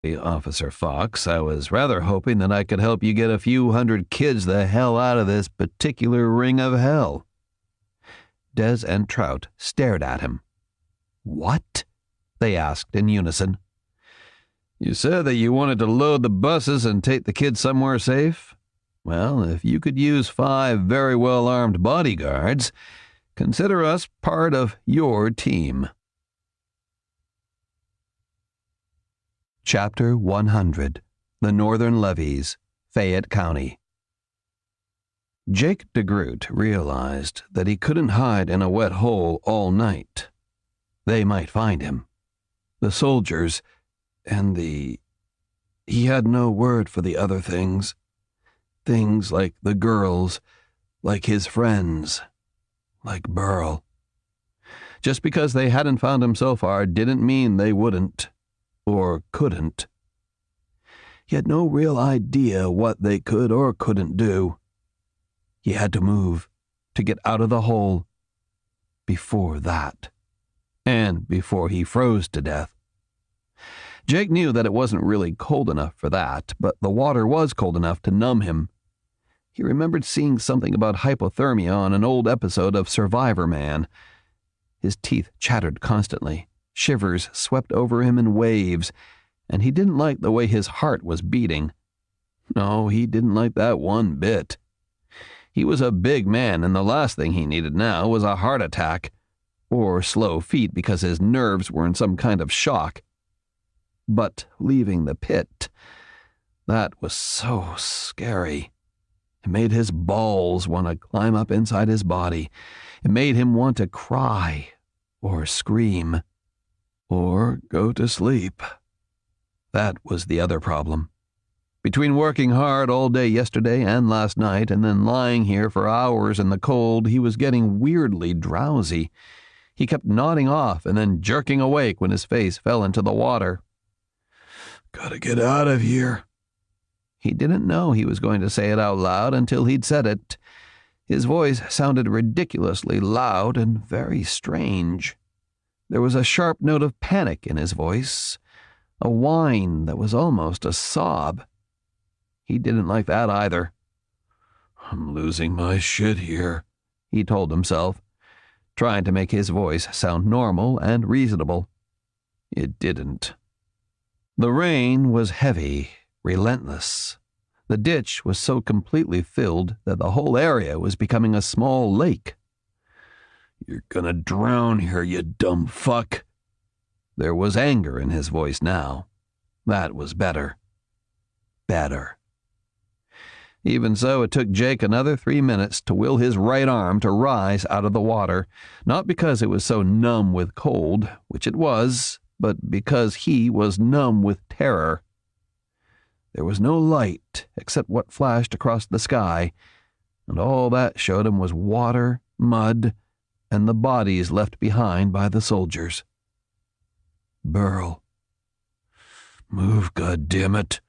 Officer Fox. I was rather hoping that I could help you get a few hundred kids the hell out of this particular ring of hell." Des and Trout stared at him. "What?" they asked in unison. "You said that you wanted to load the buses and take the kids somewhere safe? Well, if you could use 5 very well-armed bodyguards, consider us part of your team." Chapter 100. The Northern Levees, Fayette County. Jake DeGroot realized that he couldn't hide in a wet hole all night. They might find him. The soldiers and he had no word for the other things. Things like the girls, like his friends, like Burl. Just because they hadn't found him so far didn't mean they wouldn't. Or couldn't. He had no real idea what they could or couldn't do. He had to move, to get out of the hole. Before that. And before he froze to death. Jake knew that it wasn't really cold enough for that, but the water was cold enough to numb him. He remembered seeing something about hypothermia on an old episode of Survivor Man. His teeth chattered constantly. Shivers swept over him in waves, and he didn't like the way his heart was beating. No, he didn't like that one bit. He was a big man, and the last thing he needed now was a heart attack, or slow feet because his nerves were in some kind of shock. But leaving the pit, that was so scary. It made his balls want to climb up inside his body. It made him want to cry, or scream. Or go to sleep. That was the other problem. Between working hard all day yesterday and last night and then lying here for hours in the cold, he was getting weirdly drowsy. He kept nodding off and then jerking awake when his face fell into the water. "Gotta get out of here." He didn't know he was going to say it out loud until he'd said it. His voice sounded ridiculously loud and very strange. There was a sharp note of panic in his voice, a whine that was almost a sob. He didn't like that either. "I'm losing my shit here," he told himself, trying to make his voice sound normal and reasonable. It didn't. The rain was heavy, relentless. The ditch was so completely filled that the whole area was becoming a small lake. "You're gonna drown here, you dumb fuck." There was anger in his voice now. That was better. Better. Even so, it took Jake another 3 minutes to will his right arm to rise out of the water, not because it was so numb with cold, which it was, but because he was numb with terror. There was no light except what flashed across the sky, and all that showed him was water, mud, and the bodies left behind by the soldiers. Burl. "Move, goddammit.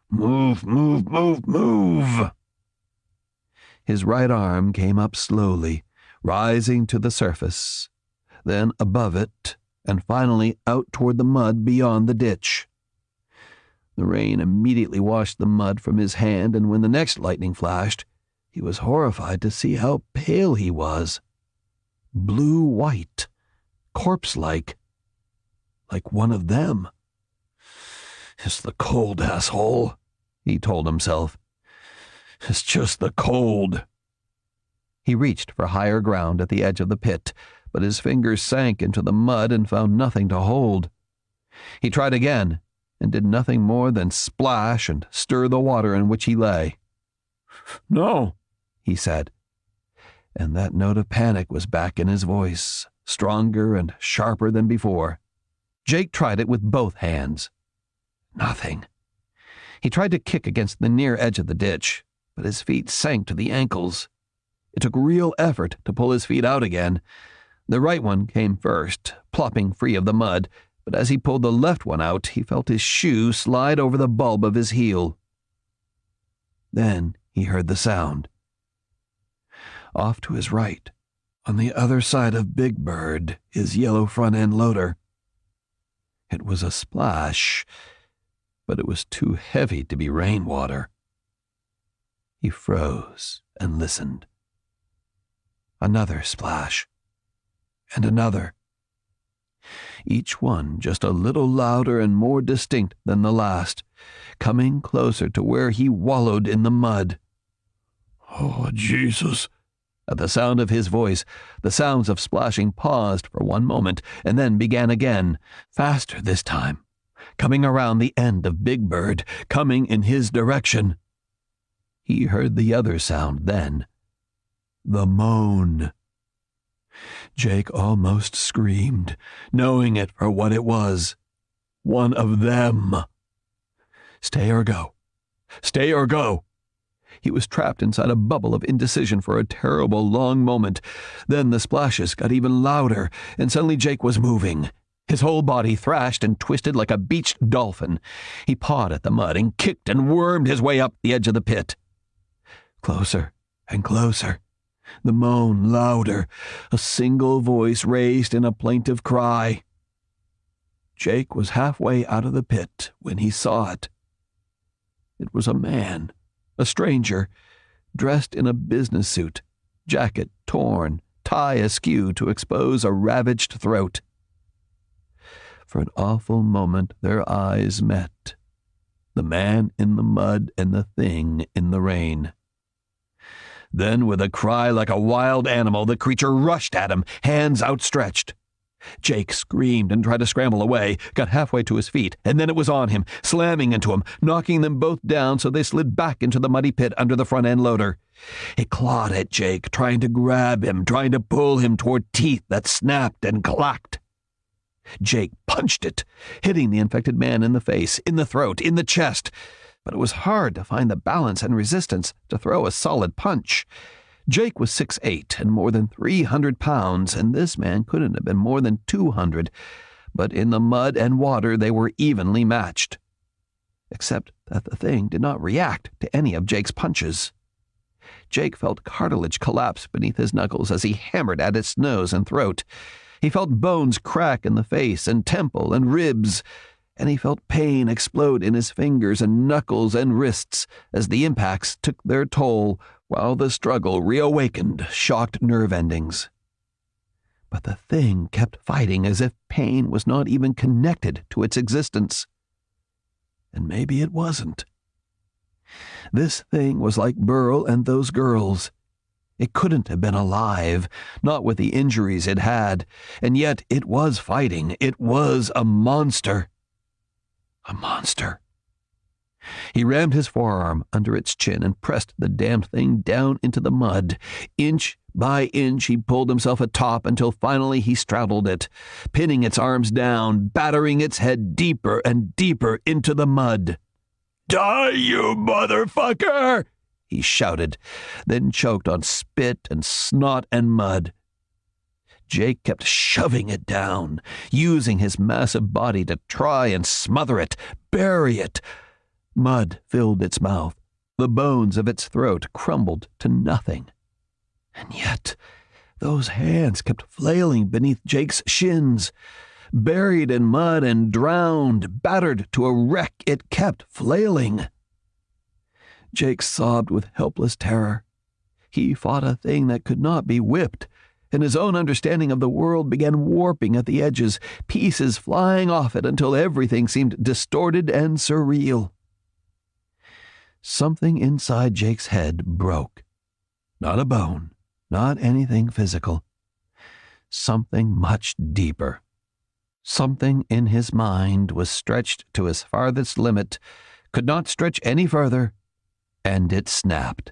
Move, move, move, move." His right arm came up slowly, rising to the surface, then above it, and finally out toward the mud beyond the ditch. The rain immediately washed the mud from his hand, and when the next lightning flashed, he was horrified to see how pale he was. Blue-white, corpse-like, like one of them. "It's the cold, asshole," he told himself. "It's just the cold." He reached for higher ground at the edge of the pit, but his fingers sank into the mud and found nothing to hold. He tried again, and did nothing more than splash and stir the water in which he lay. "No," he said. And that note of panic was back in his voice, stronger and sharper than before. Jake tried it with both hands. Nothing. He tried to kick against the near edge of the ditch, but his feet sank to the ankles. It took real effort to pull his feet out again. The right one came first, plopping free of the mud, but as he pulled the left one out, he felt his shoe slide over the bulb of his heel. Then he heard the sound. Off to his right, on the other side of Big Bird, his yellow front-end loader. It was a splash, but it was too heavy to be rainwater. He froze and listened. Another splash, and another. Each one just a little louder and more distinct than the last, coming closer to where he wallowed in the mud. "Oh, Jesus!" At the sound of his voice, the sounds of splashing paused for one moment and then began again, faster this time, coming around the end of Big Bird, coming in his direction. He heard the other sound then. The moan. Jake almost screamed, knowing it for what it was. One of them. Stay or go. Stay or go. He was trapped inside a bubble of indecision for a terrible long moment. Then the splashes got even louder, and suddenly Jake was moving. His whole body thrashed and twisted like a beached dolphin. He pawed at the mud and kicked and wormed his way up the edge of the pit. Closer and closer. The moan louder, a single voice raised in a plaintive cry. Jake was halfway out of the pit when he saw it. It was a man, a stranger, dressed in a business suit, jacket torn, tie askew to expose a ravaged throat. For an awful moment their eyes met, the man in the mud and the thing in the rain. Then, with a cry like a wild animal, the creature rushed at him, hands outstretched. Jake screamed and tried to scramble away, got halfway to his feet, and then it was on him, slamming into him, knocking them both down so they slid back into the muddy pit under the front-end loader. It clawed at Jake, trying to grab him, trying to pull him toward teeth that snapped and clacked. Jake punched it, hitting the infected man in the face, in the throat, in the chest. But it was hard to find the balance and resistance to throw a solid punch. Jake was 6'8" and more than 300 pounds, and this man couldn't have been more than 200, but in the mud and water they were evenly matched. Except that the thing did not react to any of Jake's punches. Jake felt cartilage collapse beneath his knuckles as he hammered at its nose and throat. He felt bones crack in the face and temple and ribs, and he felt pain explode in his fingers and knuckles and wrists as the impacts took their toll while the struggle reawakened shocked nerve endings. But the thing kept fighting as if pain was not even connected to its existence. And maybe it wasn't. This thing was like Burl and those girls. It couldn't have been alive, not with the injuries it had, and yet it was fighting. It was a monster. A monster. He rammed his forearm under its chin and pressed the damned thing down into the mud. Inch by inch he pulled himself atop until finally he straddled it, pinning its arms down, battering its head deeper and deeper into the mud. "Die, you motherfucker!" he shouted, then choked on spit and snot and mud. Jake kept shoving it down, using his massive body to try and smother it, bury it. Mud filled its mouth. The bones of its throat crumbled to nothing. And yet, those hands kept flailing beneath Jake's shins. Buried in mud and drowned, battered to a wreck, it kept flailing. Jake sobbed with helpless terror. He fought a thing that could not be whipped, and his own understanding of the world began warping at the edges, pieces flying off it until everything seemed distorted and surreal. Something inside Jake's head broke. Not a bone, not anything physical. Something much deeper. Something in his mind was stretched to its farthest limit, could not stretch any further, and it snapped.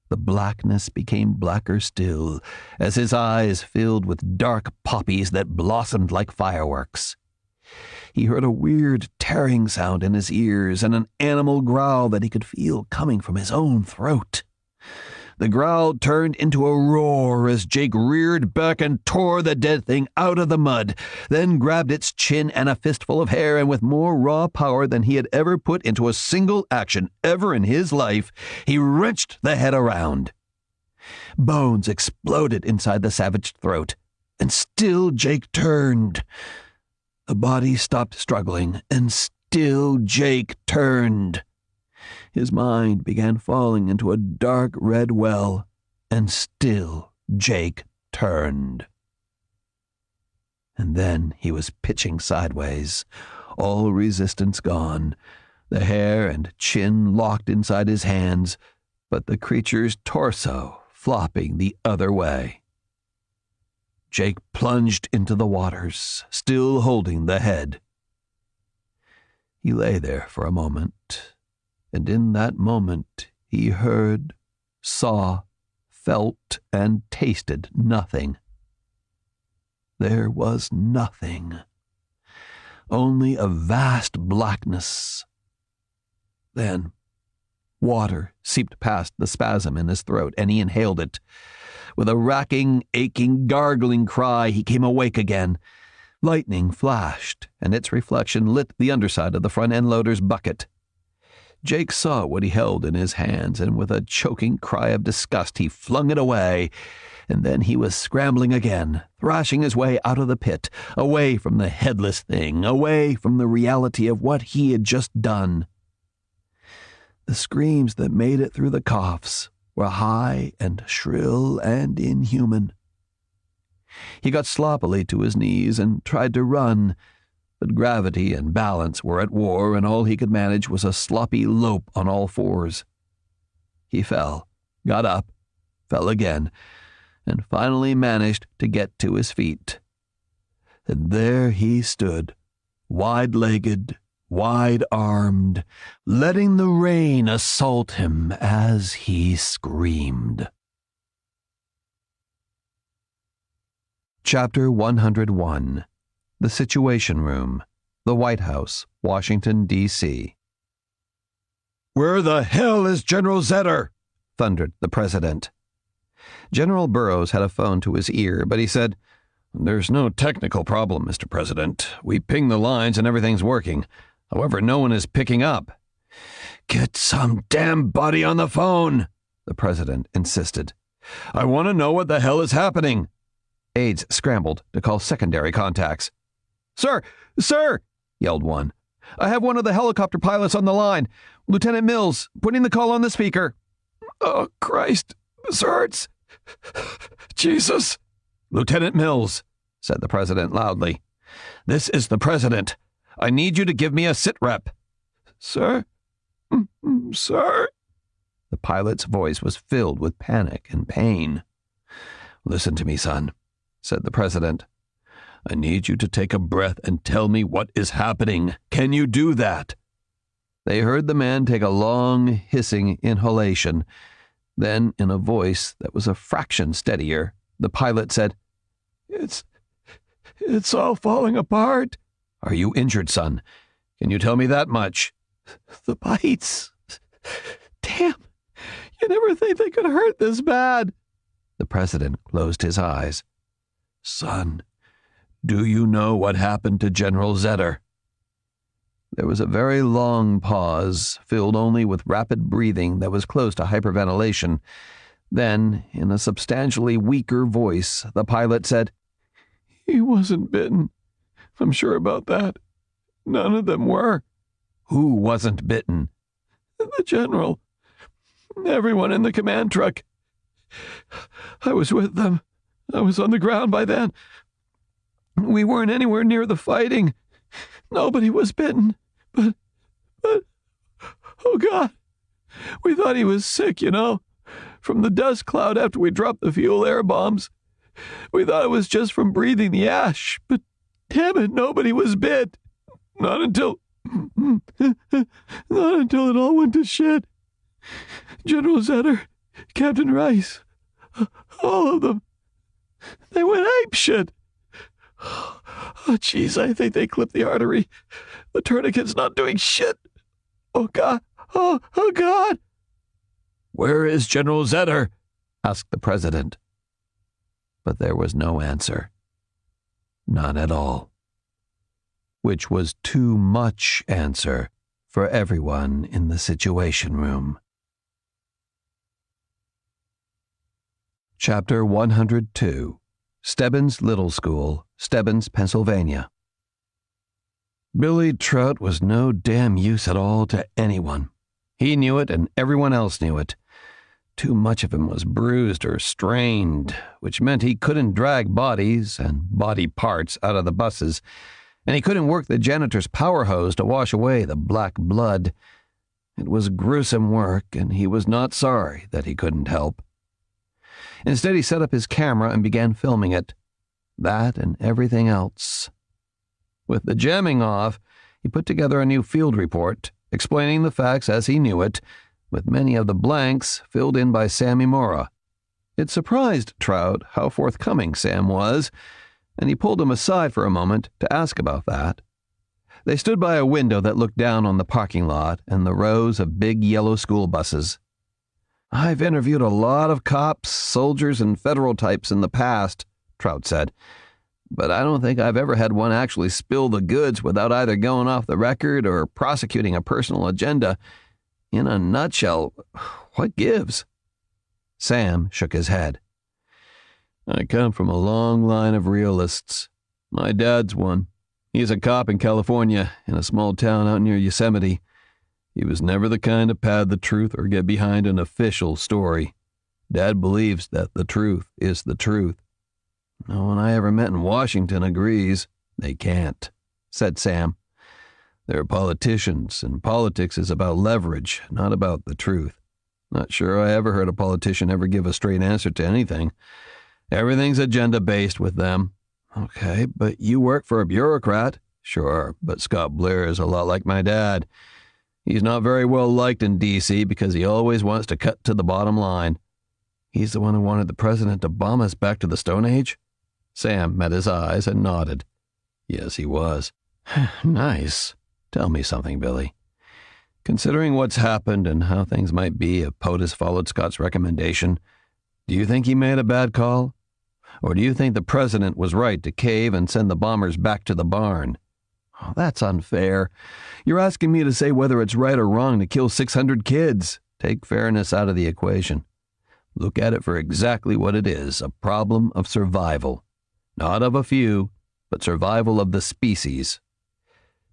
The blackness became blacker still, as his eyes filled with dark poppies that blossomed like fireworks. He heard a weird tearing sound in his ears and an animal growl that he could feel coming from his own throat. The growl turned into a roar as Jake reared back and tore the dead thing out of the mud, then grabbed its chin and a fistful of hair, and with more raw power than he had ever put into a single action ever in his life, he wrenched the head around. Bones exploded inside the savage throat, and still Jake turned. The body stopped struggling, and still Jake turned. His mind began falling into a dark red well, and still Jake turned. And then he was pitching sideways, all resistance gone, the hair and chin locked inside his hands, but the creature's torso flopping the other way. Jake plunged into the waters, still holding the head. He lay there for a moment, and in that moment he heard, saw, felt, and tasted nothing. There was nothing, only a vast blackness. Then water seeped past the spasm in his throat, and he inhaled it. With a racking, aching, gargling cry, he came awake again. Lightning flashed, and its reflection lit the underside of the front-end loader's bucket. Jake saw what he held in his hands, and with a choking cry of disgust, he flung it away. And then he was scrambling again, thrashing his way out of the pit, away from the headless thing, away from the reality of what he had just done. The screams that made it through the coughs were high and shrill and inhuman. He got sloppily to his knees and tried to run, but gravity and balance were at war, and all he could manage was a sloppy lope on all fours. He fell, got up, fell again, and finally managed to get to his feet. And there he stood, wide-legged, wide-armed, letting the rain assault him as he screamed. Chapter 101. The Situation Room, the White House, Washington, D.C. "Where the hell is General Zetter?" thundered the president. General Burroughs had a phone to his ear, but he said, "There's no technical problem, Mr. President. We pinged the lines and everything's working. However, no one is picking up." "Get some damn body on the phone," the president insisted. "I want to know what the hell is happening." Aides scrambled to call secondary contacts. "Sir! Sir!" yelled one. "I have one of the helicopter pilots on the line. Lieutenant Mills, putting the call on the speaker." "Oh, Christ! This hurts! Jesus!" "Lieutenant Mills," said the president loudly. "This is the president. I need you to give me a sit rep." "Sir? Sir?" The pilot's voice was filled with panic and pain. "Listen to me, son," said the president. "I need you to take a breath and tell me what is happening. Can you do that?" They heard the man take a long, hissing inhalation. Then, in a voice that was a fraction steadier, the pilot said, It's all falling apart." "Are you injured, son? Can you tell me that much?" "The bites. Damn, you never think they could hurt this bad." The president closed his eyes. "Son, do you know what happened to General Zetter?" There was a very long pause, filled only with rapid breathing that was close to hyperventilation. Then, in a substantially weaker voice, the pilot said, "He wasn't bitten. I'm sure about that. None of them were." "Who wasn't bitten?" "The general. Everyone in the command truck. I was with them. I was on the ground by then. We weren't anywhere near the fighting. Nobody was bitten. But, oh God, we thought he was sick, from the dust cloud after we dropped the fuel air bombs. We thought it was just from breathing the ash, but damn it, nobody was bit. Not until it all went to shit. General Zetter, Captain Rice, all of them, they went apeshit. Oh, jeez, I think they clipped the artery. The tourniquet's not doing shit. Oh, God. Oh, God." "Where is General Zetter?" asked the president. But there was no answer. None at all. Which was too much answer for everyone in the Situation Room. Chapter 102. Stebbins Little School, Stebbins, Pennsylvania. Billy Trout was no damn use at all to anyone. He knew it, and everyone else knew it. Too much of him was bruised or strained, which meant he couldn't drag bodies and body parts out of the buses, and he couldn't work the janitor's power hose to wash away the black blood. It was gruesome work, and he was not sorry that he couldn't help. Instead, he set up his camera and began filming it. That and everything else. With the jamming off, he put together a new field report, explaining the facts as he knew it, with many of the blanks filled in by Sammy Mora. It surprised Trout how forthcoming Sam was, and he pulled him aside for a moment to ask about that. They stood by a window that looked down on the parking lot and the rows of big yellow school buses. "I've interviewed a lot of cops, soldiers, and federal types in the past," Trout said, "but I don't think I've ever had one actually spill the goods without either going off the record or prosecuting a personal agenda. In a nutshell, what gives?" Sam shook his head. "I come from a long line of realists. My dad's one. He's a cop in California, in a small town out near Yosemite. He was never the kind to pad the truth or get behind an official story. Dad believes that the truth is the truth. No one I ever met in Washington agrees. They can't," said Sam. "They're politicians, and politics is about leverage, not about the truth. Not sure I ever heard a politician ever give a straight answer to anything. Everything's agenda-based with them." "Okay, but you work for a bureaucrat." "Sure, but Scott Blair is a lot like my dad. He's not very well liked in D.C. because he always wants to cut to the bottom line." "He's the one who wanted the president to bomb us back to the Stone Age?" Sam met his eyes and nodded. "Yes, he was." "Nice. Tell me something, Billy. Considering what's happened and how things might be if POTUS followed Scott's recommendation, do you think he made a bad call? Or do you think the president was right to cave and send the bombers back to the barn?" "Oh, that's unfair. You're asking me to say whether it's right or wrong to kill 600 kids. Take fairness out of the equation. Look at it for exactly what it is, a problem of survival. Not of a few, but survival of the species.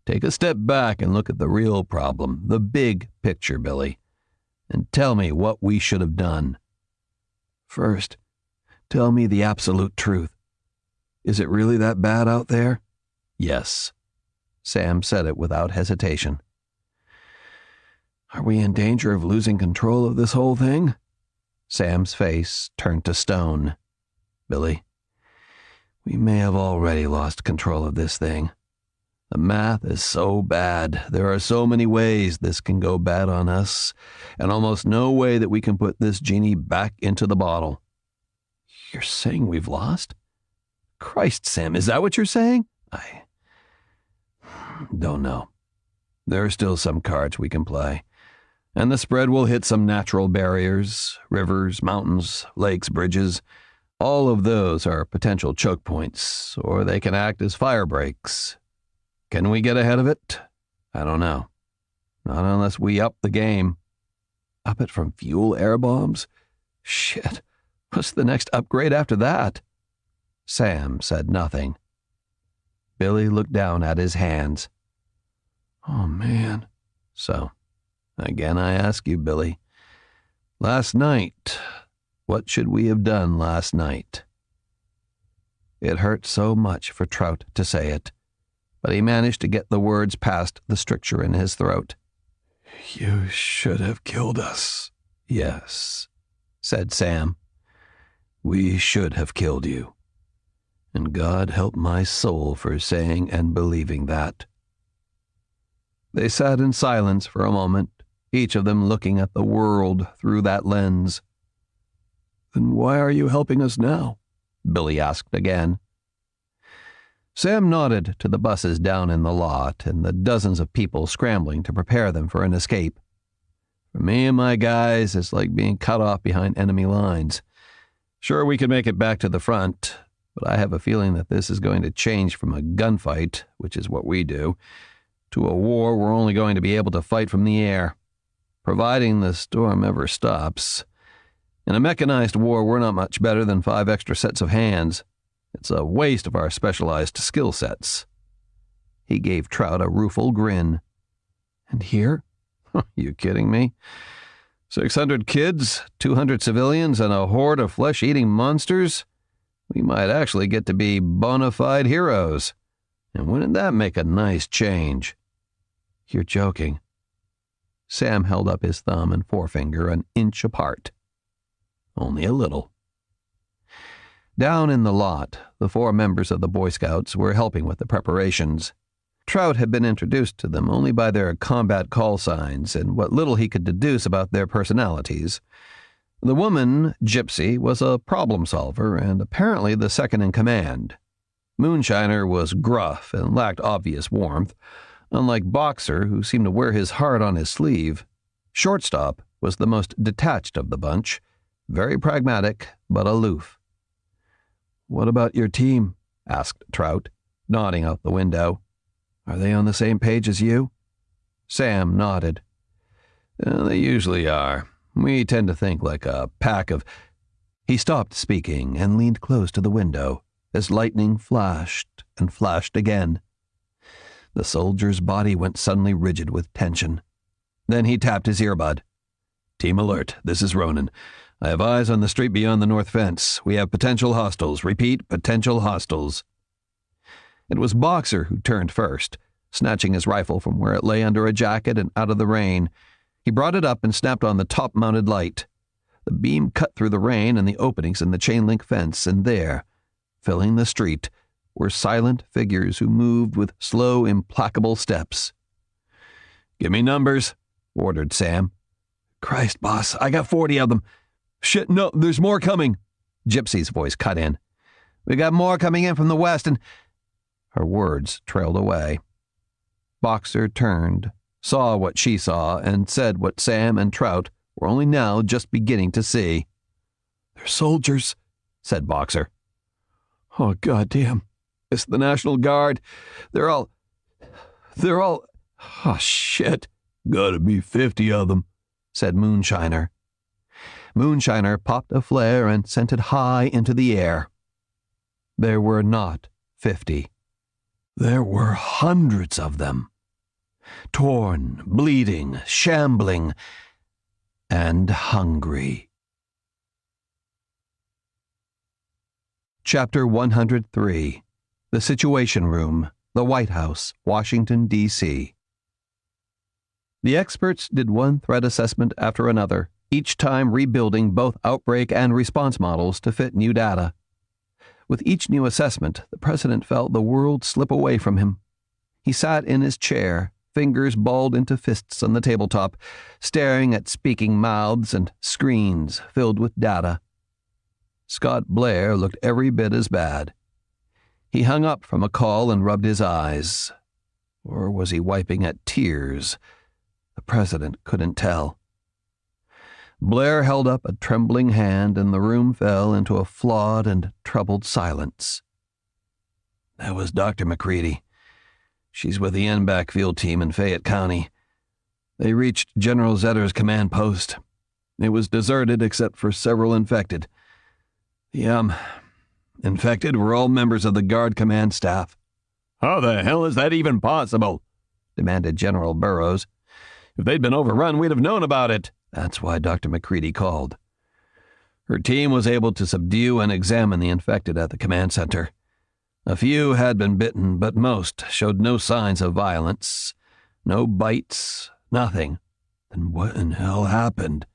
Take a step back and look at the real problem, the big picture, Billy, and tell me what we should have done." "First, tell me the absolute truth. Is it really that bad out there?" "Yes." Sam said it without hesitation. "Are we in danger of losing control of this whole thing?" Sam's face turned to stone. "Billy, we may have already lost control of this thing. The math is so bad. There are so many ways this can go bad on us, and almost no way that we can put this genie back into the bottle." "You're saying we've lost? Christ, Sam, is that what you're saying?" "I don't know. There are still some cards we can play, and the spread will hit some natural barriers, rivers, mountains, lakes, bridges. All of those are potential choke points, or they can act as fire breaks. Can we get ahead of it? I don't know. Not unless we up the game." "Up it from fuel air bombs? Shit, what's the next upgrade after that?" Sam said nothing. Billy looked down at his hands. "Oh, man." "So, again I ask you, Billy. Last night, what should we have done last night?" It hurt so much for Trout to say it, but he managed to get the words past the stricture in his throat. "You should have killed us." "Yes," said Sam. "We should have killed you. And God help my soul for saying and believing that." They sat in silence for a moment, each of them looking at the world through that lens. "Then why are you helping us now?" Billy asked again. Sam nodded to the buses down in the lot and the dozens of people scrambling to prepare them for an escape. "For me and my guys, it's like being cut off behind enemy lines. Sure, we could make it back to the front, but I have a feeling that this is going to change from a gunfight, which is what we do, to a war we're only going to be able to fight from the air, providing the storm ever stops. In a mechanized war, we're not much better than 5 extra sets of hands. It's a waste of our specialized skill sets." He gave Trout a rueful grin. And here? You kidding me? 600 kids, 200 civilians, and a horde of flesh-eating monsters? We might actually get to be bona fide heroes. And wouldn't that make a nice change? You're joking. Sam held up his thumb and forefinger an inch apart. Only a little. Down in the lot, the 4 members of the Boy Scouts were helping with the preparations. Trout had been introduced to them only by their combat call signs and what little he could deduce about their personalities. The woman, Gypsy, was a problem solver and apparently the second in command. Moonshiner was gruff and lacked obvious warmth, unlike Boxer, who seemed to wear his heart on his sleeve. Shortstop was the most detached of the bunch, very pragmatic but aloof. "What about your team?" asked Trout, nodding out the window. "Are they on the same page as you?" Sam nodded. "They usually are. We tend to think like a pack of—" He stopped speaking and leaned close to the window as lightning flashed and flashed again. The soldier's body went suddenly rigid with tension. Then he tapped his earbud. "Team alert. This is Ronan. I have eyes on the street beyond the north fence. We have potential hostiles. Repeat, potential hostiles." It was Boxer who turned first, snatching his rifle from where it lay under a jacket and out of the rain. He brought it up and snapped on the top-mounted light. The beam cut through the rain and the openings in the chain-link fence, and there, filling the street, were silent figures who moved with slow, implacable steps. "Give me numbers," ordered Sam. "Christ, boss, I got 40 of them. Shit, no, there's more coming." Gypsy's voice cut in. "We got more coming in from the west and—" Her words trailed away. Boxer turned, saw what she saw, and said what Sam and Trout were only now just beginning to see. "They're soldiers," said Boxer. "Oh, goddamn. It's the National Guard. They're all... Oh, shit. Gotta be 50 of them," said Moonshiner. Moonshiner popped a flare and sent it high into the air. There were not 50. There were hundreds of them. Torn, bleeding, shambling, and hungry. Chapter 103. The Situation Room, the White House, Washington, D.C. The experts did one threat assessment after another, each time rebuilding both outbreak and response models to fit new data. With each new assessment, the president felt the world slip away from him. He sat in his chair, fingers balled into fists on the tabletop, staring at speaking mouths and screens filled with data. Scott Blair looked every bit as bad. He hung up from a call and rubbed his eyes. Or was he wiping at tears? The president couldn't tell. Blair held up a trembling hand and the room fell into a flawed and troubled silence. "That was Dr. McCready. She's with the NBAC field team in Fayette County. They reached General Zetter's command post. It was deserted except for several infected. The, infected were all members of the Guard command staff." "How the hell is that even possible?" demanded General Burroughs. "If they'd been overrun, we'd have known about it." "That's why Dr. McCready called. Her team was able to subdue and examine the infected at the command center. A few had been bitten, but most showed no signs of violence. No bites, nothing." "Then what in hell happened?"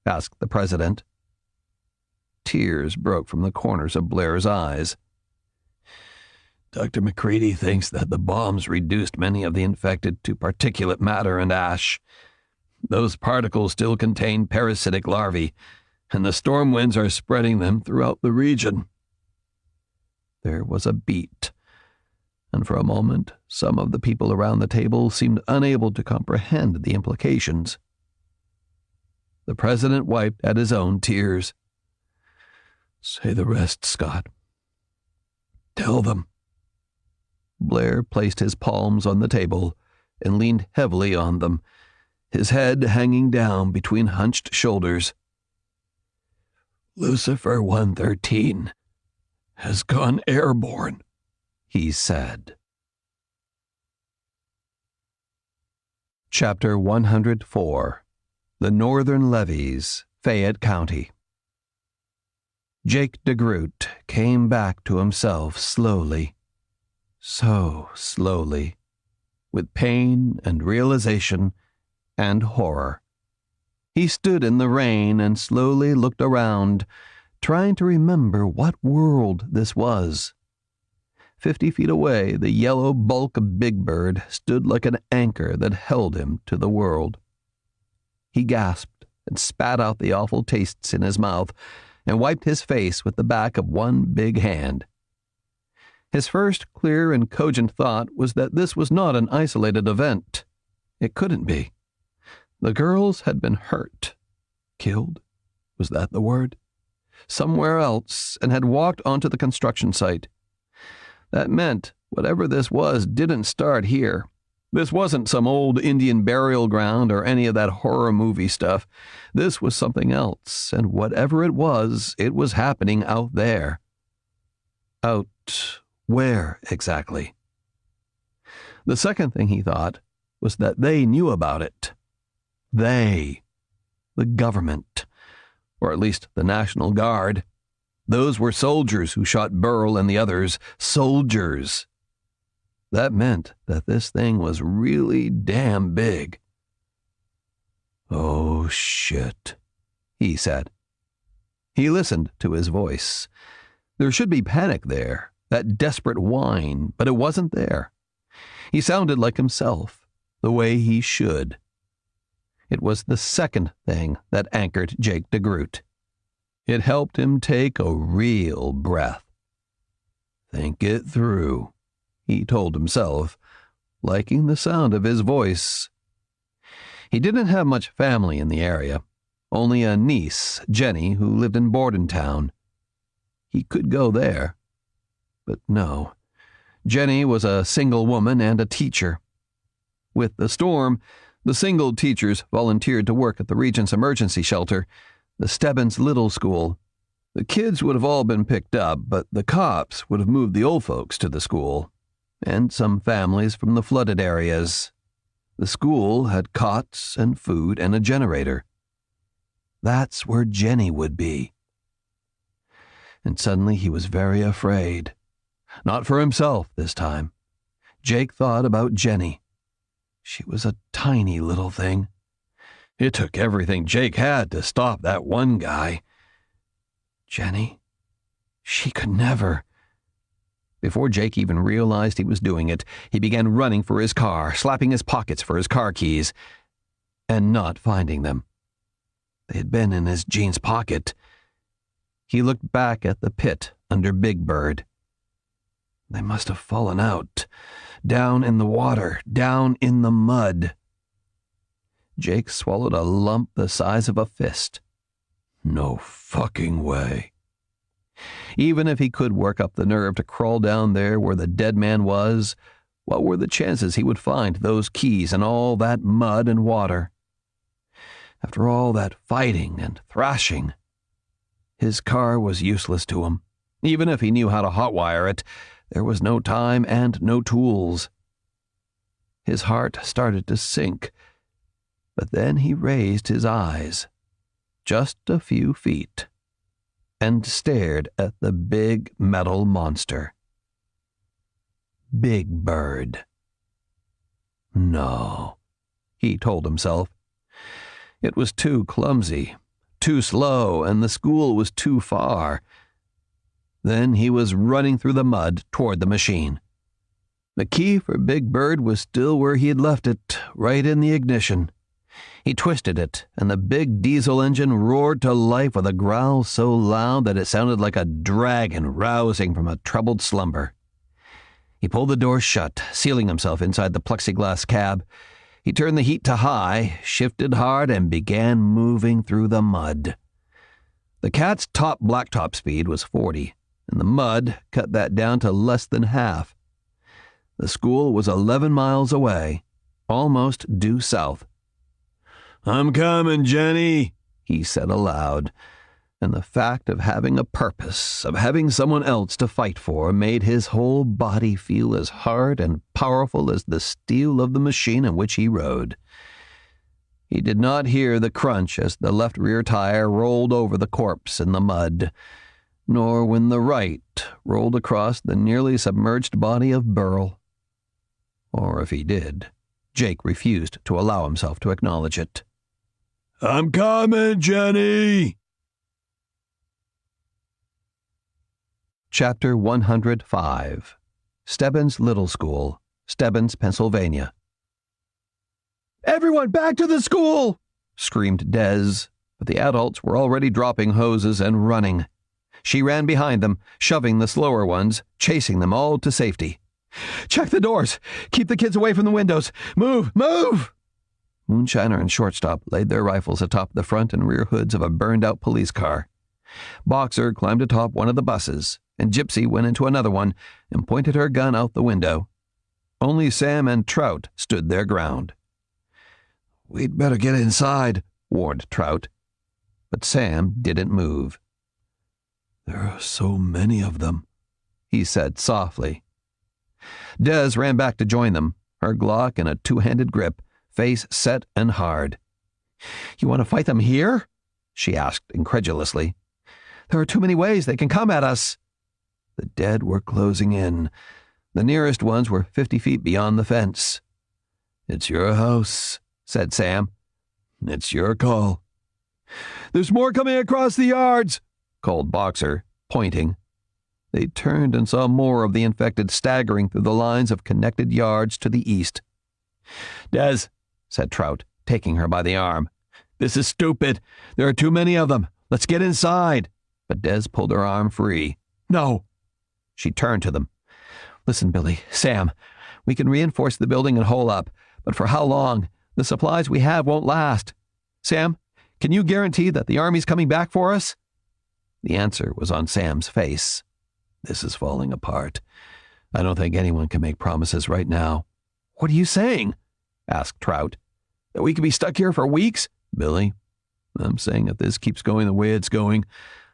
asked the president. Tears broke from the corners of Blair's eyes. "Dr. McCready thinks that the bombs reduced many of the infected to particulate matter and ash. Those particles still contain parasitic larvae, and the storm winds are spreading them throughout the region." There was a beat, and for a moment some of the people around the table seemed unable to comprehend the implications. The president wiped at his own tears. "Say the rest, Scott. Tell them." Blair placed his palms on the table and leaned heavily on them, his head hanging down between hunched shoulders. "Lucifer 113 has gone airborne," he said. Chapter 104. The Northern Levees, Fayette County. Jake DeGroot came back to himself slowly, so slowly, with pain and realization and horror. He stood in the rain and slowly looked around, trying to remember what world this was. 50 feet away, the yellow bulk of Big Bird stood like an anchor that held him to the world. He gasped and spat out the awful tastes in his mouth and wiped his face with the back of one big hand. His first clear and cogent thought was that this was not an isolated event. It couldn't be. The girls had been hurt. Killed? Was that the word? Somewhere else, and had walked onto the construction site. That meant whatever this was didn't start here. This wasn't some old Indian burial ground or any of that horror movie stuff. This was something else, and whatever it was happening out there. Out where exactly? The second thing he thought was that they knew about it. They. The government. Or at least the National Guard. Those were soldiers who shot Burl and the others. Soldiers. That meant that this thing was really damn big. "Oh, shit," he said. He listened to his voice. There should be panic there, that desperate whine, but it wasn't there. He sounded like himself, the way he should. It was the second thing that anchored Jake DeGroot. It helped him take a real breath. Think it through, he told himself, liking the sound of his voice. He didn't have much family in the area, only a niece, Jenny, who lived in Bordentown. He could go there. But no. Jenny was a single woman and a teacher. With the storm, the single teachers volunteered to work at the Regent's emergency shelter, the Stebbins Little School. The kids would have all been picked up, but the cops would have moved the old folks to the school, and some families from the flooded areas. The school had cots and food and a generator. That's where Jenny would be. And suddenly he was very afraid. Not for himself this time. Jake thought about Jenny. She was a tiny little thing. It took everything Jake had to stop that one guy. Jenny? She could never. Before Jake even realized he was doing it, he began running for his car, slapping his pockets for his car keys, and not finding them. They had been in his jeans pocket. He looked back at the pit under Big Bird. They must have fallen out, down in the water, down in the mud. Jake swallowed a lump the size of a fist. No fucking way. Even if he could work up the nerve to crawl down there where the dead man was, what were the chances he would find those keys in all that mud and water? After all that fighting and thrashing, his car was useless to him. Even if he knew how to hotwire it, there was no time and no tools. His heart started to sink, but then he raised his eyes, just a few feet, and stared at the big metal monster. Big Bird. No, he told himself. It was too clumsy, too slow, and the school was too far. Then he was running through the mud toward the machine. The key for Big Bird was still where he had left it, right in the ignition. He twisted it, and the big diesel engine roared to life with a growl so loud that it sounded like a dragon rousing from a troubled slumber. He pulled the door shut, sealing himself inside the plexiglass cab. He turned the heat to high, shifted hard, and began moving through the mud. The Cat's top blacktop speed was 40, and the mud cut that down to less than half. The school was 11 miles away, almost due south. "I'm coming, Jenny," he said aloud, and the fact of having a purpose, of having someone else to fight for, made his whole body feel as hard and powerful as the steel of the machine in which he rode. He did not hear the crunch as the left rear tire rolled over the corpse in the mud, nor when the right rolled across the nearly submerged body of Burl. Or if he did, Jake refused to allow himself to acknowledge it. "I'm coming, Jenny!" Chapter 105. Stebbins Little School, Stebbins, Pennsylvania. "Everyone back to the school!" screamed Des, but the adults were already dropping hoses and running. She ran behind them, shoving the slower ones, chasing them all to safety. "Check the doors! Keep the kids away from the windows! Move! Move!" Moonshiner and Shortstop laid their rifles atop the front and rear hoods of a burned-out police car. Boxer climbed atop one of the buses, and Gypsy went into another one and pointed her gun out the window. Only Sam and Trout stood their ground. "We'd better get inside," warned Trout. But Sam didn't move. "There are so many of them," he said softly. Des ran back to join them, her Glock in a two-handed grip, face set and hard. "You want to fight them here?" she asked incredulously. "There are too many ways they can come at us." The dead were closing in. The nearest ones were 50 feet beyond the fence. "It's your house," said Sam. "It's your call." "There's more coming across the yards," called Boxer, pointing. They turned and saw more of the infected staggering through the lines of connected yards to the east. "Des," said Trout, taking her by the arm, "this is stupid. There are too many of them. Let's get inside." But Des pulled her arm free. "No." She turned to them. "Listen, Billy, Sam, we can reinforce the building and hole up, but for how long? The supplies we have won't last. Sam, can you guarantee that the army's coming back for us?" The answer was on Sam's face. "This is falling apart. I don't think anyone can make promises right now." "What are you saying?" asked Trout. "That we could be stuck here for weeks?" "Billy, I'm saying if this keeps going the way it's going,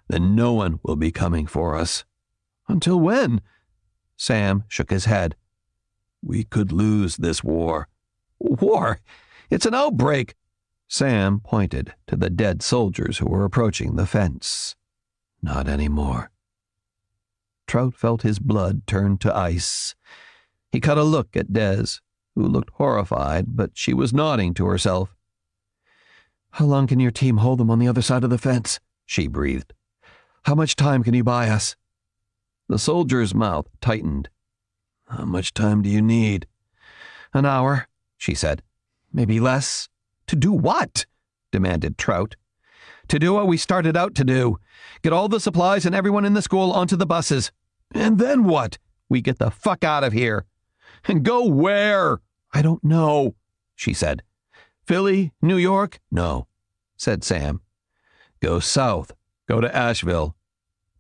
then no one will be coming for us." "Until when?" Sam shook his head. "We could lose this war." "War? It's an outbreak." Sam pointed to the dead soldiers who were approaching the fence. "Not anymore." Trout felt his blood turn to ice. He caught a look at Des, who looked horrified, but she was nodding to herself. "How long can your team hold them on the other side of the fence?" she breathed. "How much time can you buy us?" The soldier's mouth tightened. "How much time do you need?" "An hour," she said. "Maybe less." "To do what?" demanded Trout. "To do what we started out to do. Get all the supplies and everyone in the school onto the buses." "And then what?" "We get the fuck out of here." "And go where?" "I don't know," she said. "Philly? New York?" "No," said Sam. "Go south. Go to Asheville."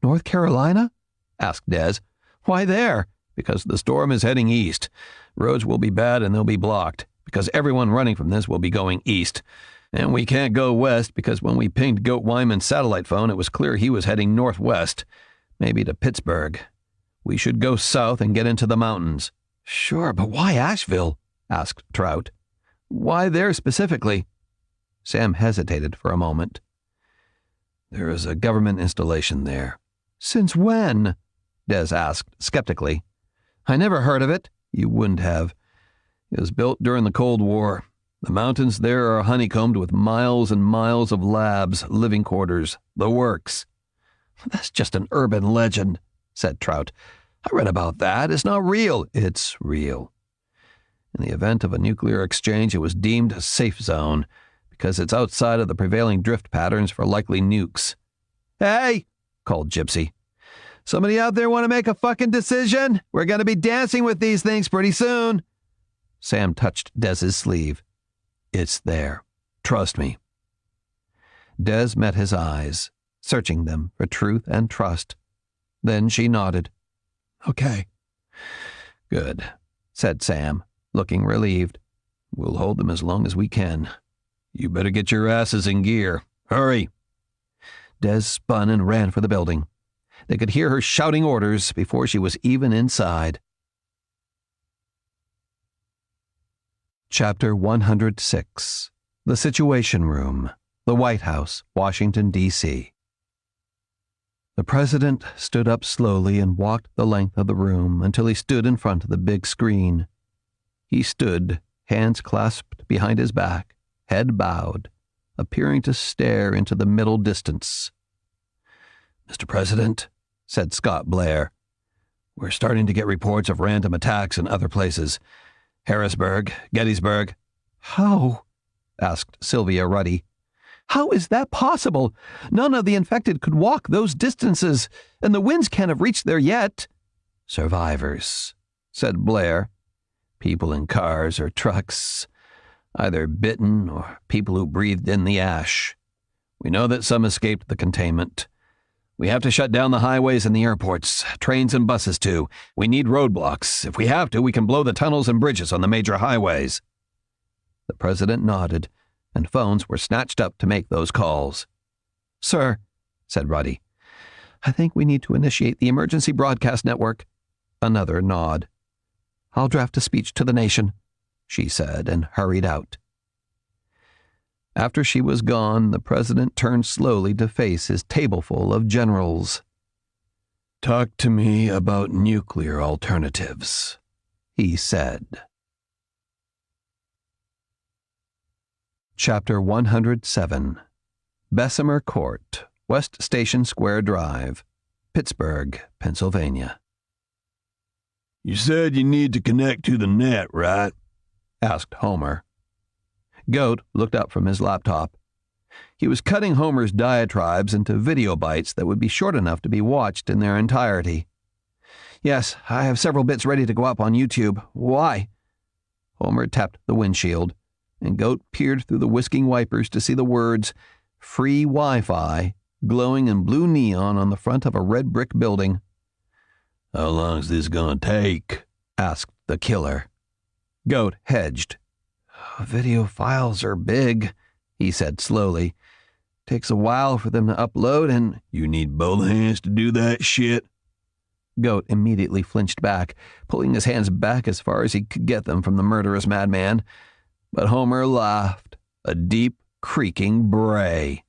"North Carolina?" asked Des. "Why there?" "Because the storm is heading east. Roads will be bad and they'll be blocked, because everyone running from this will be going east. And we can't go west because when we pinged Goat Wyman's satellite phone, it was clear he was heading northwest, maybe to Pittsburgh. We should go south and get into the mountains." "Sure, but why Asheville?" asked Trout. "Why there specifically?" Sam hesitated for a moment. "There is a government installation there." "Since when?" Des asked skeptically. "I never heard of it." "You wouldn't have. It was built during the Cold War. The mountains there are honeycombed with miles and miles of labs, living quarters, the works." "That's just an urban legend," said Trout. "I read about that. It's not real." "It's real. In the event of a nuclear exchange, it was deemed a safe zone because it's outside of the prevailing drift patterns for likely nukes." "Hey!" called Gypsy. "Somebody out there want to make a fucking decision? We're going to be dancing with these things pretty soon." Sam touched Dez's sleeve. "It's there. Trust me." Des met his eyes, searching them for truth and trust. Then she nodded. "Okay." "Good," said Sam, looking relieved. "We'll hold them as long as we can. You better get your asses in gear. Hurry." Des spun and ran for the building. They could hear her shouting orders before she was even inside. Chapter 106. The Situation Room, the White House, Washington, D.C. The president stood up slowly and walked the length of the room until he stood in front of the big screen. He stood, hands clasped behind his back, head bowed, appearing to stare into the middle distance. "Mr. President," said Scott Blair, "we're starting to get reports of random attacks in other places. Harrisburg, Gettysburg." "How?" asked Sylvia Ruddy. "How is that possible? None of the infected could walk those distances, and the winds can't have reached there yet." "Survivors," said Blair. "People in cars or trucks, either bitten or people who breathed in the ash. We know that some escaped the containment. We have to shut down the highways and the airports, trains and buses too. We need roadblocks. If we have to, we can blow the tunnels and bridges on the major highways." The president nodded, and phones were snatched up to make those calls. "Sir," said Ruddy, "I think we need to initiate the emergency broadcast network." Another nod. "I'll draft a speech to the nation," she said, and hurried out. After she was gone, the president turned slowly to face his tableful of generals. "Talk to me about nuclear alternatives," he said. Chapter 107. Bessemer Court, West Station Square Drive, Pittsburgh, Pennsylvania. "You said you need to connect to the net, right?" asked Homer. Goat looked up from his laptop. He was cutting Homer's diatribes into video bites that would be short enough to be watched in their entirety. "Yes, I have several bits ready to go up on YouTube. Why?" Homer tapped the windshield, and Goat peered through the whisking wipers to see the words "Free Wi-Fi" glowing in blue neon on the front of a red brick building. "How long's this gonna take?" asked the killer. Goat hedged. "Video files are big," he said slowly. "Takes a while for them to upload, and—" "You need both hands to do that shit?" Goat immediately flinched back, pulling his hands back as far as he could get them from the murderous madman. But Homer laughed, a deep, creaking bray.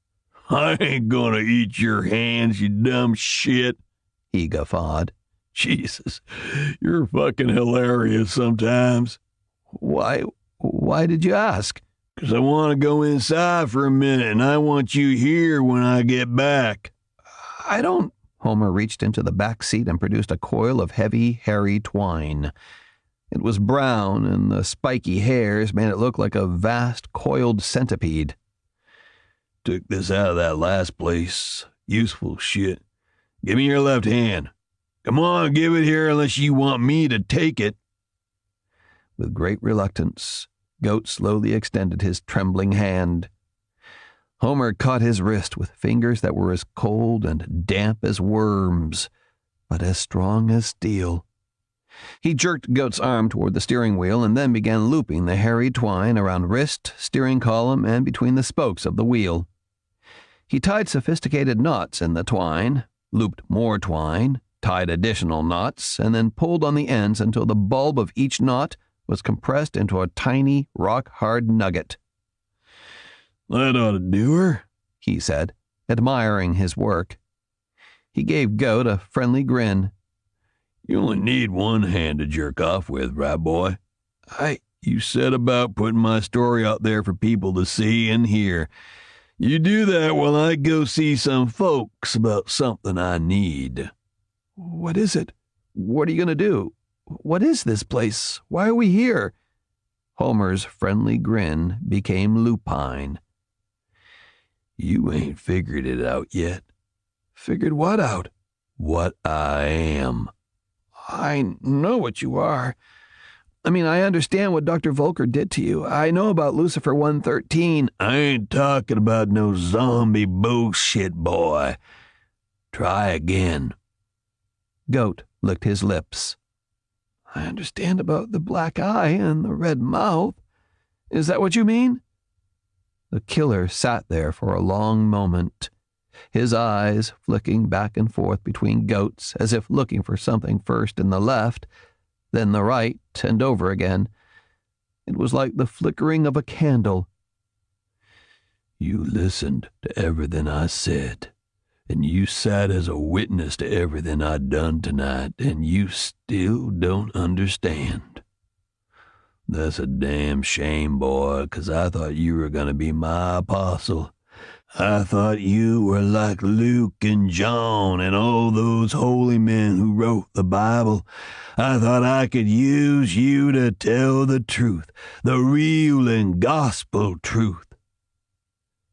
"I ain't gonna eat your hands, you dumb shit," he guffawed. "Jesus, you're fucking hilarious sometimes." Why did you ask?" "'Cause I want to go inside for a minute, and I want you here when I get back." "I don't—" Homer reached into the back seat and produced a coil of heavy, hairy twine. It was brown, and the spiky hairs made it look like a vast, coiled centipede. "Took this out of that last place. Useful shit. Give me your left hand. Come on, give it here unless you want me to take it." With great reluctance, Goat slowly extended his trembling hand. Homer caught his wrist with fingers that were as cold and damp as worms, but as strong as steel. He jerked Goat's arm toward the steering wheel and then began looping the hairy twine around wrist, steering column, and between the spokes of the wheel. He tied sophisticated knots in the twine, looped more twine, tied additional knots, and then pulled on the ends until the bulb of each knot was compressed into a tiny, rock-hard nugget. "That ought to do her," he said, admiring his work. He gave Goat a friendly grin. "You only need one hand to jerk off with, right, boy? You said about putting my story out there for people to see and hear. You do that while I go see some folks about something I need." "What is it? What are you going to do? What is this place? Why are we here?" Homer's friendly grin became lupine. "You ain't figured it out yet." "Figured what out?" "What I am." "I know what you are. I understand what Dr. Volker did to you. I know about Lucifer 113. I ain't talking about no zombie bullshit, boy. Try again." Goat licked his lips. "I understand about the black eye and the red mouth. Is that what you mean?" The killer sat there for a long moment. his eyes flicking back and forth between Goat's as if looking for something first in the left, then the right, and over again. It was like the flickering of a candle. You listened to everything I said, and you sat as a witness to everything I done tonight, and you still don't understand. That's a damn shame, boy, 'cause I thought you were gonna be my apostle. I thought you were like Luke and John and all those holy men who wrote the Bible. I thought I could use you to tell the truth, the real and gospel truth.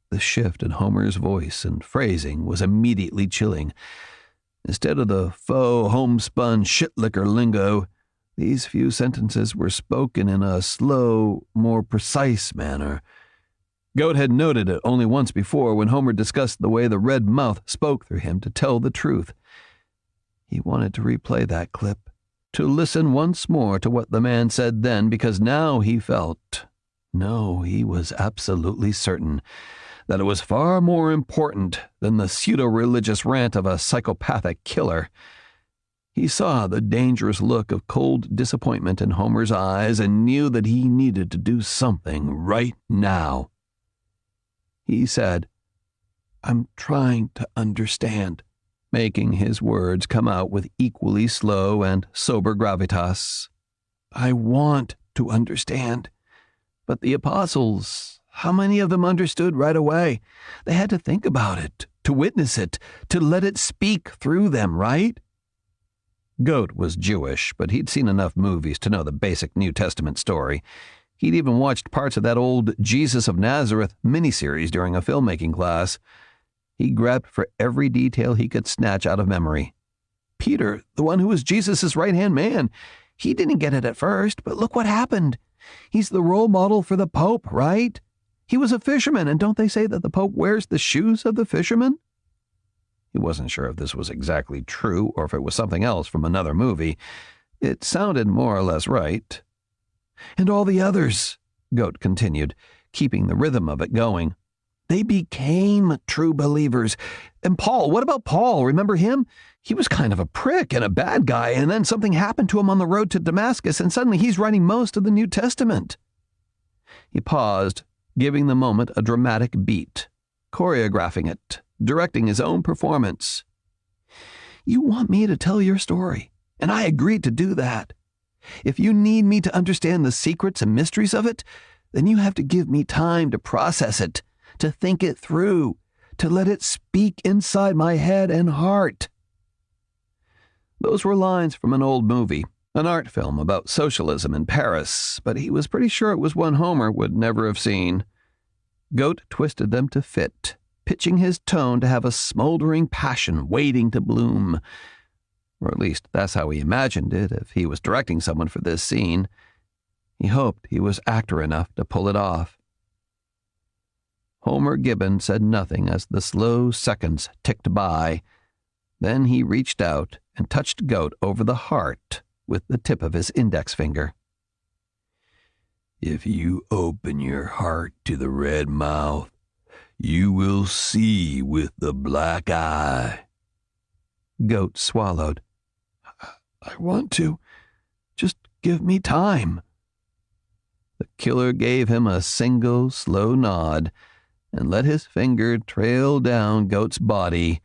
The shift in Homer's voice and phrasing was immediately chilling. Instead of the faux homespun shit-licker lingo, these few sentences were spoken in a slow, more precise manner. Goat had noted it only once before when Homer discussed the way the red mouth spoke through him to tell the truth. He wanted to replay that clip, to listen once more to what the man said then, because now he felt, no, he was absolutely certain, that it was far more important than the pseudo-religious rant of a psychopathic killer. He saw the dangerous look of cold disappointment in Homer's eyes and knew that he needed to do something right now. He said, "I'm trying to understand," making his words come out with equally slow and sober gravitas. "I want to understand. But the apostles, how many of them understood right away? They had to think about it, to witness it, to let it speak through them, right?" Goat was Jewish, but he'd seen enough movies to know the basic New Testament story. He'd even watched parts of that old Jesus of Nazareth miniseries during a filmmaking class. He grabbed for every detail he could snatch out of memory. Peter, the one who was Jesus' right-hand man, he didn't get it at first, but look what happened. He's the role model for the Pope, right? He was a fisherman, and don't they say that the Pope wears the shoes of the fisherman? He wasn't sure if this was exactly true or if it was something else from another movie. It sounded more or less right. "And all the others," Goat continued, keeping the rhythm of it going. "They became true believers. And Paul, what about Paul? Remember him? He was kind of a prick and a bad guy, and then something happened to him on the road to Damascus, and suddenly he's writing most of the New Testament." He paused, giving the moment a dramatic beat, choreographing it, directing his own performance. "You want me to tell your story, and I agreed to do that. If you need me to understand the secrets and mysteries of it, then you have to give me time to process it, to think it through, to let it speak inside my head and heart." Those were lines from an old movie, an art film about socialism in Paris, but he was pretty sure it was one Homer would never have seen. Goat twisted them to fit, pitching his tone to have a smoldering passion waiting to bloom. Or at least that's how he imagined it if he was directing someone for this scene. He hoped he was actor enough to pull it off. Homer Gibbon said nothing as the slow seconds ticked by. Then he reached out and touched Goat over the heart with the tip of his index finger. "If you open your heart to the red mouth, you will see with the black eye." Goat swallowed. "I want to. Just give me time." The killer gave him a single, slow nod and let his finger trail down Goat's body,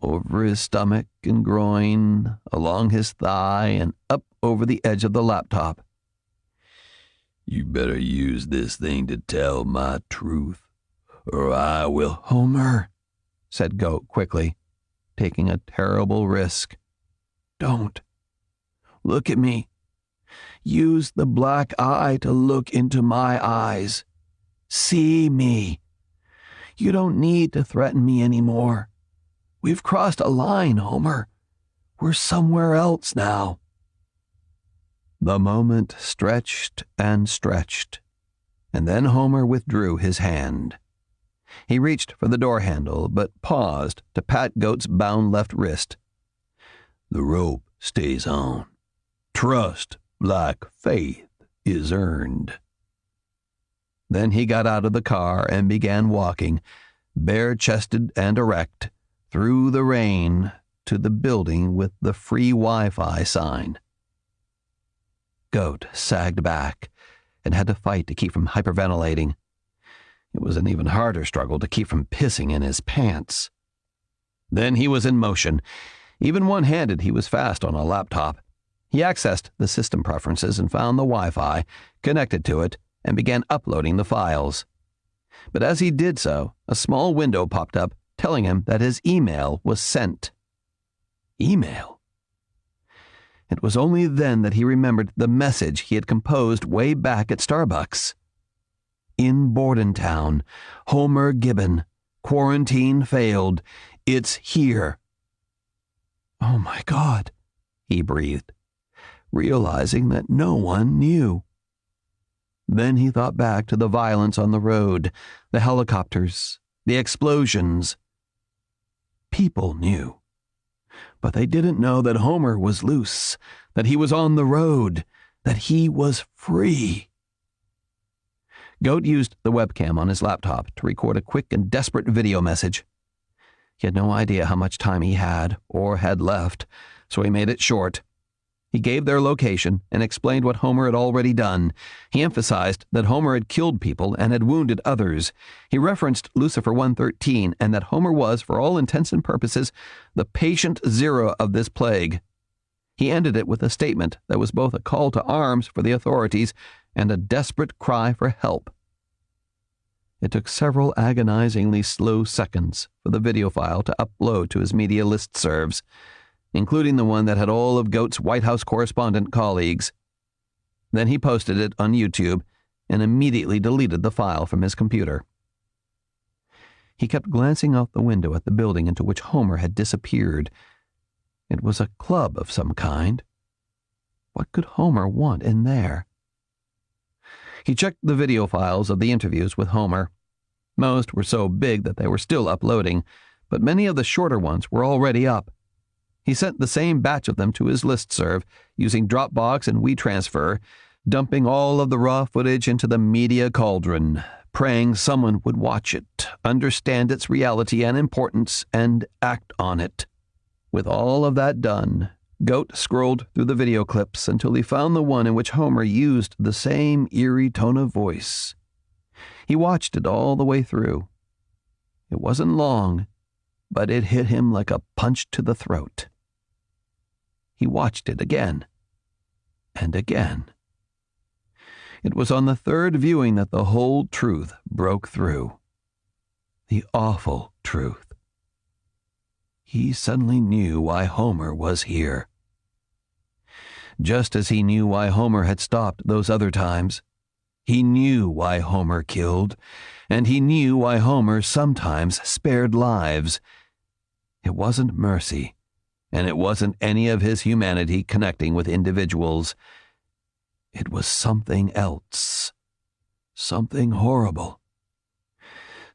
over his stomach and groin, along his thigh, and up over the edge of the laptop. "You better use this thing to tell my truth, or I will—" "Homer," said Goat quickly, taking a terrible risk. "Don't. Look at me. Use the black eye to look into my eyes. See me. You don't need to threaten me anymore. We've crossed a line, Homer. We're somewhere else now." The moment stretched and stretched, and then Homer withdrew his hand. He reached for the door handle, but paused to pat Goat's bound left wrist. "The rope stays on. Trust, like faith, is earned." Then he got out of the car and began walking, bare-chested and erect, through the rain to the building with the free Wi-Fi sign. Goat sagged back and had to fight to keep from hyperventilating. It was an even harder struggle to keep from pissing in his pants. Then he was in motion. Even one-handed, he was fast on a laptop. He accessed the system preferences and found the Wi-Fi, connected to it, and began uploading the files. But as he did so, a small window popped up telling him that his email was sent. Email? It was only then that he remembered the message he had composed way back at Starbucks. In Bordentown, Homer Gibbon. Quarantine failed. It's here. Oh my God, he breathed, realizing that no one knew. Then he thought back to the violence on the road, the helicopters, the explosions. People knew. But they didn't know that Homer was loose, that he was on the road, that he was free. Goat used the webcam on his laptop to record a quick and desperate video message. He had no idea how much time he had or had left, so he made it short. He gave their location and explained what Homer had already done. He emphasized that Homer had killed people and had wounded others. He referenced Lucifer 113 and that Homer was, for all intents and purposes, the patient zero of this plague. He ended it with a statement that was both a call to arms for the authorities and a desperate cry for help. It took several agonizingly slow seconds for the video file to upload to his media listservs, including the one that had all of Goat's White House correspondent colleagues. Then he posted it on YouTube and immediately deleted the file from his computer. He kept glancing out the window at the building into which Homer had disappeared. It was a club of some kind. What could Homer want in there? He checked the video files of the interviews with Homer. Most were so big that they were still uploading, but many of the shorter ones were already up. He sent the same batch of them to his listserv, using Dropbox and WeTransfer, dumping all of the raw footage into the media cauldron, praying someone would watch it, understand its reality and importance, and act on it. With all of that done, Goat scrolled through the video clips until he found the one in which Homer used the same eerie tone of voice. He watched it all the way through. It wasn't long, but it hit him like a punch to the throat. He watched it again, and again. It was on the third viewing that the whole truth broke through. The awful truth. He suddenly knew why Homer was here. Just as he knew why Homer had stopped those other times, he knew why Homer killed, and he knew why Homer sometimes spared lives. It wasn't mercy, and it wasn't any of his humanity connecting with individuals. It was something else. Something horrible.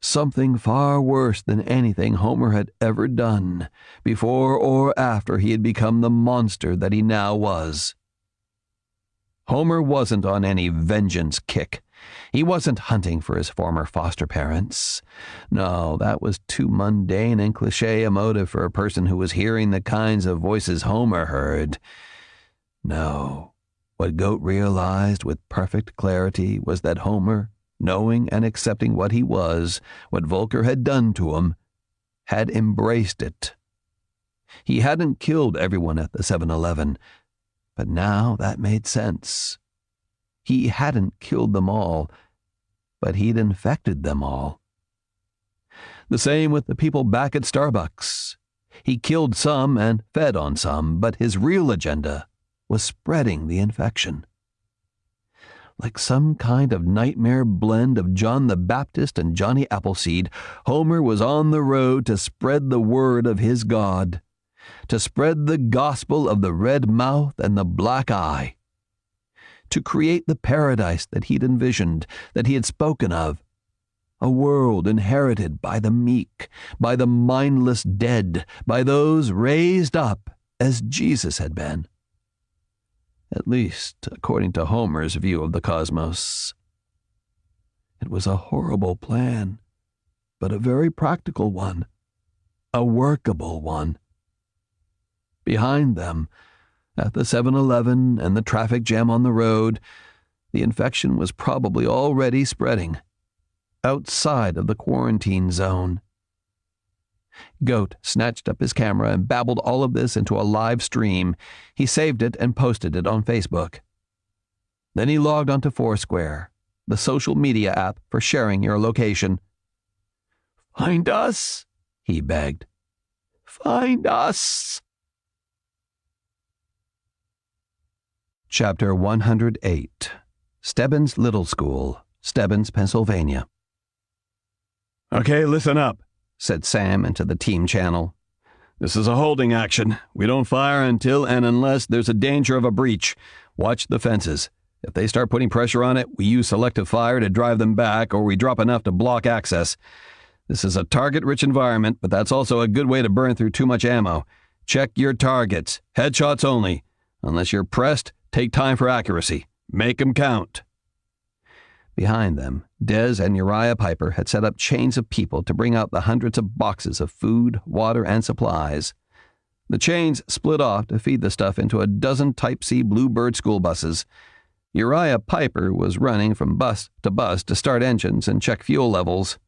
Something far worse than anything Homer had ever done, before or after he had become the monster that he now was. Homer wasn't on any vengeance kick. He wasn't hunting for his former foster parents. No, that was too mundane and cliché a motive for a person who was hearing the kinds of voices Homer heard. No, what Goat realized with perfect clarity was that Homer, knowing and accepting what he was, what Volker had done to him, had embraced it. He hadn't killed everyone at the 7-Eleven, but now that made sense. He hadn't killed them all, but he'd infected them all. The same with the people back at Starbucks. He killed some and fed on some, but his real agenda was spreading the infection. Like some kind of nightmare blend of John the Baptist and Johnny Appleseed, Homer was on the road to spread the word of his God, to spread the gospel of the red mouth and the black eye, to create the paradise that he'd envisioned, that he had spoken of, a world inherited by the meek, by the mindless dead, by those raised up as Jesus had been. At least, according to Homer's view of the cosmos. It was a horrible plan, but a very practical one. A workable one. Behind them, at the 7-Eleven and the traffic jam on the road, the infection was probably already spreading, outside of the quarantine zone. Goat snatched up his camera and babbled all of this into a live stream. He saved it and posted it on Facebook. Then he logged onto Foursquare, the social media app for sharing your location. "Find us," he begged. "Find us." Chapter 108. Stebbins Little School, Stebbins, Pennsylvania. "Okay, listen up," said Sam into the team channel. "This is a holding action. We don't fire until and unless there's a danger of a breach. Watch the fences. If they start putting pressure on it, we use selective fire to drive them back, or we drop enough to block access. This is a target-rich environment, but that's also a good way to burn through too much ammo. Check your targets. Headshots only. Unless you're pressed, take time for accuracy. Make 'em count." Behind them, Des and Uriah Piper had set up chains of people to bring out the hundreds of boxes of food, water, and supplies. The chains split off to feed the stuff into a dozen Type C Bluebird school buses. Uriah Piper was running from bus to start engines and check fuel levels.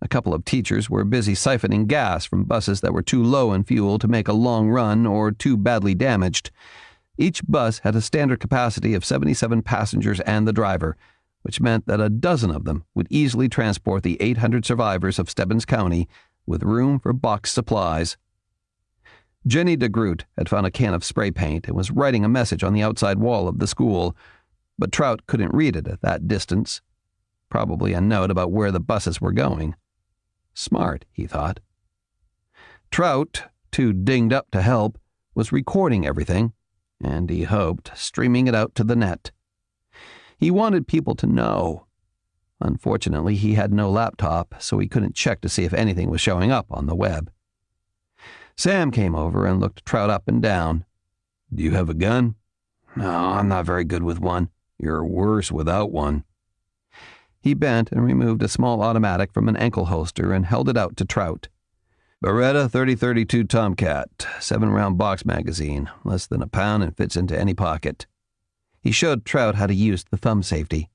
A couple of teachers were busy siphoning gas from buses that were too low in fuel to make a long run or too badly damaged. Each bus had a standard capacity of 77 passengers and the driver, which meant that a dozen of them would easily transport the 800 survivors of Stebbins County with room for box supplies. Jenny DeGroot had found a can of spray paint and was writing a message on the outside wall of the school, but Trout couldn't read it at that distance. Probably a note about where the buses were going. Smart, he thought. Trout, too dinged up to help, was recording everything, and he hoped streaming it out to the net. He wanted people to know. Unfortunately, he had no laptop, so he couldn't check to see if anything was showing up on the web. Sam came over and looked Trout up and down. "Do you have a gun?" "No, I'm not very good with one." "You're worse without one." He bent and removed a small automatic from an ankle holster and held it out to Trout. "Beretta 30-32 Tomcat, 7-round box magazine, less than a pound and fits into any pocket." He showed Trout how to use the thumb safety.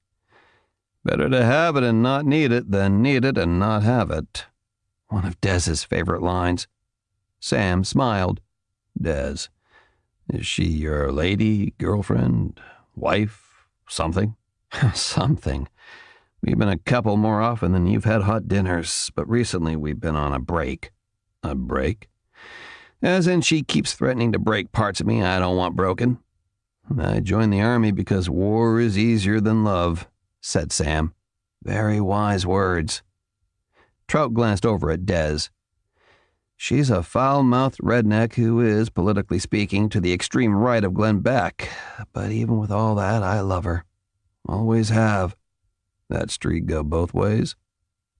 "Better to have it and not need it than need it and not have it." One of Dez's favorite lines. Sam smiled. "Des, is she your lady, girlfriend, wife, something?" "Something. We've been a couple more often than you've had hot dinners, but recently we've been on a break." "A break?" "As in she keeps threatening to break parts of me I don't want broken." "I joined the army because war is easier than love," said Sam. Very wise words. Trout glanced over at Des. "She's a foul-mouthed redneck who is, politically speaking, to the extreme right of Glenn Beck. But even with all that, I love her. Always have." "That streak go both ways?"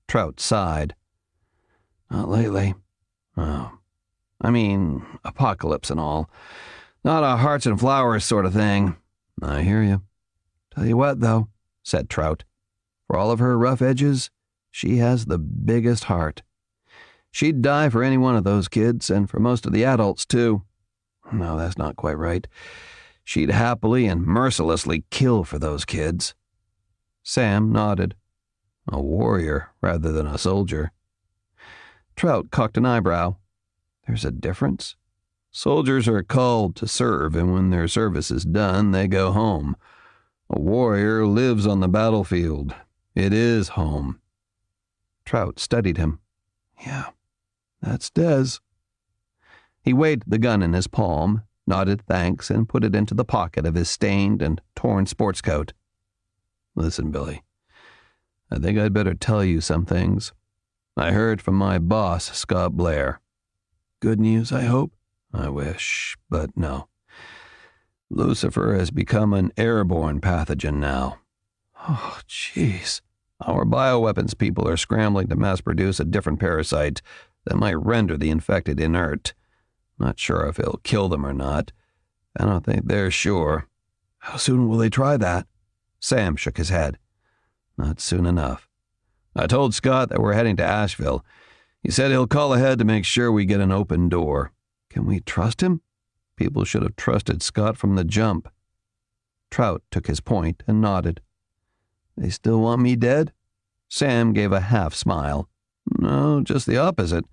Trout sighed. "Not lately. Oh. I mean, apocalypse and all. Not a hearts and flowers sort of thing." "I hear you." "Tell you what, though," said Trout. "For all of her rough edges, she has the biggest heart. She'd die for any one of those kids, and for most of the adults, too. No, that's not quite right. She'd happily and mercilessly kill for those kids." Sam nodded. "A warrior rather than a soldier." Trout cocked an eyebrow. "There's a difference?" "Soldiers are called to serve, and when their service is done, they go home. A warrior lives on the battlefield. It is home." Trout studied him. "Yeah, that's Des." He weighed the gun in his palm, nodded thanks, and put it into the pocket of his stained and torn sports coat. "Listen, Billy, I think I'd better tell you some things. I heard from my boss, Scott Blair." "Good news, I hope?" "I wish, but no. Lucifer has become an airborne pathogen now." "Oh, jeez." "Our bioweapons people are scrambling to mass-produce a different parasite that might render the infected inert. Not sure if it'll kill them or not. I don't think they're sure." "How soon will they try that?" Sam shook his head. "Not soon enough. I told Scott that we're heading to Asheville. He said he'll call ahead to make sure we get an open door. Can we trust him? People should have trusted Scott from the jump. Trout took his point and nodded. They still want me dead? Sam gave a half smile. No, just the opposite.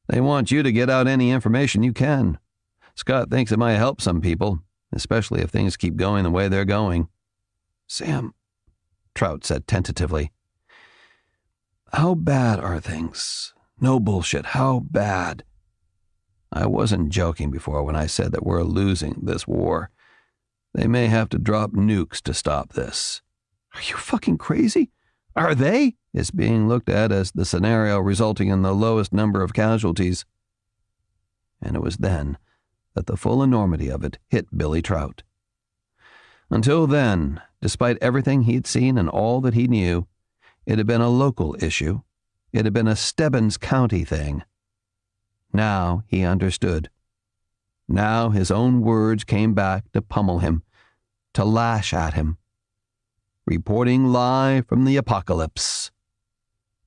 They want you to get out any information you can. Scott thinks it might help some people, especially if things keep going the way they're going. Sam, Trout said tentatively, how bad are things? No bullshit, how bad? I wasn't joking before when I said that we're losing this war. They may have to drop nukes to stop this. Are you fucking crazy? Are they? It's being looked at as the scenario resulting in the lowest number of casualties. And it was then that the full enormity of it hit Billy Trout. Until then, despite everything he'd seen and all that he knew, it had been a local issue. It had been a Stebbins County thing. Now he understood. Now his own words came back to pummel him, to lash at him. Reporting live from the apocalypse.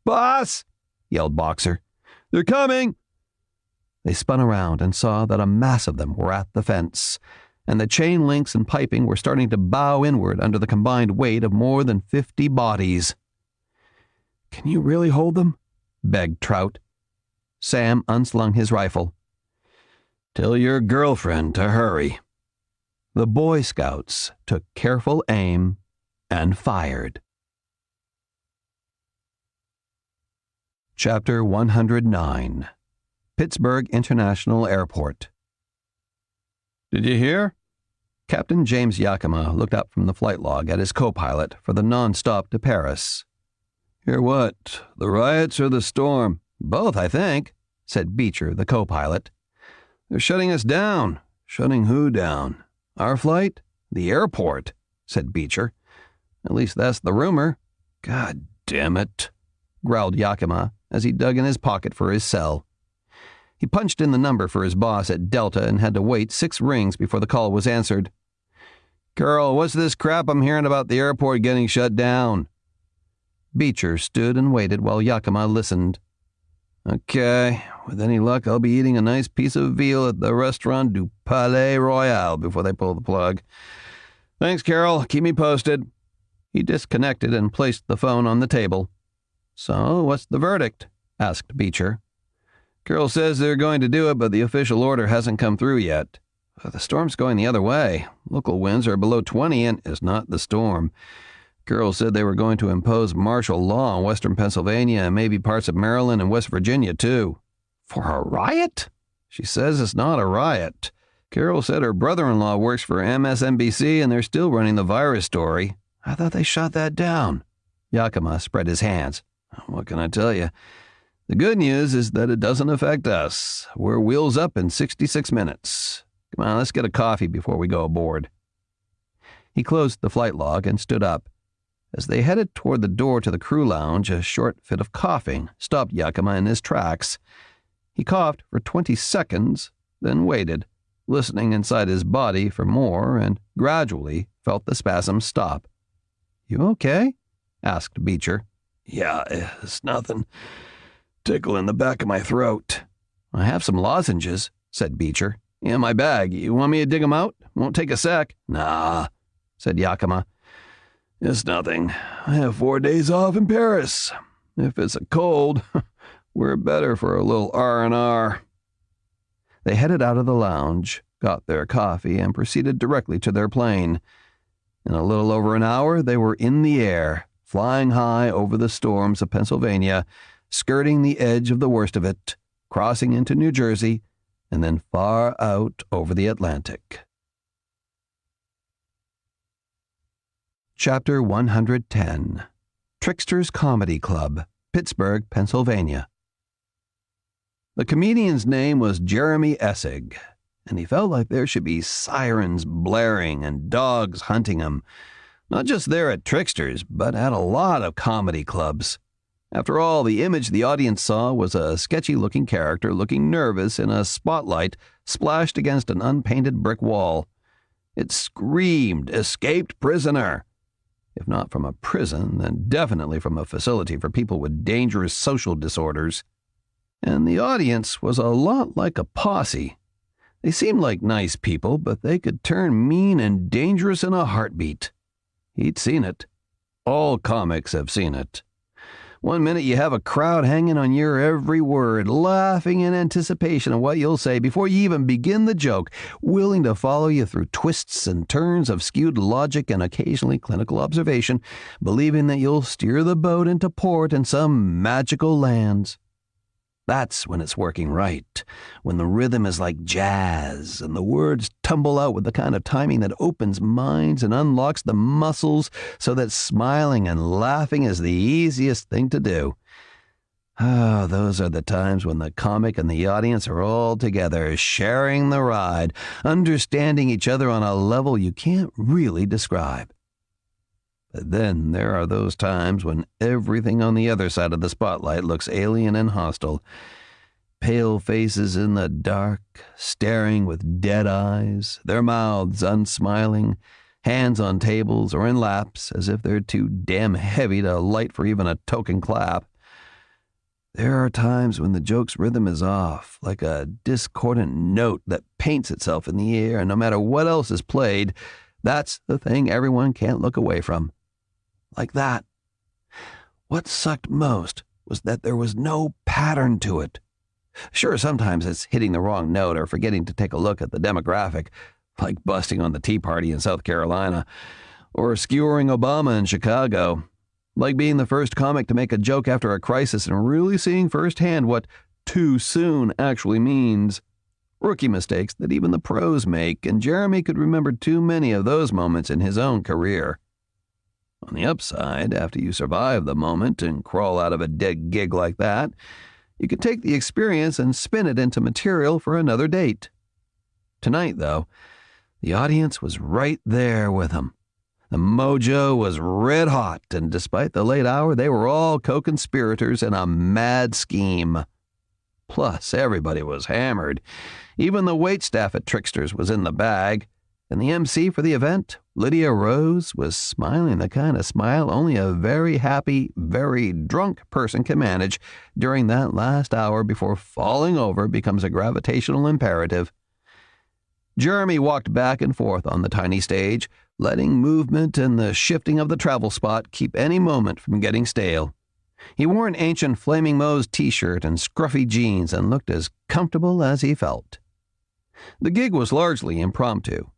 "Boss!" yelled Boxer. "They're coming!" They spun around and saw that a mass of them were at the fence, and the chain links and piping were starting to bow inward under the combined weight of more than 50 bodies. "Can you really hold them?" begged Trout. Sam unslung his rifle. "Tell your girlfriend to hurry." The Boy Scouts took careful aim and fired. Chapter 109. Pittsburgh International Airport. "Did you hear?" Captain James Yakima looked up from the flight log at his co-pilot for the non-stop to Paris. "Hear what? The riots or the storm?" "Both, I think," said Beecher, the co-pilot. "They're shutting us down." "Shutting who down? Our flight?" "The airport," said Beecher. "At least that's the rumor." "God damn it," growled Yakima as he dug in his pocket for his cell. He punched in the number for his boss at Delta and had to wait 6 rings before the call was answered. "Carl, what's this crap I'm hearing about the airport getting shut down?" Beecher stood and waited while Yakima listened. "Okay, with any luck I'll be eating a nice piece of veal at the Restaurant du Palais Royal before they pull the plug. Thanks, Carol. Keep me posted." He disconnected and placed the phone on the table. "So, what's the verdict?" asked Beecher. "Carol says they're going to do it, but the official order hasn't come through yet. The storm's going the other way. Local winds are below 20 and it's not the storm. Carol said they were going to impose martial law in western Pennsylvania and maybe parts of Maryland and West Virginia, too." "For a riot?" "She says it's not a riot. Carol said her brother-in-law works for MSNBC and they're still running the virus story. I thought they shot that down." Yakima spread his hands. "What can I tell you? The good news is that it doesn't affect us. We're wheels up in 66 minutes. Come on, let's get a coffee before we go aboard." He closed the flight log and stood up. As they headed toward the door to the crew lounge, a short fit of coughing stopped Yakima in his tracks. He coughed for 20 seconds, then waited, listening inside his body for more, and gradually felt the spasms stop. "You okay?" asked Beecher. "Yeah, it's nothing. Tickle in the back of my throat." "I have some lozenges," said Beecher. "In my bag. You want me to dig 'em out? Won't take a sec." "Nah," said Yakima. "It's nothing. I have 4 days off in Paris. If it's a cold, we're better for a little R&R." They headed out of the lounge, got their coffee, and proceeded directly to their plane. In a little over an hour, they were in the air, flying high over the storms of Pennsylvania, skirting the edge of the worst of it, crossing into New Jersey, and then far out over the Atlantic. Chapter 110. Trickster's Comedy Club, Pittsburgh, Pennsylvania. The comedian's name was Jeremy Essig, and he felt like there should be sirens blaring and dogs hunting him, not just there at Trickster's, but at a lot of comedy clubs. After all, the image the audience saw was a sketchy-looking character looking nervous in a spotlight splashed against an unpainted brick wall. It screamed, "Escaped prisoner!" If not from a prison, then definitely from a facility for people with dangerous social disorders. And the audience was a lot like a posse. They seemed like nice people, but they could turn mean and dangerous in a heartbeat. He'd seen it. All comics have seen it. One minute you have a crowd hanging on your every word, laughing in anticipation of what you'll say before you even begin the joke, willing to follow you through twists and turns of skewed logic and occasionally clinical observation, believing that you'll steer the boat into port in some magical lands. That's when it's working right, when the rhythm is like jazz and the words tumble out with the kind of timing that opens minds and unlocks the muscles so that smiling and laughing is the easiest thing to do. Ah, those are the times when the comic and the audience are all together, sharing the ride, understanding each other on a level you can't really describe. But then there are those times when everything on the other side of the spotlight looks alien and hostile. Pale faces in the dark, staring with dead eyes, their mouths unsmiling, hands on tables or in laps as if they're too damn heavy to light for even a token clap. There are times when the joke's rhythm is off, like a discordant note that paints itself in the air, and no matter what else is played, that's the thing everyone can't look away from. Like that. What sucked most was that there was no pattern to it. Sure, sometimes it's hitting the wrong note or forgetting to take a look at the demographic, like busting on the Tea Party in South Carolina, or skewering Obama in Chicago, like being the first comic to make a joke after a crisis and really seeing firsthand what too soon actually means. Rookie mistakes that even the pros make, and Jeremy could remember too many of those moments in his own career. On the upside, after you survive the moment and crawl out of a dead gig like that, you can take the experience and spin it into material for another date. Tonight, though, the audience was right there with him. The mojo was red hot, and despite the late hour, they were all co-conspirators in a mad scheme. Plus, everybody was hammered. Even the waitstaff at Trickster's was in the bag, and the MC for the event, Lydia Rose, was smiling the kind of smile only a very happy, very drunk person can manage during that last hour before falling over becomes a gravitational imperative. Jeremy walked back and forth on the tiny stage, letting movement and the shifting of the travel spot keep any moment from getting stale. He wore an ancient Flaming Moe's t-shirt and scruffy jeans and looked as comfortable as he felt. The gig was largely impromptu.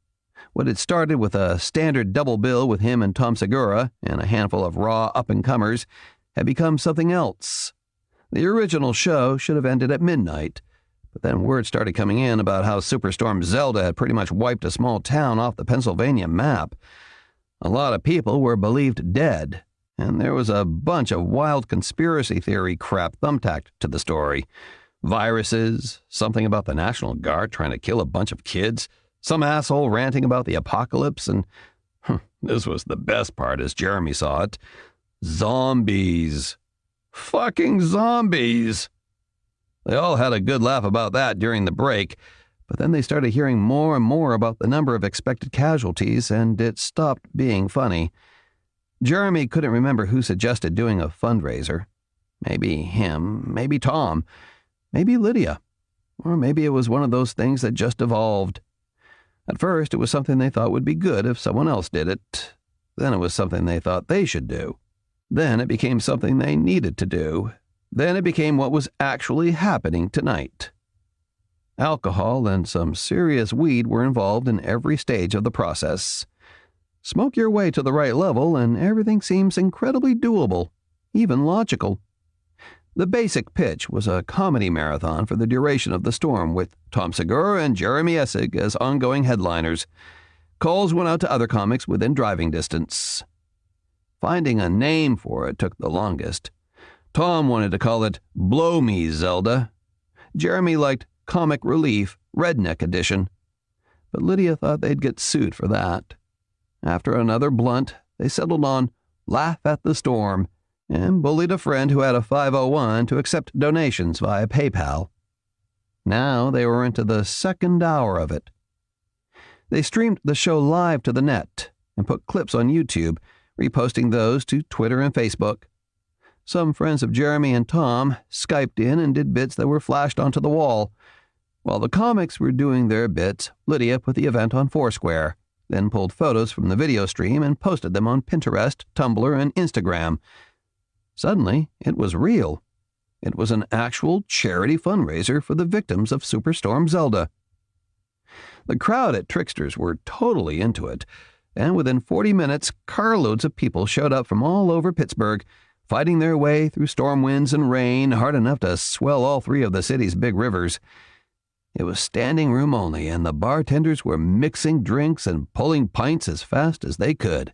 What had started with a standard double bill with him and Tom Segura and a handful of raw up-and-comers had become something else. The original show should have ended at midnight, but then word started coming in about how Superstorm Zelda had pretty much wiped a small town off the Pennsylvania map. A lot of people were believed dead, and there was a bunch of wild conspiracy theory crap thumbtacked to the story. Viruses, something about the National Guard trying to kill a bunch of kids, some asshole ranting about the apocalypse, and this was the best part as Jeremy saw it, zombies. Fucking zombies! They all had a good laugh about that during the break, but then they started hearing more and more about the number of expected casualties, and it stopped being funny. Jeremy couldn't remember who suggested doing a fundraiser. Maybe him, maybe Tom, maybe Lydia, or maybe it was one of those things that just evolved. At first, it was something they thought would be good if someone else did it. Then it was something they thought they should do. Then it became something they needed to do. Then it became what was actually happening tonight. Alcohol and some serious weed were involved in every stage of the process. Smoke your way to the right level and everything seems incredibly doable, even logical. The basic pitch was a comedy marathon for the duration of the storm, with Tom Segura and Jeremy Essig as ongoing headliners. Calls went out to other comics within driving distance. Finding a name for it took the longest. Tom wanted to call it Blow Me, Zelda. Jeremy liked Comic Relief, Redneck Edition. But Lydia thought they'd get sued for that. After another blunt, they settled on Laugh at the Storm, and bullied a friend who had a 501 to accept donations via PayPal. Now they were into the second hour of it. They streamed the show live to the net and put clips on YouTube, reposting those to Twitter and Facebook. Some friends of Jeremy and Tom Skyped in and did bits that were flashed onto the wall. While the comics were doing their bits, Lydia put the event on Foursquare, then pulled photos from the video stream and posted them on Pinterest, Tumblr, and Instagram. Suddenly, it was real. It was an actual charity fundraiser for the victims of Superstorm Zelda. The crowd at Trickster's were totally into it, and within 40 minutes, carloads of people showed up from all over Pittsburgh, fighting their way through storm winds and rain hard enough to swell all three of the city's big rivers. It was standing room only, and the bartenders were mixing drinks and pulling pints as fast as they could.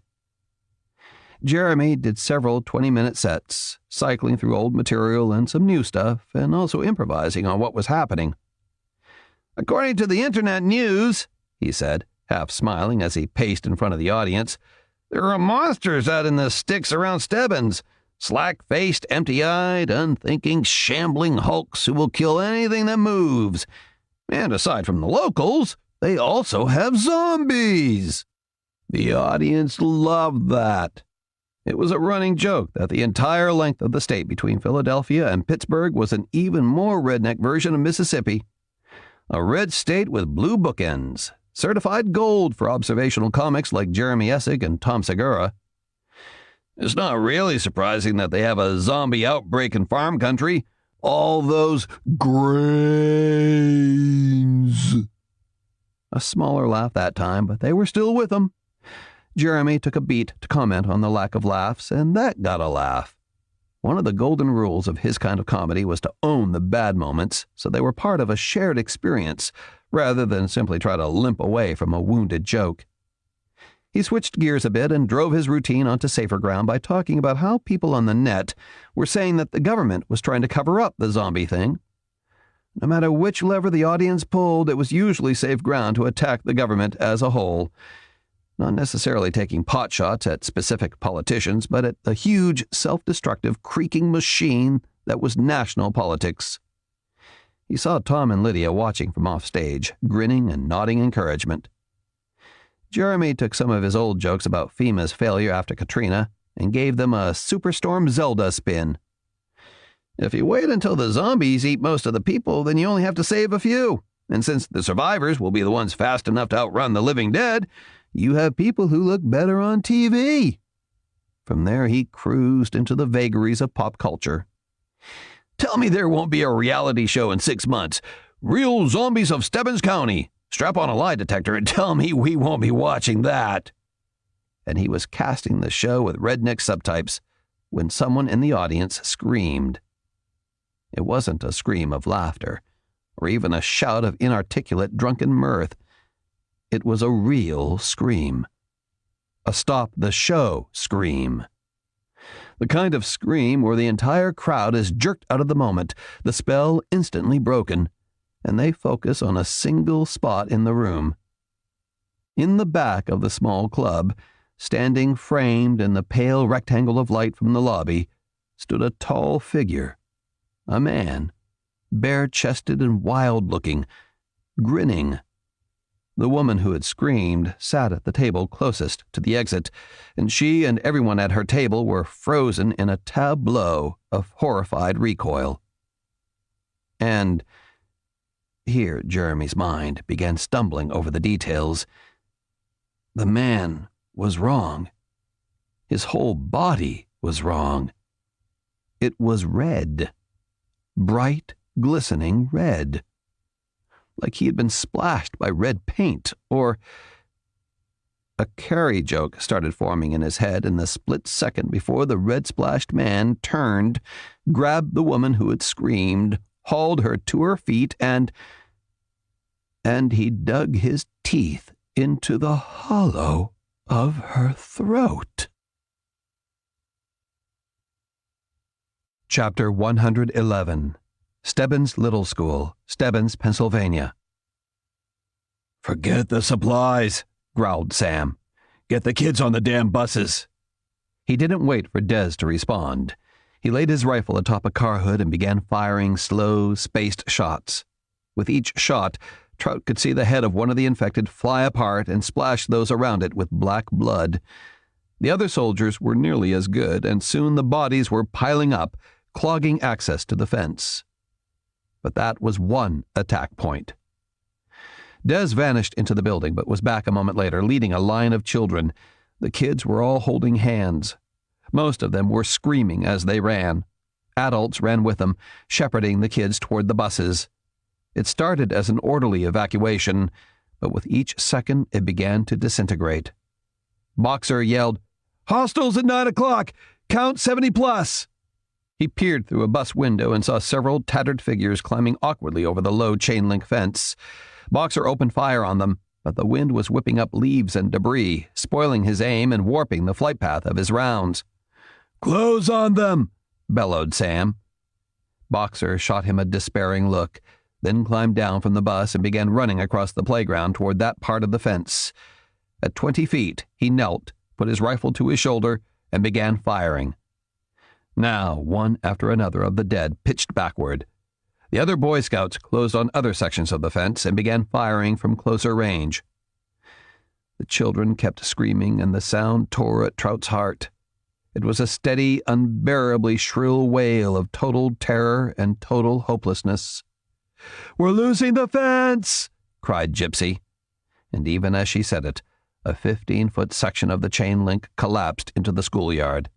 Jeremy did several 20-minute sets, cycling through old material and some new stuff, and also improvising on what was happening. "According to the internet news," he said, half smiling as he paced in front of the audience, "there are monsters out in the sticks around Stebbins. Slack-faced, empty-eyed, unthinking, shambling hulks who will kill anything that moves. And aside from the locals, they also have zombies." The audience loved that. It was a running joke that the entire length of the state between Philadelphia and Pittsburgh was an even more redneck version of Mississippi. A red state with blue bookends, certified gold for observational comics like Jeremy Essig and Tom Segura. "It's not really surprising that they have a zombie outbreak in farm country. All those grains." A smaller laugh that time, but they were still with him. Jeremy took a beat to comment on the lack of laughs, and that got a laugh. One of the golden rules of his kind of comedy was to own the bad moments, so they were part of a shared experience, rather than simply try to limp away from a wounded joke. He switched gears a bit and drove his routine onto safer ground by talking about how people on the net were saying that the government was trying to cover up the zombie thing. No matter which lever the audience pulled, it was usually safe ground to attack the government as a whole. Not necessarily taking potshots at specific politicians, but at the huge, self-destructive, creaking machine that was national politics. He saw Tom and Lydia watching from offstage, grinning and nodding encouragement. Jeremy took some of his old jokes about FEMA's failure after Katrina and gave them a Superstorm Zelda spin. "If you wait until the zombies eat most of the people, then you only have to save a few. And since the survivors will be the ones fast enough to outrun the living dead, you have people who look better on TV." From there he cruised into the vagaries of pop culture. "Tell me there won't be a reality show in 6 months. Real Zombies of Stebbins County. Strap on a lie detector and tell me we won't be watching that." And he was casting the show with redneck subtypes when someone in the audience screamed. It wasn't a scream of laughter, or even a shout of inarticulate drunken mirth. It was a real scream. A stop-the-show scream. The kind of scream where the entire crowd is jerked out of the moment, the spell instantly broken, and they focus on a single spot in the room. In the back of the small club, standing framed in the pale rectangle of light from the lobby, stood a tall figure. A man, bare-chested and wild-looking, grinning. The woman who had screamed sat at the table closest to the exit, and she and everyone at her table were frozen in a tableau of horrified recoil. And here Jeremy's mind began stumbling over the details. The man was wrong. His whole body was wrong. It was red. Bright, glistening red. Like he had been splashed by red paint, or... A Carrie joke started forming in his head in the split second before the red-splashed man turned, grabbed the woman who had screamed, hauled her to her feet, and he dug his teeth into the hollow of her throat. Chapter 111. Stebbins Little School, Stebbins, Pennsylvania. "Forget the supplies," growled Sam. "Get the kids on the damn buses." He didn't wait for Dez to respond. He laid his rifle atop a car hood and began firing slow, spaced shots. With each shot, Trout could see the head of one of the infected fly apart and splash those around it with black blood. The other soldiers were nearly as good, and soon the bodies were piling up, clogging access to the fence. But that was one attack point. Des vanished into the building, but was back a moment later, leading a line of children. The kids were all holding hands. Most of them were screaming as they ran. Adults ran with them, shepherding the kids toward the buses. It started as an orderly evacuation, but with each second it began to disintegrate. Boxer yelled, "Hostiles at 9 o'clock! Count 70 plus!" He peered through a bus window and saw several tattered figures climbing awkwardly over the low chain-link fence. Boxer opened fire on them, but the wind was whipping up leaves and debris, spoiling his aim and warping the flight path of his rounds. "Close on them!" bellowed Sam. Boxer shot him a despairing look, then climbed down from the bus and began running across the playground toward that part of the fence. At 20 feet, he knelt, put his rifle to his shoulder, and began firing. Now, one after another of the dead pitched backward. The other Boy Scouts closed on other sections of the fence and began firing from closer range. The children kept screaming, and the sound tore at Trout's heart. It was a steady, unbearably shrill wail of total terror and total hopelessness. "We're losing the fence!" cried Gypsy. And even as she said it, a 15-foot section of the chain link collapsed into the schoolyard.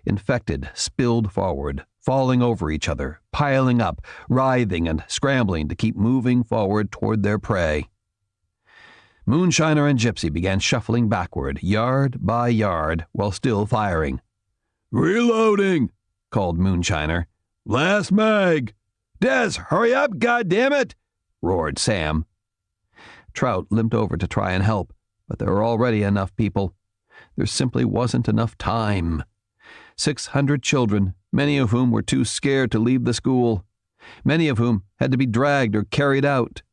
Infected spilled forward, falling over each other, piling up, writhing and scrambling to keep moving forward toward their prey. Moonshiner and Gypsy began shuffling backward, yard by yard, while still firing. "Reloading!" called Moonshiner. "Last mag!" "Des, hurry up, goddammit!" roared Sam. Trout limped over to try and help, but there were already enough people. There simply wasn't enough time. 600 children, many of whom were too scared to leave the school. Many of whom had to be dragged or carried out.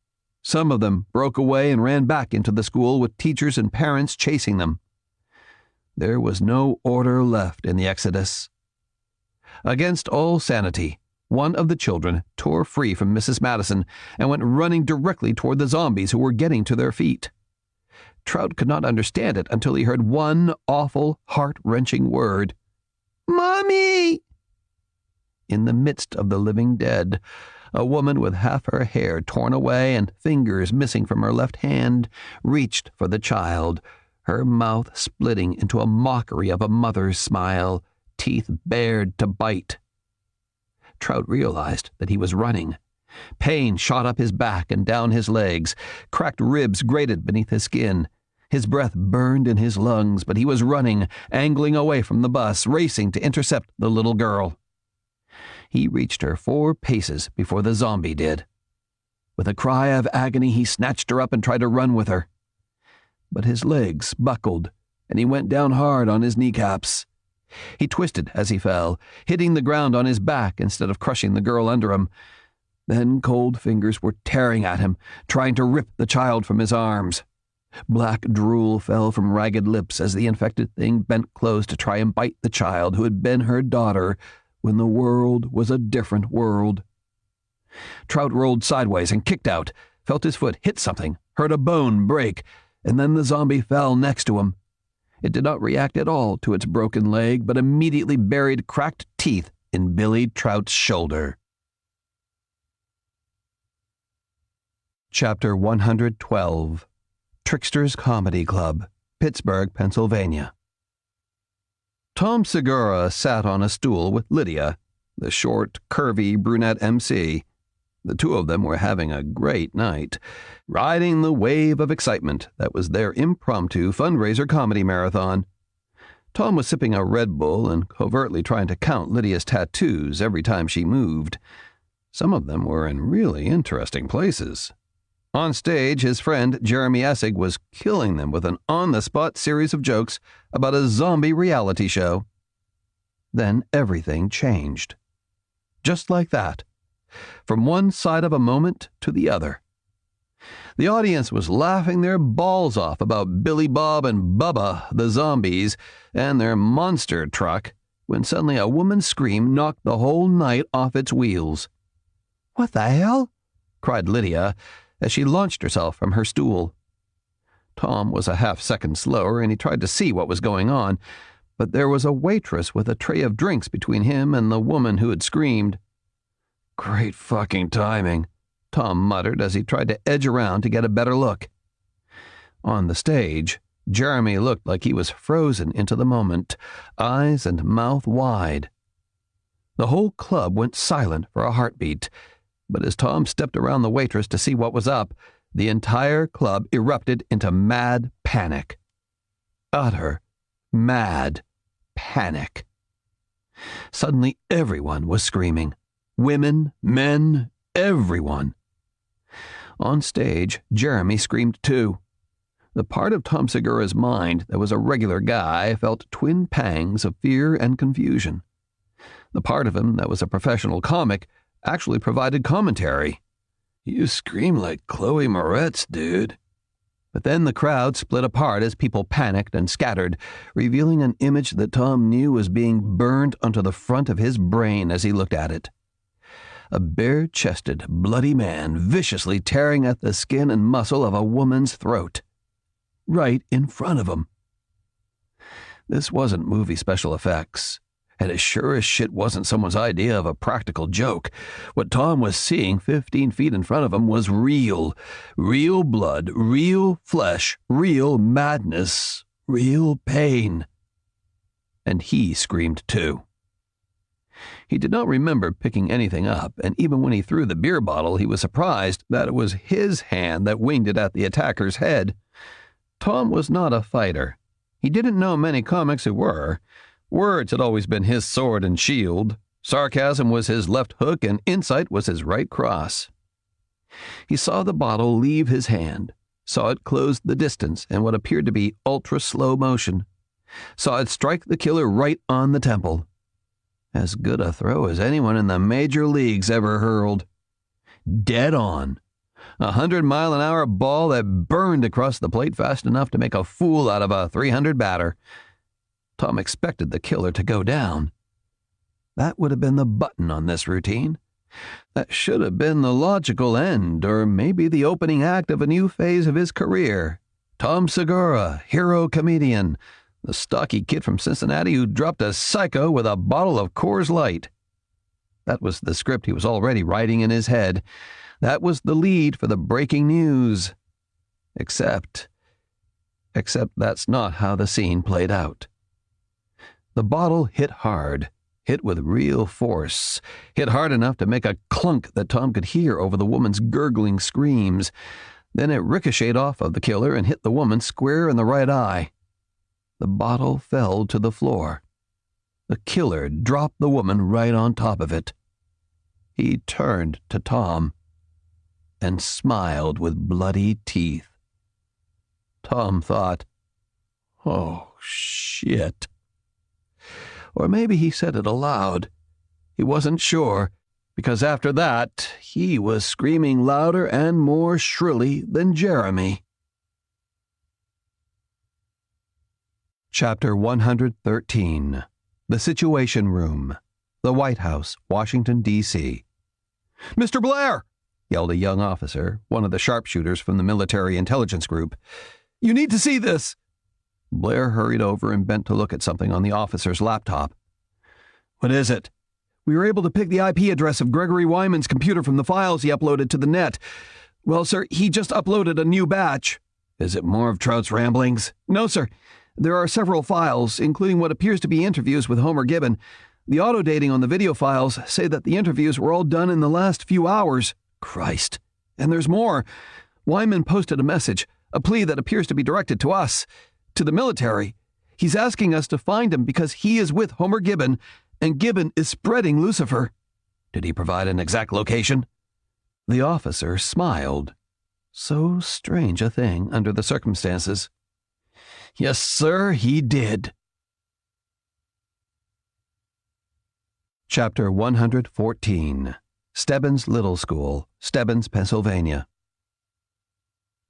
Some of them broke away and ran back into the school with teachers and parents chasing them. There was no order left in the exodus. Against all sanity, one of the children tore free from Mrs. Madison and went running directly toward the zombies who were getting to their feet. Trout could not understand it until he heard one awful, heart-wrenching word. "Mommy!" In the midst of the living dead, a woman with half her hair torn away and fingers missing from her left hand reached for the child, her mouth splitting into a mockery of a mother's smile, teeth bared to bite. Trout realized that he was running. Pain shot up his back and down his legs. Cracked ribs grated beneath his skin. His breath burned in his lungs, but he was running, angling away from the bus, racing to intercept the little girl. He reached her 4 paces before the zombie did. With a cry of agony, he snatched her up and tried to run with her. But his legs buckled, and he went down hard on his kneecaps. He twisted as he fell, hitting the ground on his back instead of crushing the girl under him. Then cold fingers were tearing at him, trying to rip the child from his arms. Black drool fell from ragged lips as the infected thing bent close to try and bite the child who had been her daughter when the world was a different world. Trout rolled sideways and kicked out, felt his foot hit something, heard a bone break, and then the zombie fell next to him. It did not react at all to its broken leg, but immediately buried cracked teeth in Billy Trout's shoulder. Chapter 112. Trickster's Comedy Club, Pittsburgh, Pennsylvania. Tom Segura sat on a stool with Lydia, the short, curvy brunette MC. The two of them were having a great night, riding the wave of excitement that was their impromptu fundraiser comedy marathon. Tom was sipping a Red Bull and covertly trying to count Lydia's tattoos every time she moved. Some of them were in really interesting places. On stage, his friend Jeremy Essig was killing them with an on-the-spot series of jokes about a zombie reality show. Then everything changed. Just like that. From one side of a moment to the other. The audience was laughing their balls off about Billy Bob and Bubba, the zombies, and their monster truck, when suddenly a woman's scream knocked the whole night off its wheels. "What the hell?" cried Lydia, as she launched herself from her stool. Tom was a half-second slower, and he tried to see what was going on, but there was a waitress with a tray of drinks between him and the woman who had screamed. "Great fucking timing," Tom muttered as he tried to edge around to get a better look. On the stage, Jeremy looked like he was frozen into the moment, eyes and mouth wide. The whole club went silent for a heartbeat, but as Tom stepped around the waitress to see what was up, the entire club erupted into mad panic. Utter, mad panic. Suddenly everyone was screaming. Women, men, everyone. On stage, Jeremy screamed too. The part of Tom Segura's mind that was a regular guy felt twin pangs of fear and confusion. The part of him that was a professional comic actually provided commentary. "You scream like Chloe Moretz, dude." But then the crowd split apart as people panicked and scattered, revealing an image that Tom knew was being burned onto the front of his brain as he looked at it. A bare-chested, bloody man viciously tearing at the skin and muscle of a woman's throat. Right in front of him. This wasn't movie special effects, and it sure as shit wasn't someone's idea of a practical joke. What Tom was seeing 15 feet in front of him was real. Real blood, real flesh, real madness, real pain. And he screamed too. He did not remember picking anything up, and even when he threw the beer bottle, he was surprised that it was his hand that winged it at the attacker's head. Tom was not a fighter. He didn't know many comics who were. Words had always been his sword and shield. Sarcasm was his left hook, and insight was his right cross. He saw the bottle leave his hand, saw it close the distance in what appeared to be ultra-slow motion, saw it strike the killer right on the temple. As good a throw as anyone in the major leagues ever hurled. Dead on. 100-mile-an-hour ball that burned across the plate fast enough to make a fool out of a 300 batter. Tom expected the killer to go down. That would have been the button on this routine. That should have been the logical end, or maybe the opening act of a new phase of his career. Tom Segura, hero comedian, the stocky kid from Cincinnati who dropped a psycho with a bottle of Coors Light. That was the script he was already writing in his head. That was the lead for the breaking news. Except that's not how the scene played out. The bottle hit hard, hit with real force, hit hard enough to make a clunk that Tom could hear over the woman's gurgling screams. Then it ricocheted off of the killer and hit the woman square in the right eye. The bottle fell to the floor. The killer dropped the woman right on top of it. He turned to Tom and smiled with bloody teeth. Tom thought, "Oh, shit." Or maybe he said it aloud. He wasn't sure, because after that, he was screaming louder and more shrilly than Jeremy. Chapter 113. The Situation Room. The White House, Washington, D.C. "Mr. Blair!" yelled a young officer, one of the sharpshooters from the military intelligence group. "You need to see this!" Blair hurried over and bent to look at something on the officer's laptop. "What is it?" "We were able to pick the IP address of Gregory Wyman's computer from the files he uploaded to the net. Well, sir, he just uploaded a new batch." "Is it more of Trout's ramblings?" "No, sir. There are several files, including what appears to be interviews with Homer Gibbon. The auto-dating on the video files say that the interviews were all done in the last few hours." "Christ. And there's more. Wyman posted a message, a plea that appears to be directed to us, to the military. He's asking us to find him because he is with Homer Gibbon, and Gibbon is spreading Lucifer." "Did he provide an exact location?" The officer smiled. So strange a thing under the circumstances. "Yes, sir, he did." Chapter 114. Stebbins Little School, Stebbins, Pennsylvania.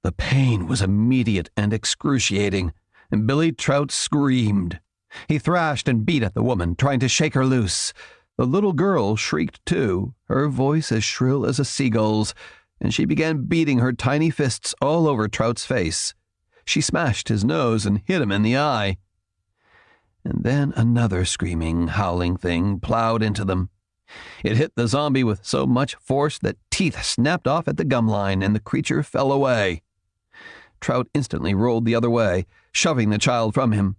The pain was immediate and excruciating, and Billy Trout screamed. He thrashed and beat at the woman, trying to shake her loose. The little girl shrieked too, her voice as shrill as a seagull's, and she began beating her tiny fists all over Trout's face. She smashed his nose and hit him in the eye. And then another screaming, howling thing plowed into them. It hit the zombie with so much force that teeth snapped off at the gum line and the creature fell away. Trout instantly rolled the other way, shoving the child from him.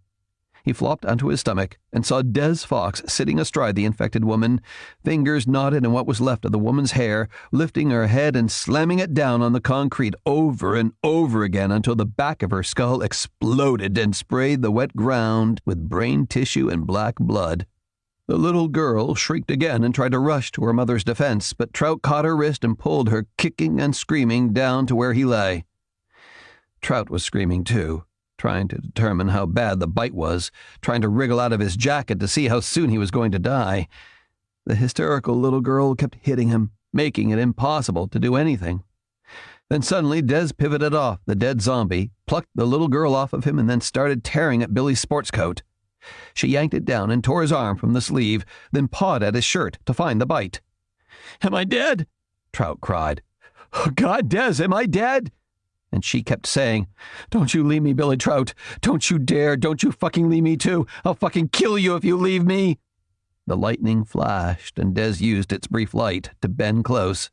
He flopped onto his stomach and saw Des Fox sitting astride the infected woman, fingers knotted in what was left of the woman's hair, lifting her head and slamming it down on the concrete over and over again until the back of her skull exploded and sprayed the wet ground with brain tissue and black blood. The little girl shrieked again and tried to rush to her mother's defense, but Trout caught her wrist and pulled her, kicking and screaming, down to where he lay. Trout was screaming too, trying to determine how bad the bite was, trying to wriggle out of his jacket to see how soon he was going to die. The hysterical little girl kept hitting him, making it impossible to do anything. Then suddenly Des pivoted off the dead zombie, plucked the little girl off of him, and then started tearing at Billy's sports coat. She yanked it down and tore his arm from the sleeve, then pawed at his shirt to find the bite. "Am I dead?" Trout cried. "Oh, God, Des, am I dead?" And she kept saying, "Don't you leave me, Billy Trout. Don't you dare. Don't you fucking leave me too. I'll fucking kill you if you leave me." The lightning flashed, and Des used its brief light to bend close.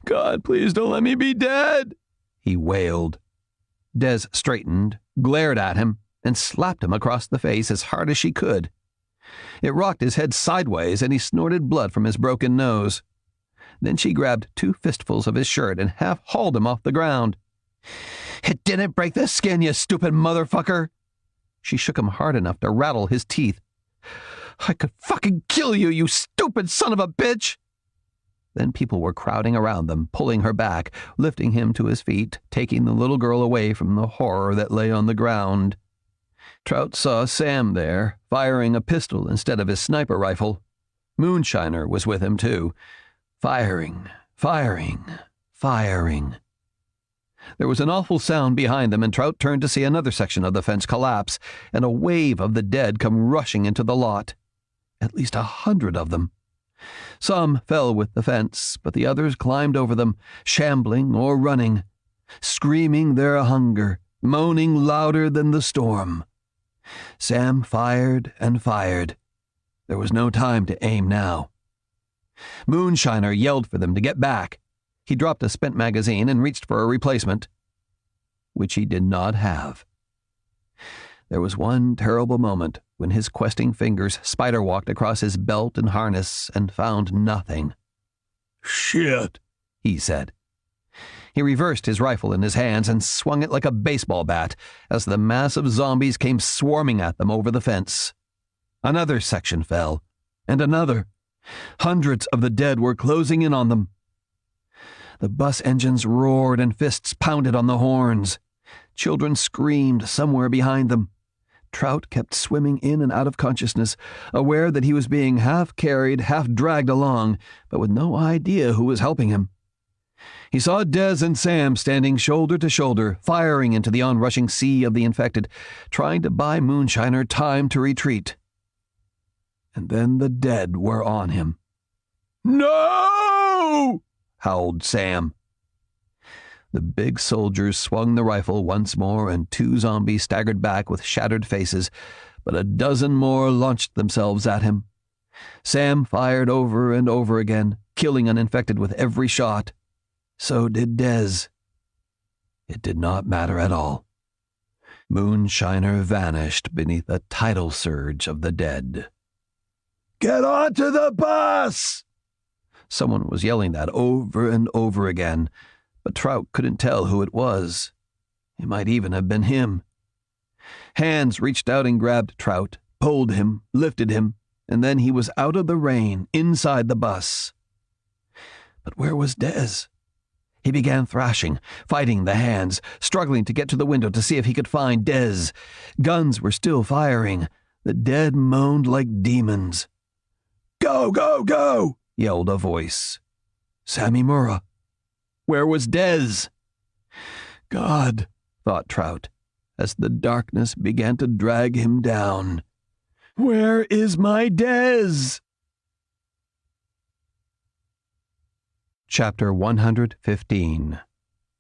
"God, please don't let me be dead," he wailed. Des straightened, glared at him, and slapped him across the face as hard as she could. It rocked his head sideways, and he snorted blood from his broken nose. Then she grabbed 2 fistfuls of his shirt and half hauled him off the ground. "It didn't break the skin, you stupid motherfucker!" She shook him hard enough to rattle his teeth. "I could fucking kill you, you stupid son of a bitch!" Then people were crowding around them, pulling her back, lifting him to his feet, taking the little girl away from the horror that lay on the ground. Trout saw Sam there, firing a pistol instead of his sniper rifle. Moonshiner was with him, too. Firing, firing, firing. There was an awful sound behind them, and Trout turned to see another section of the fence collapse, and a wave of the dead come rushing into the lot. At least 100 of them. Some fell with the fence, but the others climbed over them, shambling or running, screaming their hunger, moaning louder than the storm. Sam fired and fired. There was no time to aim now. Moonshiner yelled for them to get back. He dropped a spent magazine and reached for a replacement, which he did not have. There was one terrible moment when his questing fingers spider-walked across his belt and harness and found nothing. "Shit," he said. He reversed his rifle in his hands and swung it like a baseball bat as the mass of zombies came swarming at them over the fence. Another section fell, and another. Hundreds of the dead were closing in on them. The bus engines roared and fists pounded on the horns. Children screamed somewhere behind them. Trout kept swimming in and out of consciousness, aware that he was being half carried, half dragged along, but with no idea who was helping him. He saw Des and Sam standing shoulder to shoulder, firing into the onrushing sea of the infected, trying to buy Moonshiner time to retreat. And then the dead were on him. "No!" howled Sam. The big soldiers swung the rifle once more, and 2 zombies staggered back with shattered faces, but a dozen more launched themselves at him. Sam fired over and over again, killing an infected with every shot. So did Des. It did not matter at all. Moonshiner vanished beneath a tidal surge of the dead. "Get onto the bus!" Someone was yelling that over and over again, but Trout couldn't tell who it was. It might even have been him. Hands reached out and grabbed Trout, pulled him, lifted him, and then he was out of the rain, inside the bus. But where was Des? He began thrashing, fighting the hands, struggling to get to the window to see if he could find Des. Guns were still firing. The dead moaned like demons. "Go, go, go!" yelled a voice. Sammy Murrah. Where was Des? God, thought Trout, as the darkness began to drag him down. Where is my Des? Chapter 115.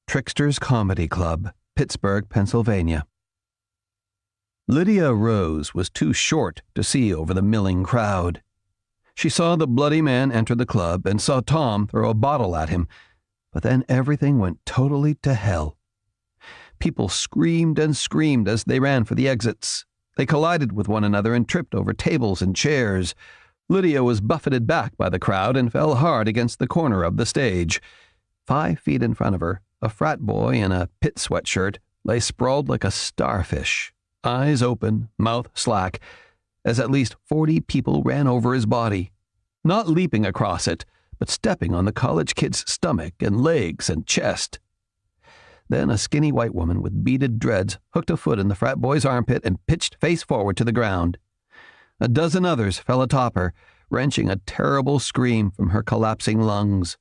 Trickster's Comedy Club, Pittsburgh, Pennsylvania. Lydia Rose was too short to see over the milling crowd. She saw the bloody man enter the club and saw Tom throw a bottle at him, but then everything went totally to hell. People screamed and screamed as they ran for the exits. They collided with one another and tripped over tables and chairs. Lydia was buffeted back by the crowd and fell hard against the corner of the stage. 5 feet in front of her, a frat boy in a pit sweatshirt lay sprawled like a starfish, eyes open, mouth slack, as at least 40 people ran over his body, not leaping across it, but stepping on the college kid's stomach and legs and chest. Then a skinny white woman with beaded dreads hooked a foot in the frat boy's armpit and pitched face forward to the ground. A dozen others fell atop her, wrenching a terrible scream from her collapsing lungs.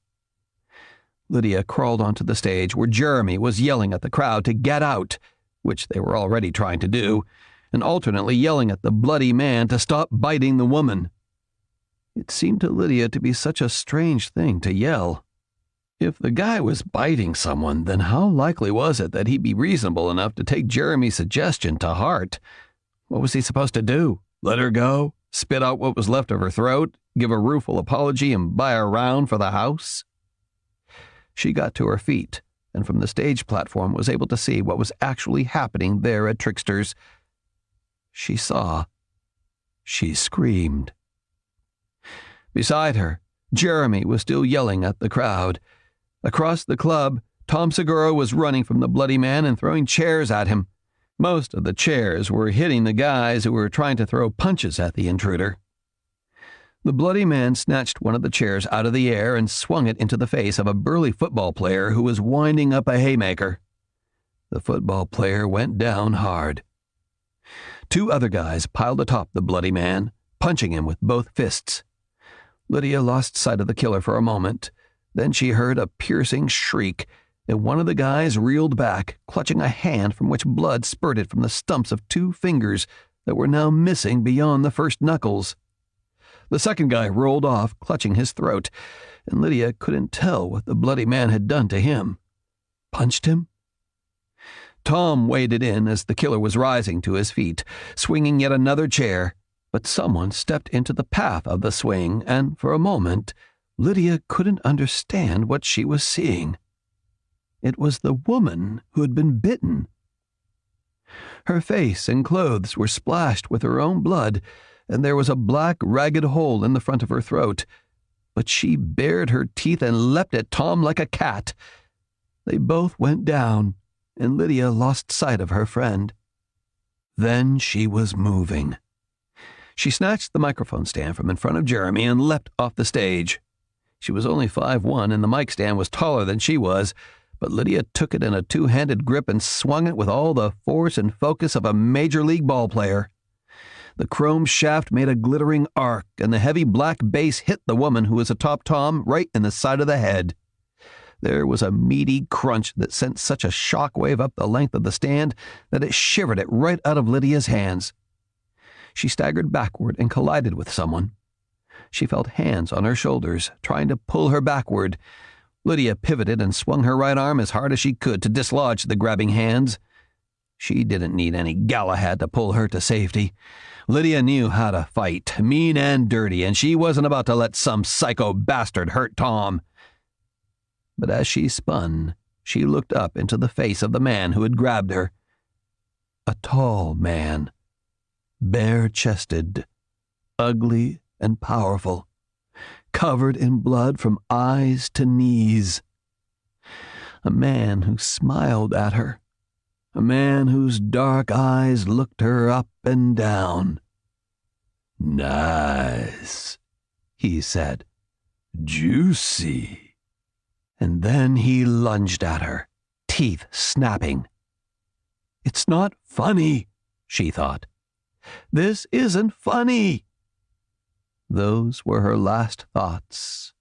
Lydia crawled onto the stage where Jeremy was yelling at the crowd to get out, which they were already trying to do, and alternately yelling at the bloody man to stop biting the woman. It seemed to Lydia to be such a strange thing to yell. If the guy was biting someone, then how likely was it that he'd be reasonable enough to take Jeremy's suggestion to heart? What was he supposed to do? Let her go? Spit out what was left of her throat? Give a rueful apology and buy a round for the house? She got to her feet, and from the stage platform was able to see what was actually happening there at Trickster's. She saw. She screamed. Beside her, Jeremy was still yelling at the crowd. Across the club, Tom Segura was running from the bloody man and throwing chairs at him. Most of the chairs were hitting the guys who were trying to throw punches at the intruder. The bloody man snatched one of the chairs out of the air and swung it into the face of a burly football player who was winding up a haymaker. The football player went down hard. 2 other guys piled atop the bloody man, punching him with both fists. Lydia lost sight of the killer for a moment. Then she heard a piercing shriek, and one of the guys reeled back, clutching a hand from which blood spurted from the stumps of 2 fingers that were now missing beyond the first knuckles. The second guy rolled off, clutching his throat, and Lydia couldn't tell what the bloody man had done to him. Punched him? Tom waded in as the killer was rising to his feet, swinging yet another chair, but someone stepped into the path of the swing, and for a moment, Lydia couldn't understand what she was seeing. It was the woman who had been bitten. Her face and clothes were splashed with her own blood, and there was a black, ragged hole in the front of her throat, but she bared her teeth and leapt at Tom like a cat. They both went down, and Lydia lost sight of her friend. Then she was moving. She snatched the microphone stand from in front of Jeremy and leapt off the stage. She was only 5'1", and the mic stand was taller than she was, but Lydia took it in a 2-handed grip and swung it with all the force and focus of a major league ball player. The chrome shaft made a glittering arc, and the heavy black base hit the woman who was atop Tom right in the side of the head. There was a meaty crunch that sent such a shock wave up the length of the stand that it shivered it right out of Lydia's hands. She staggered backward and collided with someone. She felt hands on her shoulders, trying to pull her backward. Lydia pivoted and swung her right arm as hard as she could to dislodge the grabbing hands. She didn't need any Galahad to pull her to safety. Lydia knew how to fight, mean and dirty, and she wasn't about to let some psycho bastard hurt Tom. But as she spun, she looked up into the face of the man who had grabbed her. A tall man, bare-chested, ugly and powerful, covered in blood from eyes to knees. A man who smiled at her. A man whose dark eyes looked her up and down. "Nice," he said. "Juicy." And then he lunged at her, teeth snapping. "It's not funny," she thought. "This isn't funny." Those were her last thoughts,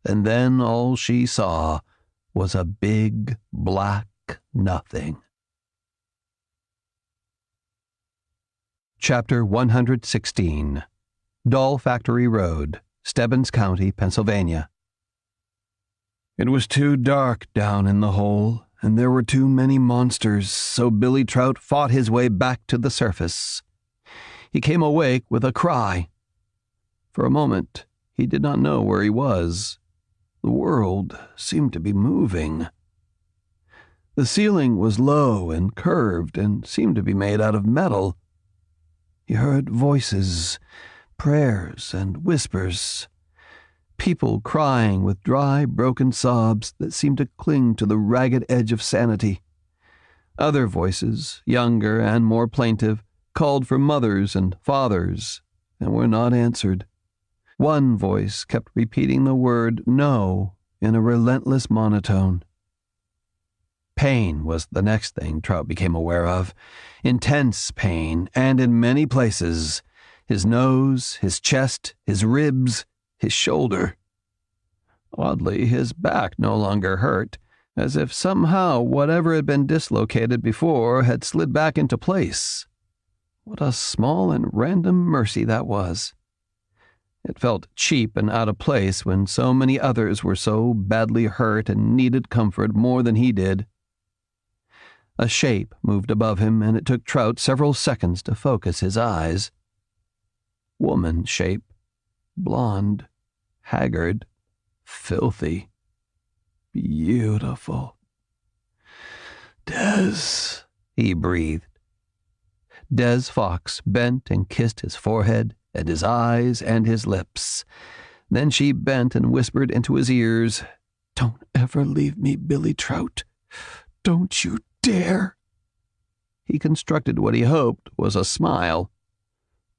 and then all she saw was a big black nothing. Chapter 116. Doll Factory Road, Stebbins County, Pennsylvania. It was too dark down in the hole, and there were too many monsters, so Billy Trout fought his way back to the surface. He came awake with a cry. For a moment, he did not know where he was. The world seemed to be moving. The ceiling was low and curved and seemed to be made out of metal. He heard voices, prayers, and whispers. People crying with dry, broken sobs that seemed to cling to the ragged edge of sanity. Other voices, younger and more plaintive, called for mothers and fathers and were not answered. One voice kept repeating the word no in a relentless monotone. Pain was the next thing Trout became aware of. Intense pain, and in many places. His nose, his chest, his ribs, his shoulder. Oddly, his back no longer hurt, as if somehow whatever had been dislocated before had slid back into place. What a small and random mercy that was. It felt cheap and out of place when so many others were so badly hurt and needed comfort more than he did. A shape moved above him, and it took Trout several seconds to focus his eyes. Woman shape, blonde, haggard, filthy, beautiful. Des, he breathed. Des Fox bent and kissed his forehead and his eyes and his lips. Then she bent and whispered into his ears, "Don't ever leave me, Billy Trout. Don't you dare." He constructed what he hoped was a smile.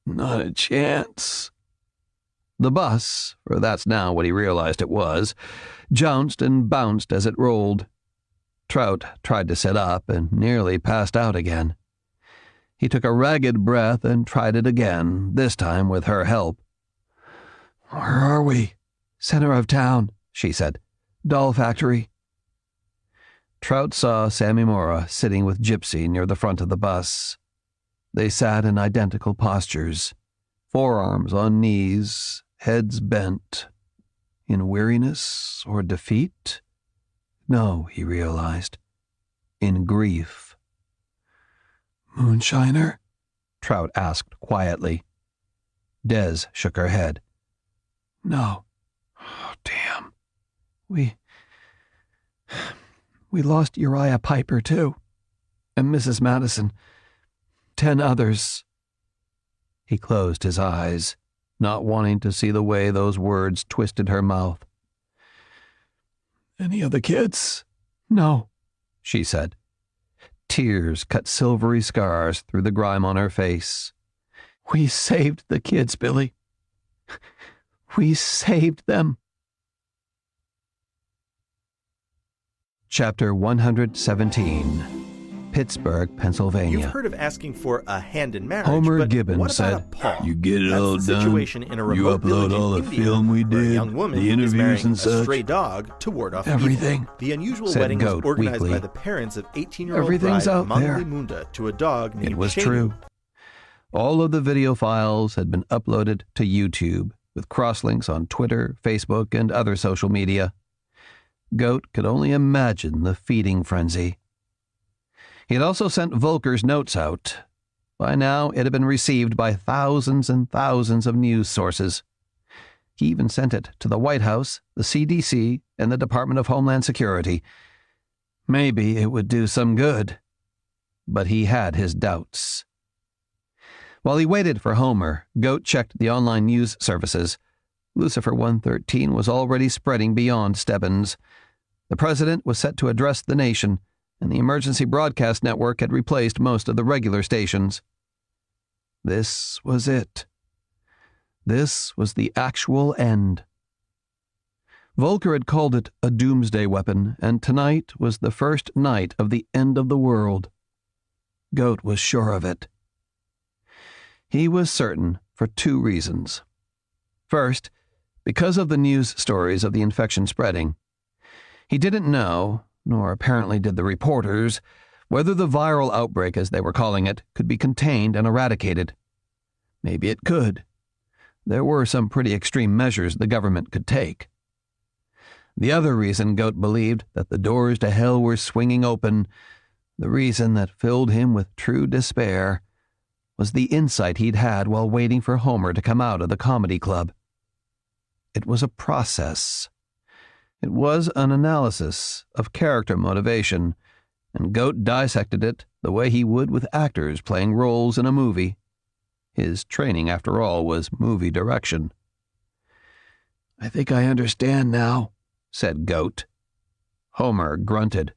"Not a chance." The bus, for that's now what he realized it was, jounced and bounced as it rolled. Trout tried to sit up and nearly passed out again. He took a ragged breath and tried it again, this time with her help. "Where are we?" "Center of town," she said. "Doll factory." Trout saw Sammy Mora sitting with Gypsy near the front of the bus. They sat in identical postures, forearms on knees, heads bent. In weariness or defeat? No, he realized. In grief. "Moonshiner?" Trout asked quietly. Des shook her head. "No. Oh, damn. We lost Uriah Piper, too. And Mrs. Madison. 10 others." He closed his eyes, not wanting to see the way those words twisted her mouth. "Any of the kids?" "No," she said. Tears cut silvery scars through the grime on her face. "We saved the kids, Billy. We saved them." Chapter 117. Pittsburgh, Pennsylvania. You've heard of asking for a hand in marriage, Homer but Gibbons what about said, a paw? "You get it That's all the done. situation in a You remote village upload all in the India, film we where a did, young woman the is interviews marrying and a such. stray dog to ward off Everything," evil. The unusual said wedding was Goat organized weakly. by the parents of 18-year-old Everything's bride out there. Mangli Munda to a dog named It was Shanu. true. All of the video files had been uploaded to YouTube, with crosslinks on Twitter, Facebook, and other social media. Goat could only imagine the feeding frenzy. He had also sent Volker's notes out. By now, it had been received by thousands and thousands of news sources. He even sent it to the White House, the CDC, and the Department of Homeland Security. Maybe it would do some good. But he had his doubts. While he waited for Homer, Goat checked the online news services. Lucifer 113 was already spreading beyond Stebbins. The president was set to address the nation, and the emergency broadcast network had replaced most of the regular stations. This was it. This was the actual end. Volker had called it a doomsday weapon, and tonight was the first night of the end of the world. Goat was sure of it. He was certain for 2 reasons. First, because of the news stories of the infection spreading. He didn't know, nor apparently did the reporters, whether the viral outbreak, as they were calling it, could be contained and eradicated. Maybe it could. There were some pretty extreme measures the government could take. The other reason Goat believed that the doors to hell were swinging open, the reason that filled him with true despair, was the insight he'd had while waiting for Homer to come out of the comedy club. It was a process. It was an analysis of character motivation, and Goat dissected it the way he would with actors playing roles in a movie. His training, after all, was movie direction. "I think I understand now," said Goat. Homer grunted.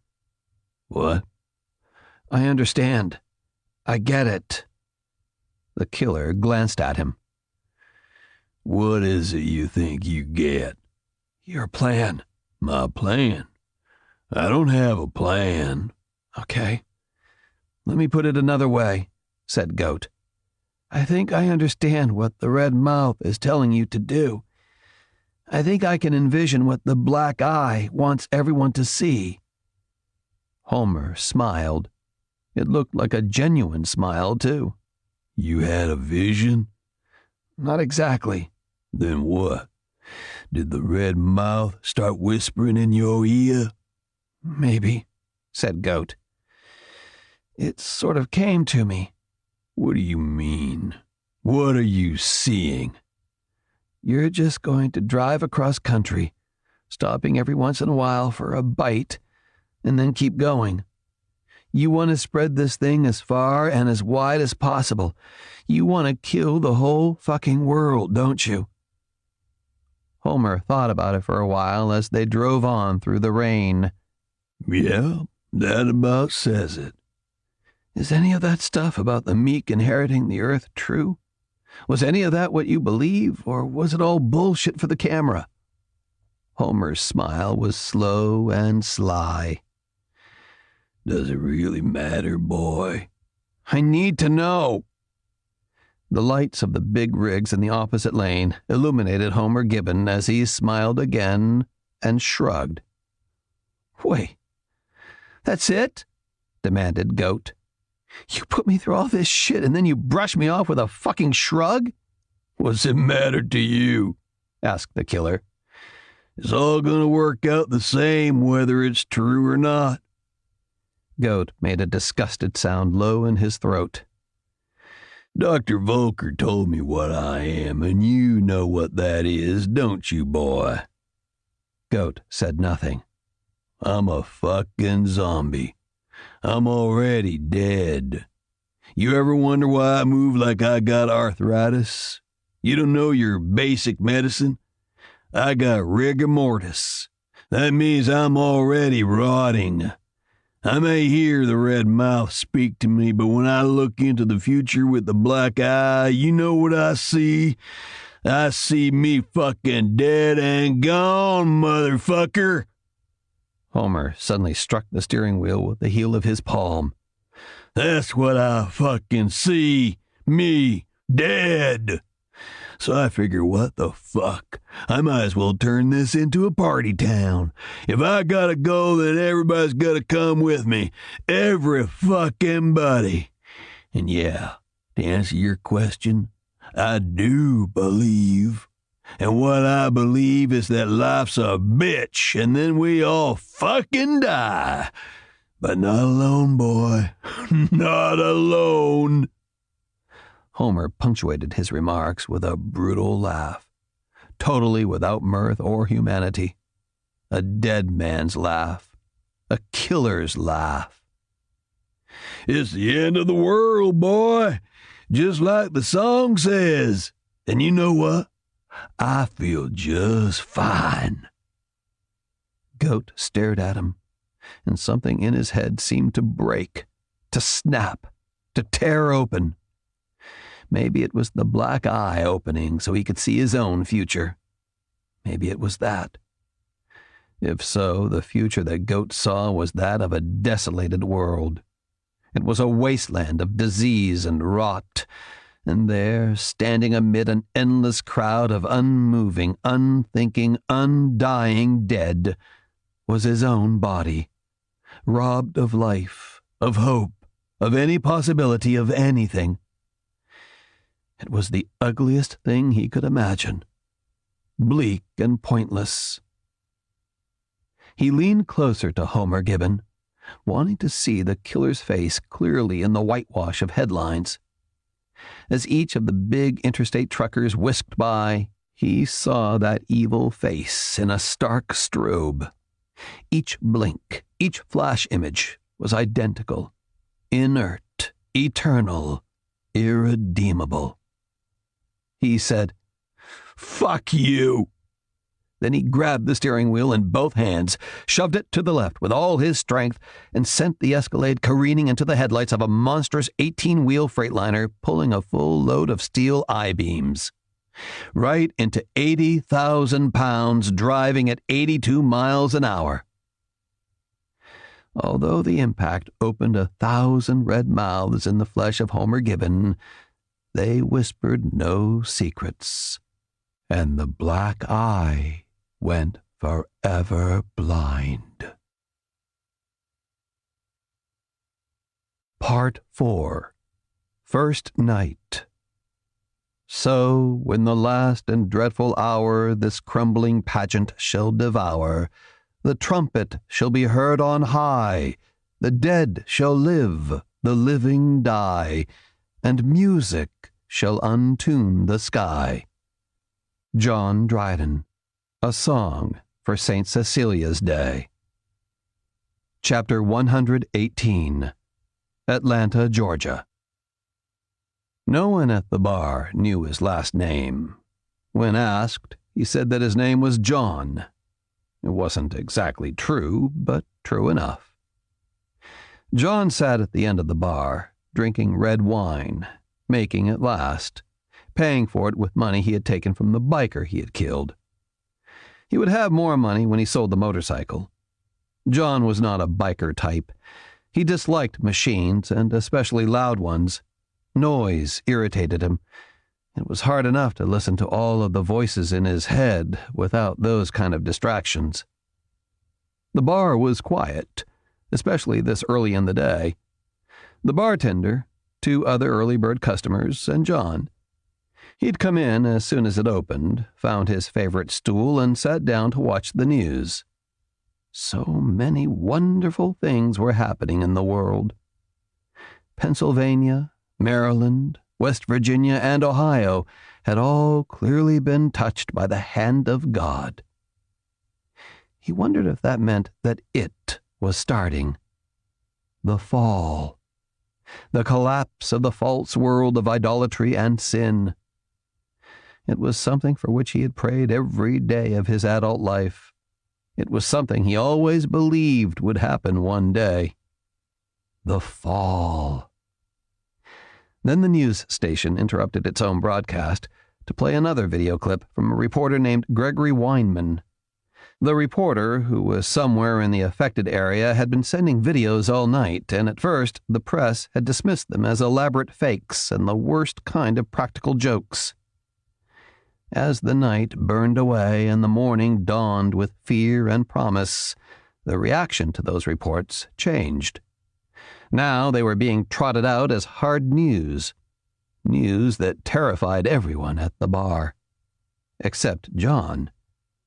"What?" "I understand. I get it." The killer glanced at him. "What is it you think you get?" "Your plan." "My plan? I don't have a plan." "Okay. Let me put it another way," said Goat. "I think I understand what the red mouth is telling you to do. I think I can envision what the black eye wants everyone to see." Homer smiled. It looked like a genuine smile, too. "You had a vision?" "Not exactly." "Then what? Did the red mouth start whispering in your ear?" "Maybe," said Goat. "It sort of came to me." "What do you mean? What are you seeing?" "You're just going to drive across country, stopping every once in a while for a bite, and then keep going. You want to spread this thing as far and as wide as possible. You want to kill the whole fucking world, don't you?" Homer thought about it for a while as they drove on through the rain. "Yeah, that about says it." "Is any of that stuff about the meek inheriting the earth true? Was any of that what you believe, or was it all bullshit for the camera?" Homer's smile was slow and sly. "Does it really matter, boy?" "I need to know." The lights of the big rigs in the opposite lane illuminated Homer Gibbon as he smiled again and shrugged. "Wait, that's it?" demanded Goat. "You put me through all this shit and then you brush me off with a fucking shrug?" "What's it matter to you?" asked the killer. "It's all gonna work out the same whether it's true or not." Goat made a disgusted sound low in his throat. "Dr. Volker told me what I am, and you know what that is, don't you, boy?" Goat said nothing. "I'm a fucking zombie. I'm already dead. You ever wonder why I move like I got arthritis? You don't know your basic medicine? I got rigor mortis. That means I'm already rotting. I may hear the red mouth speak to me, but when I look into the future with the black eye, you know what I see? I see me fucking dead and gone, motherfucker." Homer suddenly struck the steering wheel with the heel of his palm. "That's what I fucking see. Me dead. So I figure, what the fuck? I might as well turn this into a party town. If I gotta go, then everybody's gotta come with me. Every fucking buddy. And yeah, to answer your question, I do believe. And what I believe is that life's a bitch, and then we all fucking die. But not alone, boy. Not alone." Homer punctuated his remarks with a brutal laugh, totally without mirth or humanity. A dead man's laugh. A killer's laugh. "It's the end of the world, boy. Just like the song says. And you know what? I feel just fine." Goat stared at him, and something in his head seemed to break, to snap, to tear open. Maybe it was the black eye opening so he could see his own future. Maybe it was that. If so, the future that Goat saw was that of a desolated world. It was a wasteland of disease and rot, and there, standing amid an endless crowd of unmoving, unthinking, undying dead, was his own body, robbed of life, of hope, of any possibility of anything. It was the ugliest thing he could imagine, bleak and pointless. He leaned closer to Homer Gibbon, wanting to see the killer's face clearly in the whitewash of headlines. As each of the big interstate truckers whisked by, he saw that evil face in a stark strobe. Each blink, each flash image was identical, inert, eternal, irredeemable. He said, "Fuck you!" Then he grabbed the steering wheel in both hands, shoved it to the left with all his strength, and sent the Escalade careening into the headlights of a monstrous 18-wheel Freightliner pulling a full load of steel I-beams. Right into 80,000 pounds driving at 82 miles an hour. Although the impact opened 1,000 red mouths in the flesh of Homer Gibbon, they whispered no secrets, and the black eye went forever blind. Part 4. First Night. So, when the last and dreadful hour this crumbling pageant shall devour, the trumpet shall be heard on high, the dead shall live, the living die, and music shall untune the sky. John Dryden, A Song for St. Cecilia's Day. Chapter 118. Atlanta, Georgia. No one at the bar knew his last name. When asked, he said that his name was John. It wasn't exactly true, but true enough. John sat at the end of the bar, drinking red wine, making it last, paying for it with money he had taken from the biker he had killed. He would have more money when he sold the motorcycle. John was not a biker type. He disliked machines, and especially loud ones. Noise irritated him. It was hard enough to listen to all of the voices in his head without those kind of distractions. The bar was quiet, especially this early in the day. The bartender, 2 other early bird customers, and John. He'd come in as soon as it opened, found his favorite stool, and sat down to watch the news. So many wonderful things were happening in the world. Pennsylvania, Maryland, West Virginia, and Ohio had all clearly been touched by the hand of God. He wondered if that meant that it was starting. The fall. The collapse of the false world of idolatry and sin. It was something for which he had prayed every day of his adult life. It was something he always believed would happen one day. The fall. Then the news station interrupted its own broadcast to play another video clip from a reporter named Gregory Weinman. The reporter, who was somewhere in the affected area, had been sending videos all night, and at first the press had dismissed them as elaborate fakes and the worst kind of practical jokes. As the night burned away and the morning dawned with fear and promise, the reaction to those reports changed. Now they were being trotted out as hard news, news that terrified everyone at the bar, except John,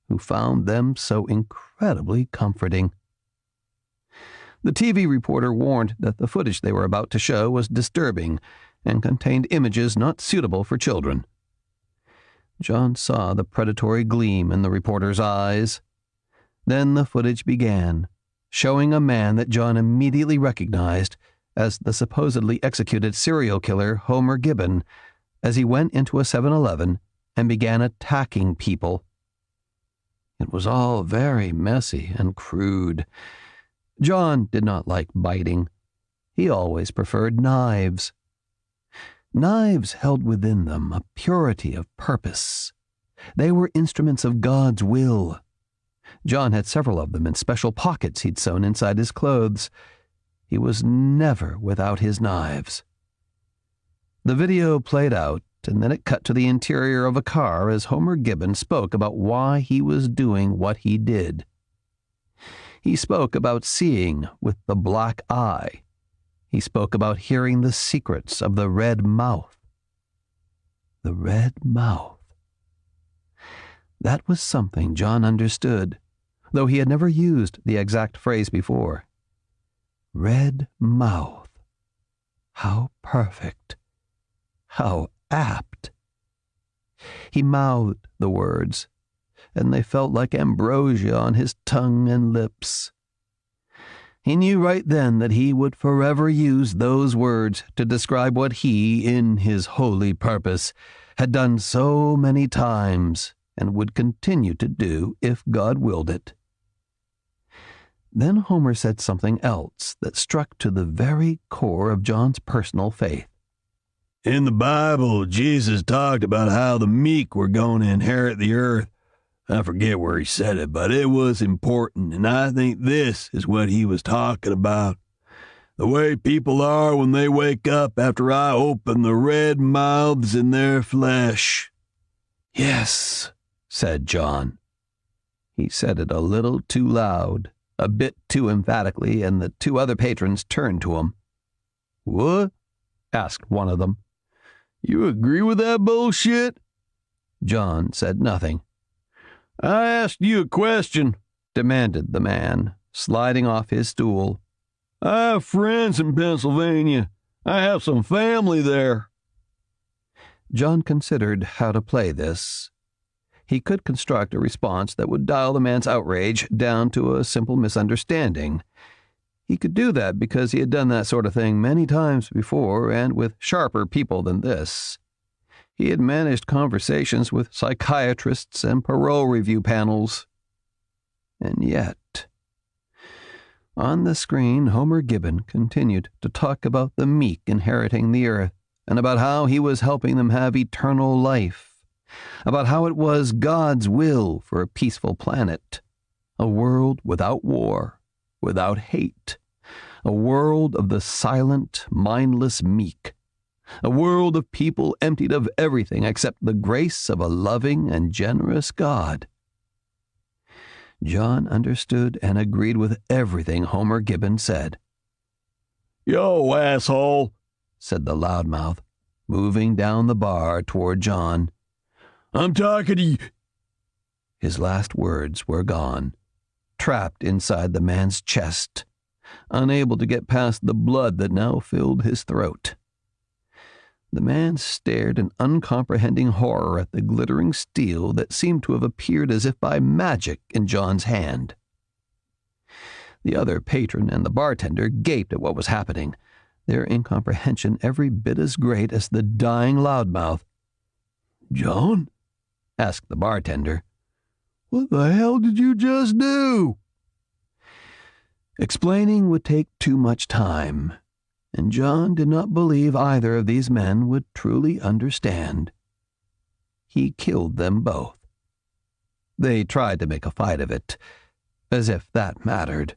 who found them so incredibly comforting. The TV reporter warned that the footage they were about to show was disturbing and contained images not suitable for children. John saw the predatory gleam in the reporter's eyes. Then the footage began, showing a man that John immediately recognized as the supposedly executed serial killer Homer Gibbon, as he went into a 7-Eleven and began attacking people. It was all very messy and crude. John did not like biting. He always preferred knives. Knives held within them a purity of purpose. They were instruments of God's will. John had several of them in special pockets he'd sewn inside his clothes. He was never without his knives. The video played out, and then it cut to the interior of a car as Homer Gibbon spoke about why he was doing what he did. He spoke about seeing with the black eye. He spoke about hearing the secrets of the red mouth. The red mouth. That was something John understood, though he had never used the exact phrase before. Red mouth. How perfect. How apt. He mouthed the words, and they felt like ambrosia on his tongue and lips. He knew right then that he would forever use those words to describe what he, in his holy purpose, had done so many times and would continue to do if God willed it. Then Homer said something else that struck to the very core of John's personal faith. In the Bible, Jesus talked about how the meek were going to inherit the earth. I forget where he said it, but it was important, and I think this is what he was talking about. The way people are when they wake up after I open the red mouths in their flesh. Yes, said John. He said it a little too loud, a bit too emphatically, and the two other patrons turned to him. What? Asked one of them. You agree with that bullshit? John said nothing. I asked you a question, demanded the man, sliding off his stool. I have friends in Pennsylvania. I have some family there. John considered how to play this. He could construct a response that would dial the man's outrage down to a simple misunderstanding. He could do that because he had done that sort of thing many times before and with sharper people than this. He had managed conversations with psychiatrists and parole review panels. And yet, on the screen, Homer Gibbon continued to talk about the meek inheriting the earth and about how he was helping them have eternal life, about how it was God's will for a peaceful planet, a world without war, without hate, a world of the silent, mindless meek, a world of people emptied of everything except the grace of a loving and generous God. John understood and agreed with everything Homer Gibbon said. Yo, asshole, said the loudmouth, moving down the bar toward John. I'm talking to you. His last words were gone, trapped inside the man's chest, unable to get past the blood that now filled his throat. The man stared in uncomprehending horror at the glittering steel that seemed to have appeared as if by magic in John's hand. The other patron and the bartender gaped at what was happening, their incomprehension every bit as great as the dying loudmouth. John? Asked the bartender. What the hell did you just do? Explaining would take too much time, and John did not believe either of these men would truly understand. He killed them both. They tried to make a fight of it, as if that mattered.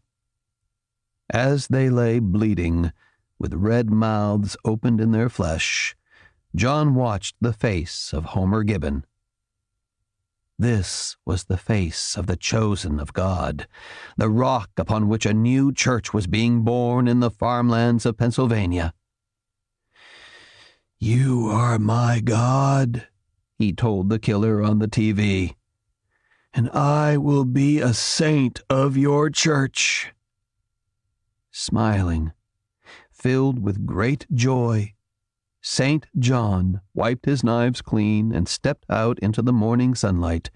As they lay bleeding, with red mouths opened in their flesh, John watched the face of Homer Gibbon. This was the face of the chosen of God, the rock upon which a new church was being born in the farmlands of Pennsylvania. "You are my God," he told the killer on the TV, "and I will be a saint of your church." Smiling, filled with great joy, St. John wiped his knives clean and stepped out into the morning sunlight,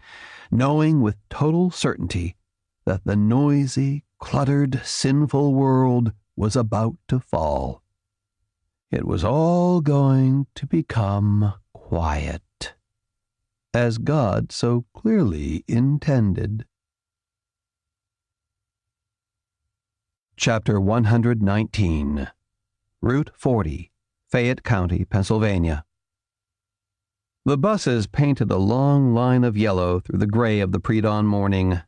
knowing with total certainty that the noisy, cluttered, sinful world was about to fall. It was all going to become quiet, as God so clearly intended. Chapter 119. Route 40. Fayette County, Pennsylvania. The buses painted a long line of yellow through the gray of the pre-dawn morning.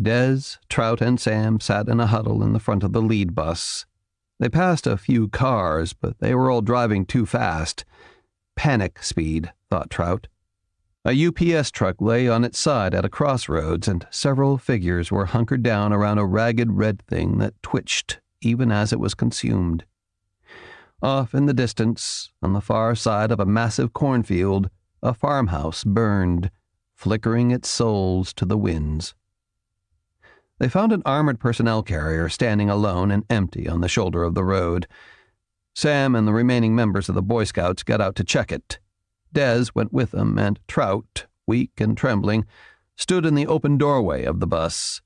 Des, Trout, and Sam sat in a huddle in the front of the lead bus. They passed a few cars, but they were all driving too fast. Panic speed, thought Trout. A UPS truck lay on its side at a crossroads, and several figures were hunkered down around a ragged red thing that twitched even as it was consumed. Off in the distance, on the far side of a massive cornfield, a farmhouse burned, flickering its souls to the winds. They found an armored personnel carrier standing alone and empty on the shoulder of the road. Sam and the remaining members of the Boy Scouts got out to check it. Des went with them, and Trout, weak and trembling, stood in the open doorway of the bus.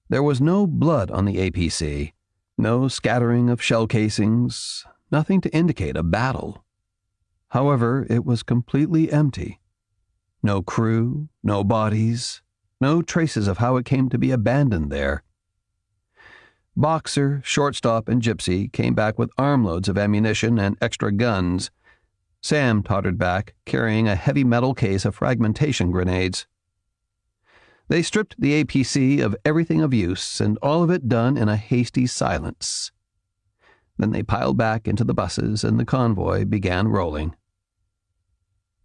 There was no blood on the APC, no scattering of shell casings, nothing to indicate a battle. However, it was completely empty. No crew, no bodies, no traces of how it came to be abandoned there. Boxer, Shortstop, and Gypsy came back with armloads of ammunition and extra guns. Sam tottered back, carrying a heavy metal case of fragmentation grenades. They stripped the APC of everything of use, and all of it done in a hasty silence. Then they piled back into the buses, and the convoy began rolling.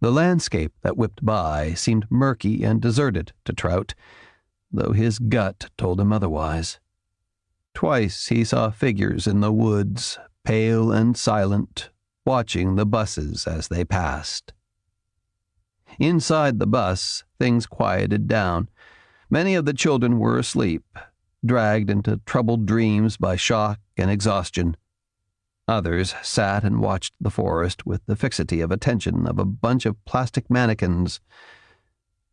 The landscape that whipped by seemed murky and deserted to Trout, though his gut told him otherwise. Twice he saw figures in the woods, pale and silent, watching the buses as they passed. Inside the bus, things quieted down. Many of the children were asleep, dragged into troubled dreams by shock and exhaustion. Others sat and watched the forest with the fixity of attention of a bunch of plastic mannequins.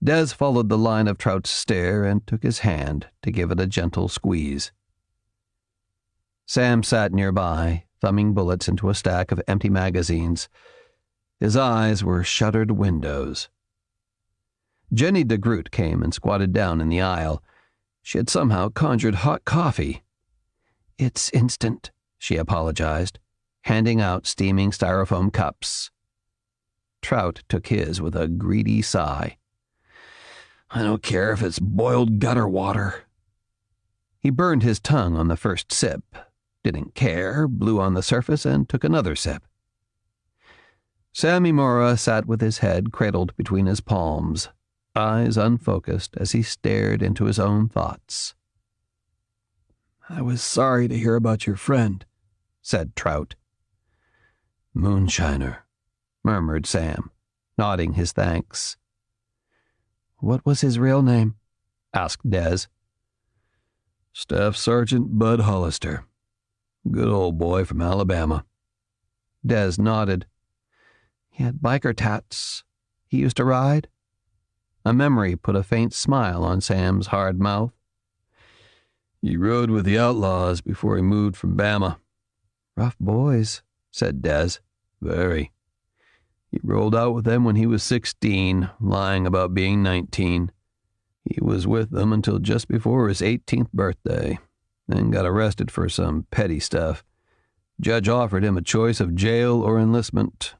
Des followed the line of Trout's stare and took his hand to give it a gentle squeeze. Sam sat nearby, thumbing bullets into a stack of empty magazines. His eyes were shuttered windows. Jenny DeGroot came and squatted down in the aisle. She had somehow conjured hot coffee. "It's instant," she apologized, handing out steaming styrofoam cups. Trout took his with a greedy sigh. "I don't care if it's boiled gutter water." He burned his tongue on the first sip, didn't care, blew on the surface, and took another sip. Sammy Mora sat with his head cradled between his palms, eyes unfocused as he stared into his own thoughts. "I was sorry to hear about your friend," said Trout. "Moonshiner," murmured Sam, nodding his thanks. "What was his real name?" asked Des. "Staff Sergeant Bud Hollister. Good old boy from Alabama." Des nodded. "He had biker tats. He used to ride?" A memory put a faint smile on Sam's hard mouth. "He rode with the outlaws before he moved from Bama." "Rough boys," said Des. "Very. He rolled out with them when he was 16, lying about being 19. He was with them until just before his 18th birthday, then got arrested for some petty stuff. Judge offered him a choice of jail or enlistment.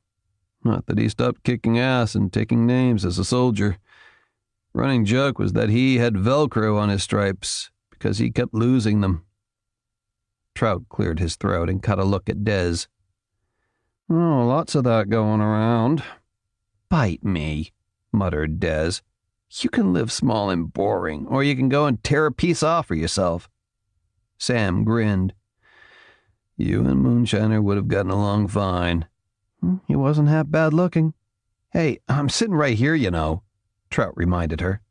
Not that he stopped kicking ass and taking names as a soldier. Running joke was that he had Velcro on his stripes because he kept losing them." Trout cleared his throat and cut a look at Des. "Oh, lots of that going around." "Bite me," muttered Des. "You can live small and boring, or you can go and tear a piece off for yourself." Sam grinned. "You and Moonshiner would have gotten along fine." "He wasn't half bad looking." "Hey, I'm sitting right here, you know," Trout reminded her.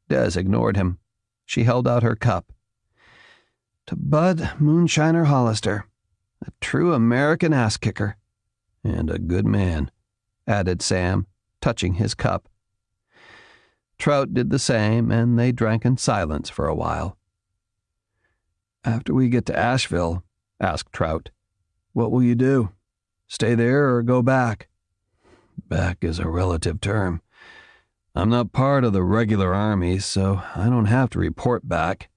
Des ignored him. She held out her cup. "To Bud Moonshiner Hollister, a true American ass-kicker." "And a good man," added Sam, touching his cup. Trout did the same, and they drank in silence for a while. "After we get to Asheville," asked Trout, "what will you do? Stay there or go back?" "Back is a relative term. I'm not part of the regular army, so I don't have to report back.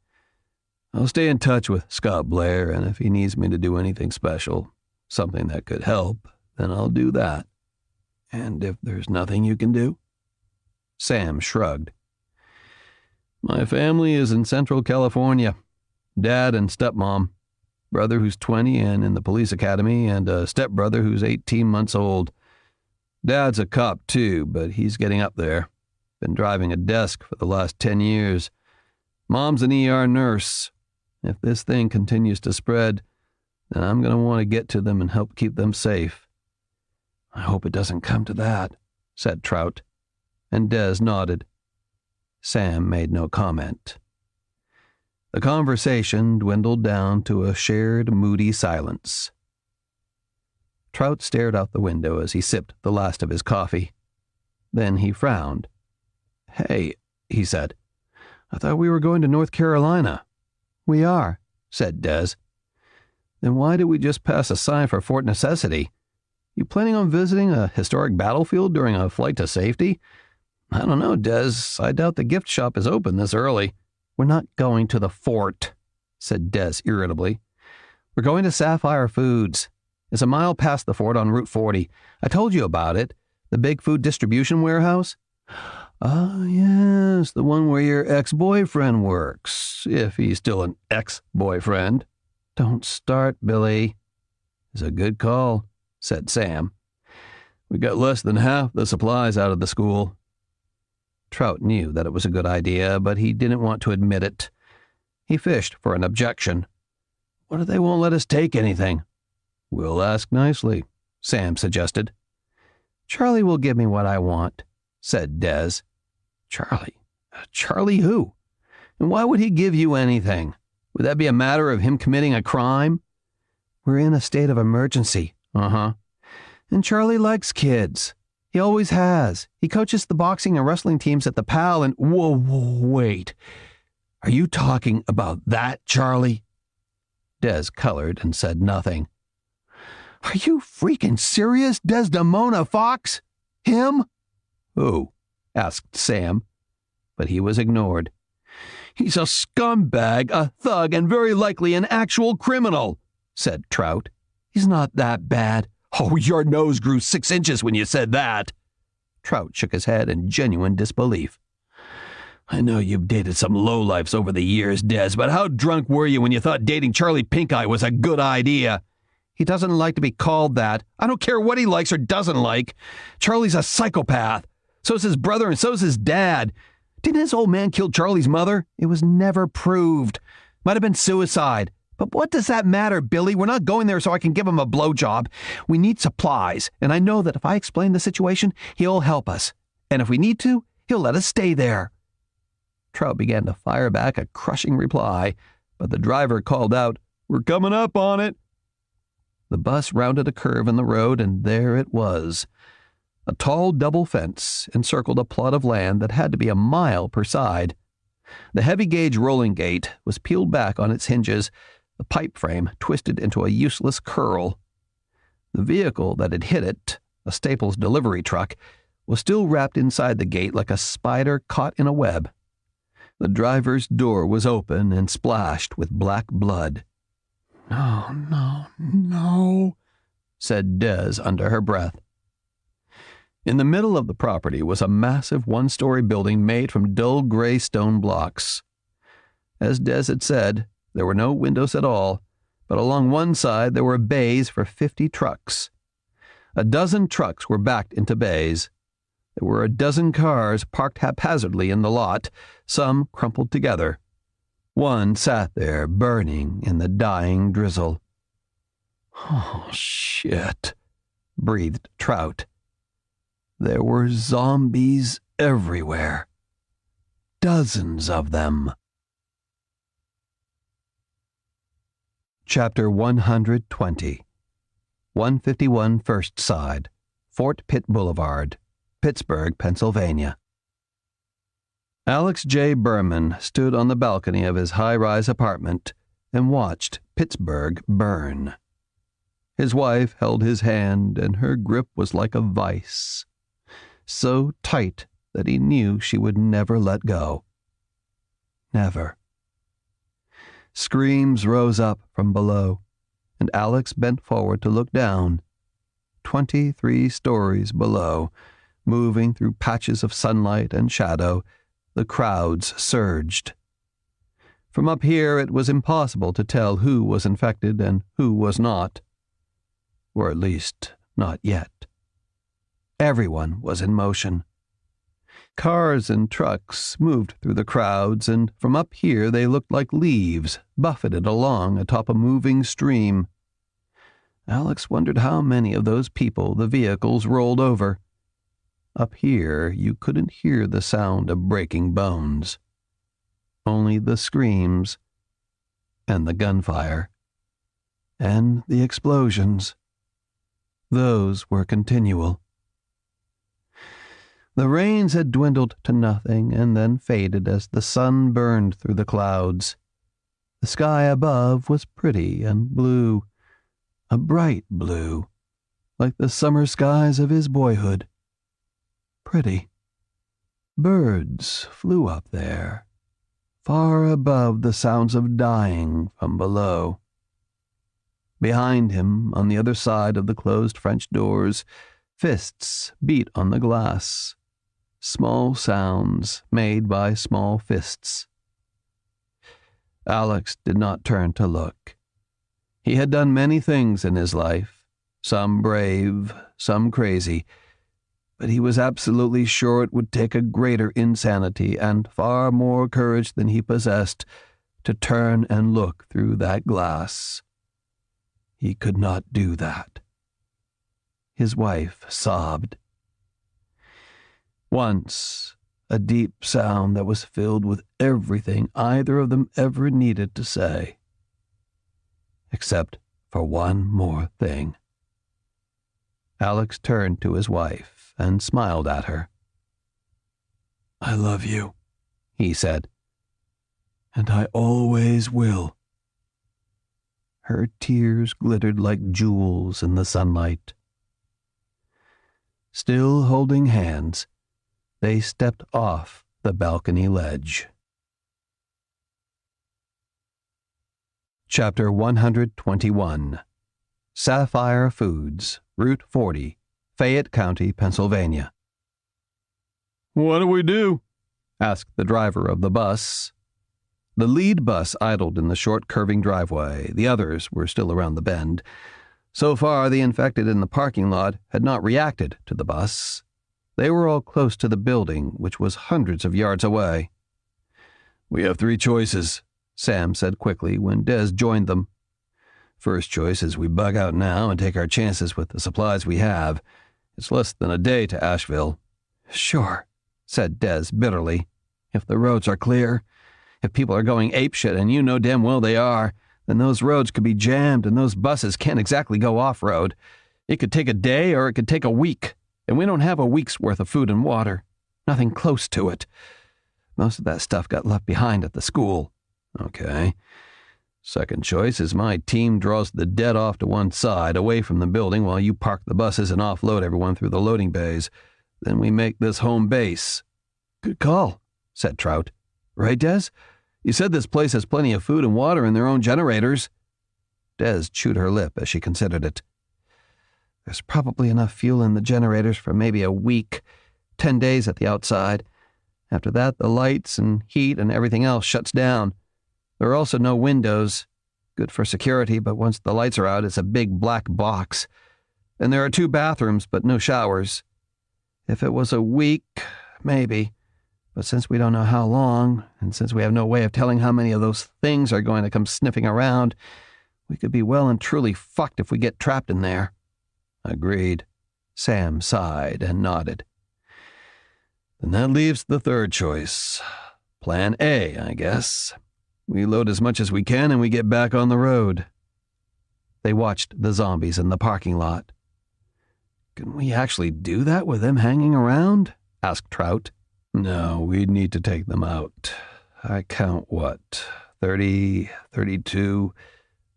I'll stay in touch with Scott Blair, and if he needs me to do anything special, something that could help, then I'll do that." "And if there's nothing you can do?" Sam shrugged. "My family is in Central California. Dad and stepmom, brother who's 20 and in the police academy, and a stepbrother who's 18 months old. Dad's a cop too, but he's getting up there. Been driving a desk for the last 10 years. Mom's an ER nurse. If this thing continues to spread, then I'm going to want to get to them and help keep them safe." "I hope it doesn't come to that," said Trout, and Des nodded. Sam made no comment. The conversation dwindled down to a shared moody silence. Trout stared out the window as he sipped the last of his coffee. Then he frowned. "Hey," he said, "I thought we were going to North Carolina." "We are," said Des. "Then why did we just pass a sign for Fort Necessity? You planning on visiting a historic battlefield during a flight to safety?" "I don't know, Des. I doubt the gift shop is open this early." "We're not going to the fort," said Des irritably. "We're going to Sapphire Foods. It's a mile past the fort on Route 40. I told you about it. The big food distribution warehouse." "Ah, yes, the one where your ex-boyfriend works, if he's still an ex-boyfriend." "Don't start, Billy." "It's a good call," said Sam. "We got less than half the supplies out of the school." Trout knew that it was a good idea, but he didn't want to admit it. He fished for an objection. "What if they won't let us take anything?" "We'll ask nicely," Sam suggested. "Charlie will give me what I want," said Des. "Charlie? Charlie who? And why would he give you anything? Would that be a matter of him committing a crime?" "We're in a state of emergency." "Uh-huh. And Charlie likes kids. He always has. He coaches the boxing and wrestling teams at the PAL and—" Whoa, wait. Are you talking about that Charlie?" Des colored and said nothing. "Are you freaking serious, Desdemona Fox? Him?" "Who?" asked Sam, but he was ignored. "He's a scumbag, a thug, and very likely an actual criminal," said Trout. "He's not that bad." "Oh, your nose grew 6 inches when you said that." Trout shook his head in genuine disbelief. "I know you've dated some lowlifes over the years, Des, but how drunk were you when you thought dating Charlie Pinkeye was a good idea?" "He doesn't like to be called that. I don't care what he likes or doesn't like. Charlie's a psychopath. So's his brother and so's his dad. Didn't his old man kill Charlie's mother? It was never proved. Might have been suicide. But what does that matter, Billy? We're not going there so I can give him a blowjob. We need supplies, and I know that if I explain the situation, he'll help us. And if we need to, he'll let us stay there." Trout began to fire back a crushing reply, but the driver called out, "We're coming up on it." The bus rounded a curve in the road, and there it was. A tall double fence encircled a plot of land that had to be a mile per side. The heavy-gauge rolling gate was peeled back on its hinges, the pipe frame twisted into a useless curl. The vehicle that had hit it, a Staples delivery truck, was still wrapped inside the gate like a spider caught in a web. The driver's door was open and splashed with black blood. "No, no, no," said Des under her breath. In the middle of the property was a massive one-story building made from dull gray stone blocks. As Des had said, there were no windows at all, but along one side there were bays for 50 trucks. A dozen trucks were backed into bays. There were a dozen cars parked haphazardly in the lot, some crumpled together. One sat there, burning in the dying drizzle. "Oh, shit," breathed Trout. There were zombies everywhere. Dozens of them. Chapter 120. 151 First Side, Fort Pitt Boulevard, Pittsburgh, Pennsylvania. Alex J. Berman stood on the balcony of his high-rise apartment and watched Pittsburgh burn. His wife held his hand, and her grip was like a vice, so tight that he knew she would never let go. Never. Screams rose up from below, and Alex bent forward to look down. 23 stories below, moving through patches of sunlight and shadow, the crowds surged. From up here it was impossible to tell who was infected and who was not. Or at least, not yet. Everyone was in motion. Cars and trucks moved through the crowds, and from up here they looked like leaves buffeted along atop a moving stream. Alex wondered how many of those people the vehicles rolled over. Up here you couldn't hear the sound of breaking bones. Only the screams and the gunfire. And the explosions. Those were continual. The rains had dwindled to nothing and then faded as the sun burned through the clouds. The sky above was pretty and blue, a bright blue, like the summer skies of his boyhood. Pretty. Birds flew up there, far above the sounds of dying from below. Behind him, on the other side of the closed French doors, fists beat on the glass. Small sounds made by small fists. Alex did not turn to look. He had done many things in his life, some brave, some crazy, but he was absolutely sure it would take a greater insanity and far more courage than he possessed to turn and look through that glass. He could not do that. His wife sobbed. Once, a deep sound that was filled with everything either of them ever needed to say. Except for one more thing. Alex turned to his wife and smiled at her. "I love you," he said. "And I always will." Her tears glittered like jewels in the sunlight. Still holding hands, they stepped off the balcony ledge. Chapter 121. Sapphire Foods, Route 40, Fayette County, Pennsylvania. "What do we do?" asked the driver of the bus. The lead bus idled in the short curving driveway. The others were still around the bend. So far, the infected in the parking lot had not reacted to the bus. They were all close to the building, which was hundreds of yards away. "We have 3 choices," Sam said quickly when Des joined them. "First choice is we bug out now and take our chances with the supplies we have. It's less than a day to Asheville." "Sure," said Des bitterly. "If the roads are clear. If people are going apeshit, and you know damn well they are, then those roads could be jammed and those buses can't exactly go off-road. It could take a day or it could take a week, and we don't have a week's worth of food and water. Nothing close to it. Most of that stuff got left behind at the school." "Okay. Second choice is my team draws the dead off to one side, away from the building, while you park the buses and offload everyone through the loading bays. Then we make this home base." "Good call," said Trout. "Right, Des? You said this place has plenty of food and water and their own generators." Des chewed her lip as she considered it. "There's probably enough fuel in the generators for maybe a week, 10 days at the outside. After that, the lights and heat and everything else shuts down. There are also no windows. Good for security, but once the lights are out, it's a big black box. And there are 2 bathrooms, but no showers. If it was a week, maybe. But since we don't know how long, and since we have no way of telling how many of those things are going to come sniffing around, we could be well and truly fucked if we get trapped in there." "Agreed." Sam sighed and nodded. "Then that leaves the third choice. Plan A, I guess. We load as much as we can and we get back on the road." They watched the zombies in the parking lot. "Can we actually do that with them hanging around?" asked Trout. "No, we'd need to take them out. I count, 30, 32.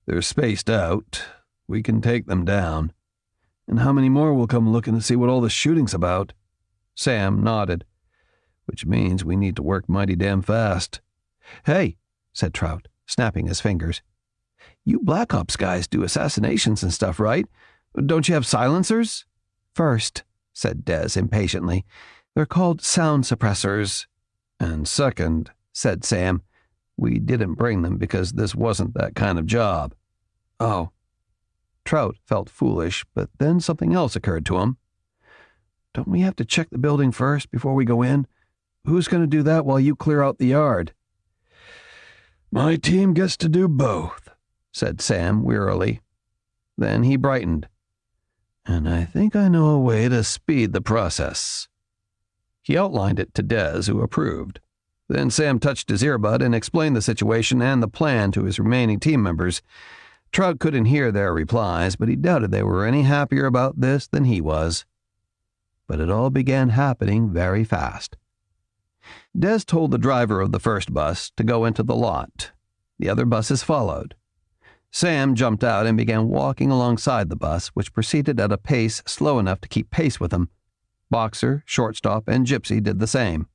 They're spaced out. We can take them down." "And how many more will come looking to see what all the shooting's about?" Sam nodded. "Which means we need to work mighty damn fast." "Hey," said Trout, snapping his fingers. "You Black Ops guys do assassinations and stuff, right? Don't you have silencers?" "First," said Des impatiently, "they're called sound suppressors." "And second," said Sam, "we didn't bring them because this wasn't that kind of job." "Oh." Trout felt foolish, but then something else occurred to him. "Don't we have to check the building first before we go in? Who's going to do that while you clear out the yard?" "My team gets to do both," said Sam wearily. Then he brightened. "And I think I know a way to speed the process." He outlined it to Des, who approved. Then Sam touched his earbud and explained the situation and the plan to his remaining team members. Trout couldn't hear their replies, but he doubted they were any happier about this than he was. But it all began happening very fast. Des told the driver of the first bus to go into the lot. The other buses followed. Sam jumped out and began walking alongside the bus, which proceeded at a pace slow enough to keep pace with him. Boxer, Shortstop, and Gypsy did the same.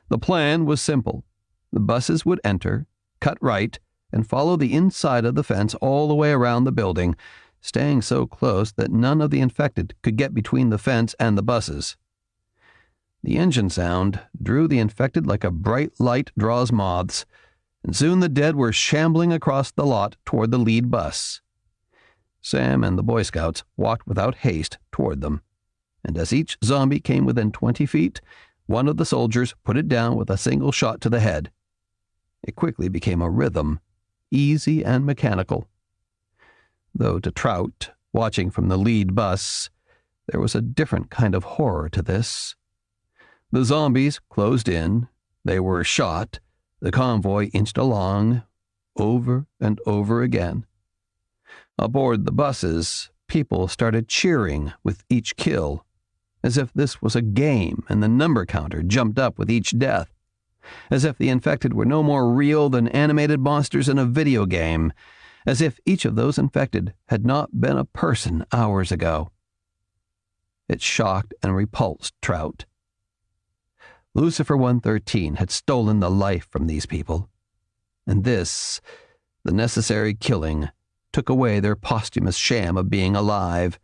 The plan was simple. The buses would enter, cut right, and follow the inside of the fence all the way around the building, staying so close that none of the infected could get between the fence and the buses. The engine sound drew the infected like a bright light draws moths, and soon the dead were shambling across the lot toward the lead bus. Sam and the Boy Scouts walked without haste toward them, and as each zombie came within 20 feet, one of the soldiers put it down with a single shot to the head. It quickly became a rhythm, easy and mechanical. Though to Trout, watching from the lead bus, there was a different kind of horror to this. The zombies closed in, they were shot, the convoy inched along, over and over again. Aboard the buses, people started cheering with each kill, as if this was a game and the number counter jumped up with each death, as if the infected were no more real than animated monsters in a video game, as if each of those infected had not been a person hours ago. It shocked and repulsed Trout. Lucifer 113 had stolen the life from these people, and this, the necessary killing, took away their posthumous sham of being alive.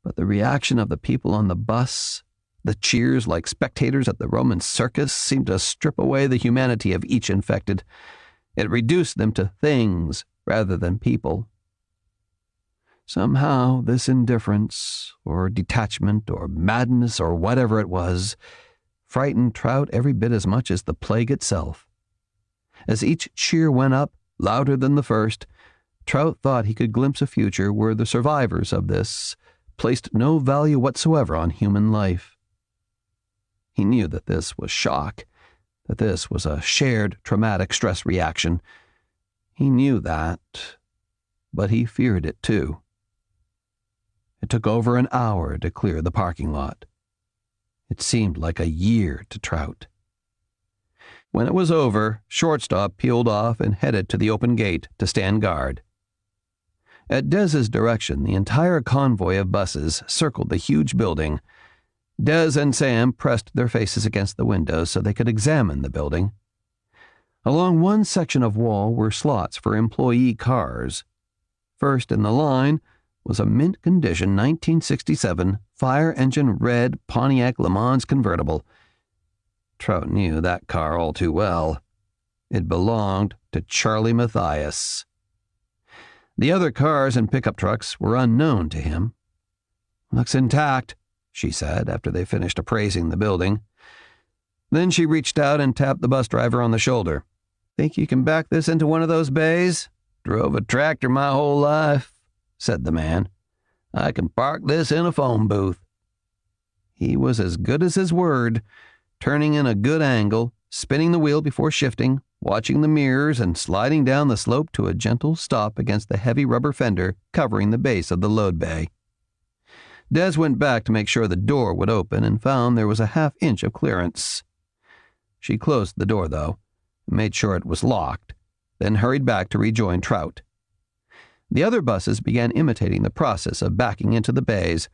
But the reaction of the people on the bus, the cheers like spectators at the Roman circus, seemed to strip away the humanity of each infected. It reduced them to things rather than people. Somehow this indifference, or detachment, or madness, or whatever it was, frightened Trout every bit as much as the plague itself. As each cheer went up, louder than the first, Trout thought he could glimpse a future where the survivors of this placed no value whatsoever on human life. He knew that this was shock, that this was a shared traumatic stress reaction. He knew that, but he feared it too. It took over an hour to clear the parking lot. It seemed like a year to Trout. When it was over, Shortstop peeled off and headed to the open gate to stand guard. At Dez's direction, the entire convoy of buses circled the huge building. Dez and Sam pressed their faces against the windows so they could examine the building. Along one section of wall were slots for employee cars. First in the line was a mint-condition 1967 fire-engine red Pontiac Le Mans convertible. Trout knew that car all too well. It belonged to Charlie Mathias. The other cars and pickup trucks were unknown to him. "Looks intact," she said after they finished appraising the building. Then she reached out and tapped the bus driver on the shoulder. "Think you can back this into one of those bays? Drove a tractor my whole life," said the man. "I can park this in a phone booth." He was as good as his word, turning in a good angle, spinning the wheel before shifting, watching the mirrors, and sliding down the slope to a gentle stop against the heavy rubber fender covering the base of the load bay. Des went back to make sure the door would open and found there was a half-inch of clearance. She closed the door, though, and made sure it was locked, then hurried back to rejoin Trout. The other buses began imitating the process of backing into the bays.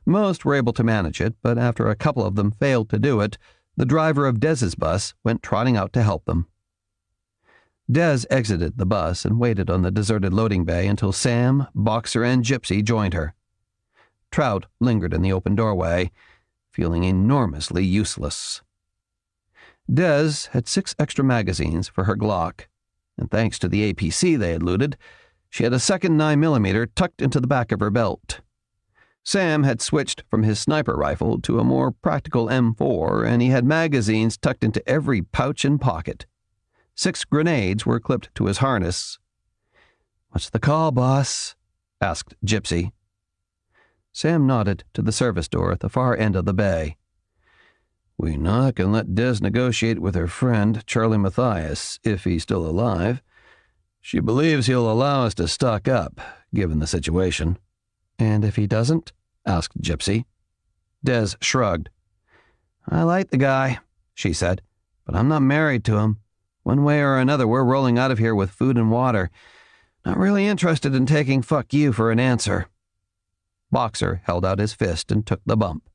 Most were able to manage it, but after a couple of them failed to do it, the driver of Dez's bus went trotting out to help them. Des exited the bus and waited on the deserted loading bay until Sam, Boxer, and Gypsy joined her. Trout lingered in the open doorway, feeling enormously useless. Des had 6 extra magazines for her Glock, and thanks to the APC they had looted, she had a second 9mm tucked into the back of her belt. Sam had switched from his sniper rifle to a more practical M4, and he had magazines tucked into every pouch and pocket. 6 grenades were clipped to his harness. "What's the call, boss?" asked Gypsy. Sam nodded to the service door at the far end of the bay. We knock and let Des negotiate with her friend, Charlie Matthias, if he's still alive. She believes he'll allow us to stock up, given the situation. And if he doesn't? Asked Gypsy. Des shrugged. I like the guy, she said, but I'm not married to him. One way or another, we're rolling out of here with food and water. Not really interested in taking fuck you for an answer. Boxer held out his fist and took the bump.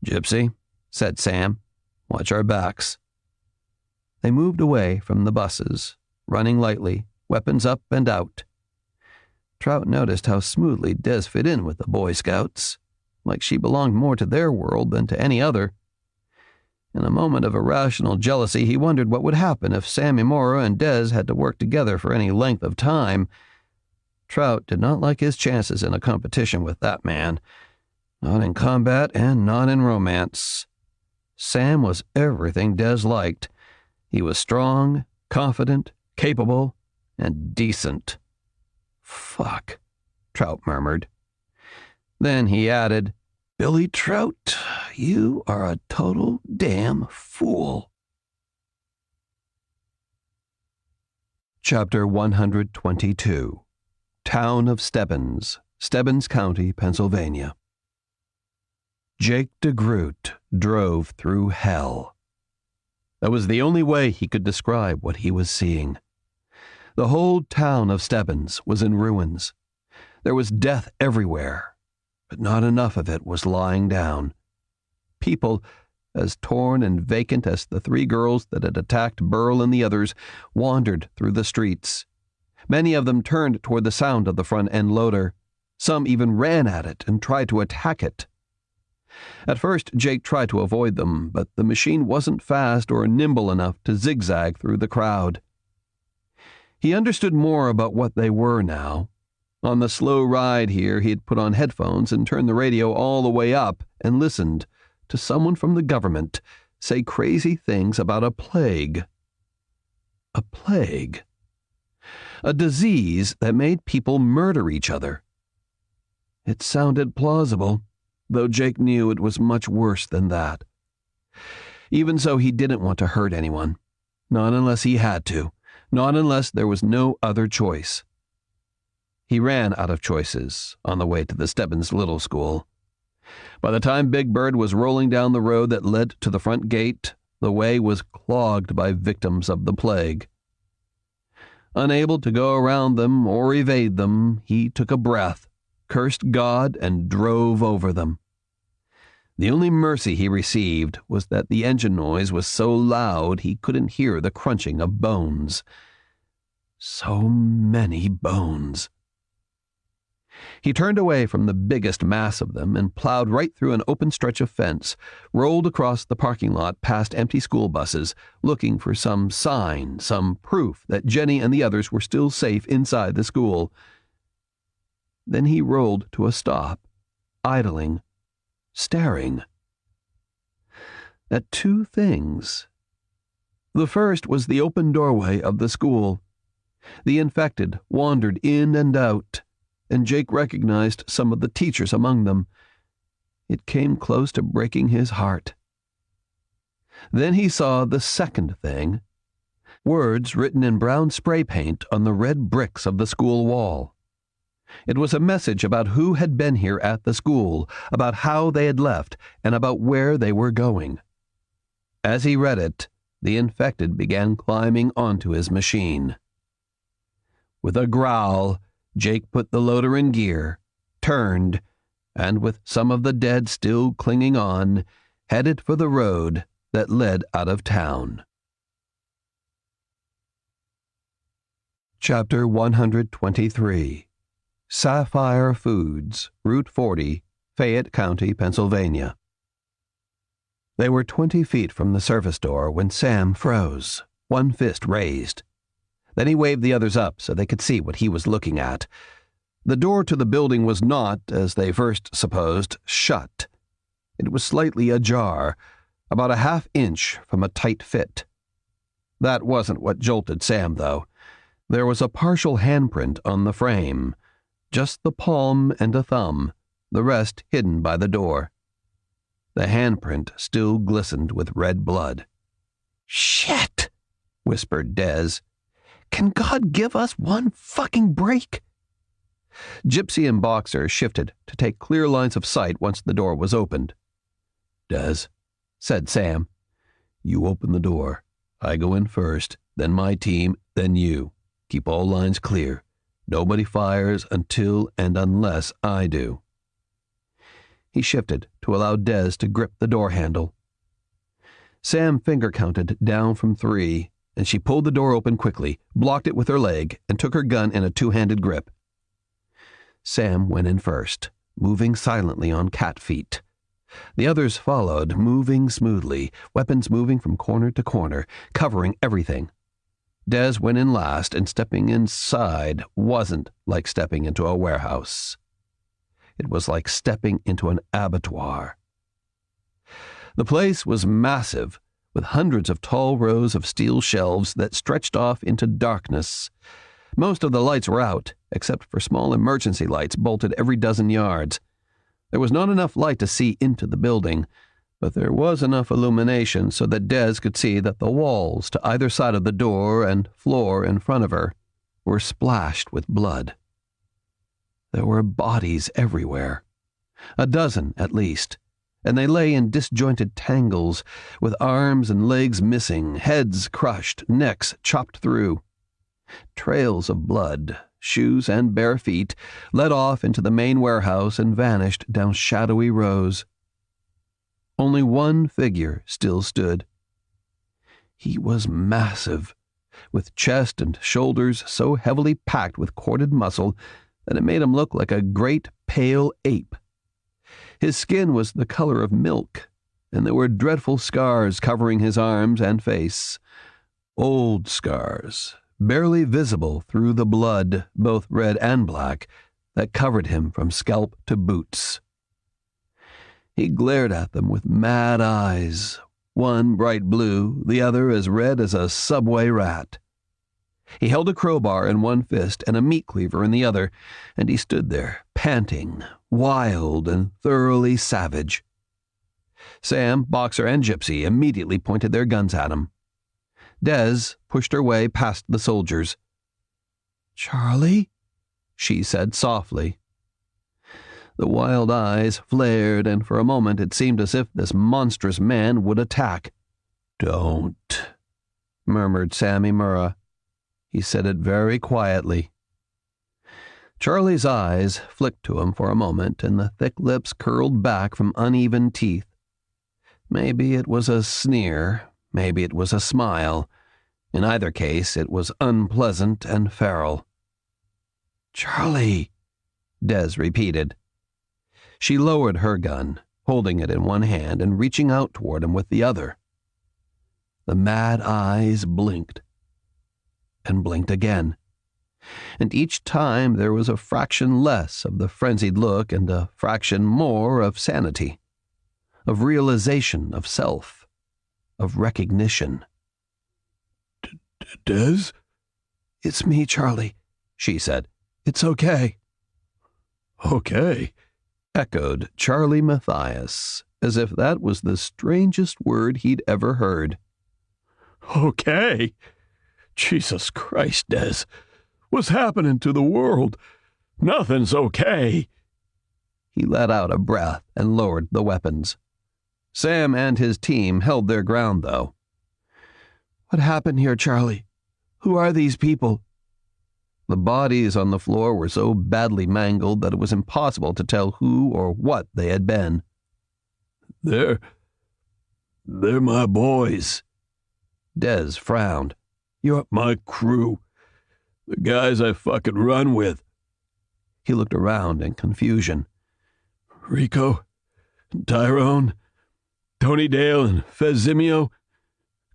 Gypsy, said Sam, watch our backs. They moved away from the buses, running lightly, weapons up and out. Trout noticed how smoothly Des fit in with the Boy Scouts, like she belonged more to their world than to any other. In a moment of irrational jealousy, he wondered what would happen if Sam Imura and Des had to work together for any length of time. Trout did not like his chances in a competition with that man. Not in combat and not in romance. Sam was everything Des liked. He was strong, confident, capable, and decent. Fuck, Trout murmured. Then he added, Billy Trout, you are a total damn fool. Chapter 122. Town of Stebbins, Stebbins County, Pennsylvania. Jake DeGroot drove through hell. That was the only way he could describe what he was seeing. The whole town of Stebbins was in ruins. There was death everywhere, but not enough of it was lying down. People, as torn and vacant as the three girls that had attacked Burl and the others, wandered through the streets. Many of them turned toward the sound of the front-end loader. Some even ran at it and tried to attack it. At first, Jake tried to avoid them, but the machine wasn't fast or nimble enough to zigzag through the crowd. He understood more about what they were now. On the slow ride here, he had put on headphones and turned the radio all the way up and listened to someone from the government say crazy things about a plague. A plague. A disease that made people murder each other. It sounded plausible, though Jake knew it was much worse than that. Even so, he didn't want to hurt anyone. Not unless he had to. Not unless there was no other choice. He ran out of choices on the way to the Stebbins Little School. By the time Big Bird was rolling down the road that led to the front gate, the way was clogged by victims of the plague. Unable to go around them or evade them, he took a breath, cursed God, and drove over them. The only mercy he received was that the engine noise was so loud he couldn't hear the crunching of bones. So many bones. He turned away from the biggest mass of them and plowed right through an open stretch of fence, rolled across the parking lot past empty school buses, looking for some sign, some proof that Jenny and the others were still safe inside the school. Then he rolled to a stop, idling, staring at two things. The first was the open doorway of the school. The infected wandered in and out, and Jake recognized some of the teachers among them. It came close to breaking his heart. Then he saw the second thing, words written in brown spray paint on the red bricks of the school wall. It was a message about who had been here at the school, about how they had left, and about where they were going. As he read it, the infected began climbing onto his machine. With a growl, Jake put the loader in gear, turned, and with some of the dead still clinging on, headed for the road that led out of town. Chapter 123. Sapphire Foods, Route 40, Fayette County, Pennsylvania. They were 20 feet from the service door when Sam froze, one fist raised. Then he waved the others up so they could see what he was looking at. The door to the building was not, as they first supposed, shut. It was slightly ajar, about a half-inch from a tight fit. That wasn't what jolted Sam, though. There was a partial handprint on the frame, just the palm and a thumb, the rest hidden by the door. The handprint still glistened with red blood. "Shit!" whispered Des. "Can God give us one fucking break?" Gypsy and Boxer shifted to take clear lines of sight once the door was opened. "Des," said Sam, "you open the door. I go in first, then my team, then you. Keep all lines clear. Nobody fires until and unless I do." He shifted to allow Des to grip the door handle. Sam finger-counted down from 3, and she pulled the door open quickly, blocked it with her leg, and took her gun in a two-handed grip. Sam went in first, moving silently on cat feet. The others followed, moving smoothly, weapons moving from corner to corner, covering everything. Des went in last, and stepping inside wasn't like stepping into a warehouse. It was like stepping into an abattoir. The place was massive, with hundreds of tall rows of steel shelves that stretched off into darkness. Most of the lights were out, except for small emergency lights bolted every dozen yards. There was not enough light to see into the building, but there was enough illumination so that Des could see that the walls to either side of the door and floor in front of her were splashed with blood. There were bodies everywhere, a dozen at least, and they lay in disjointed tangles, with arms and legs missing, heads crushed, necks chopped through. Trails of blood, shoes and bare feet, led off into the main warehouse and vanished down shadowy rows. Only one figure still stood. He was massive, with chest and shoulders so heavily packed with corded muscle that it made him look like a great pale ape. His skin was the color of milk, and there were dreadful scars covering his arms and face. Old scars, barely visible through the blood, both red and black, that covered him from scalp to boots. He glared at them with mad eyes, one bright blue, the other as red as a subway rat. He held a crowbar in one fist and a meat cleaver in the other, and he stood there, panting, wild and thoroughly savage. Sam, Boxer, and Gypsy immediately pointed their guns at him. Des pushed her way past the soldiers. "Charlie?" she said softly. The wild eyes flared, and for a moment it seemed as if this monstrous man would attack. "Don't," murmured Sammy Murrah. He said it very quietly. Charlie's eyes flicked to him for a moment, and the thick lips curled back from uneven teeth. Maybe it was a sneer, maybe it was a smile. In either case, it was unpleasant and feral. "Charlie," Des repeated. She lowered her gun, holding it in one hand and reaching out toward him with the other. The mad eyes blinked and blinked again, and each time there was a fraction less of the frenzied look and a fraction more of sanity, of realization of self, of recognition. "Des?" "It's me, Charlie," she said. "It's okay." "Okay," echoed Charlie Matthias, as if that was the strangest word he'd ever heard. "Okay? Jesus Christ, Des. What's happening to the world? Nothing's okay." He let out a breath and lowered the weapons. Sam and his team held their ground, though. "What happened here, Charlie? Who are these people?" The bodies on the floor were so badly mangled that it was impossible to tell who or what they had been. They're my boys." Des frowned. "You're my crew. The guys I fucking run with." He looked around in confusion. "Rico, Tyrone, Tony Dale, and Fezimio.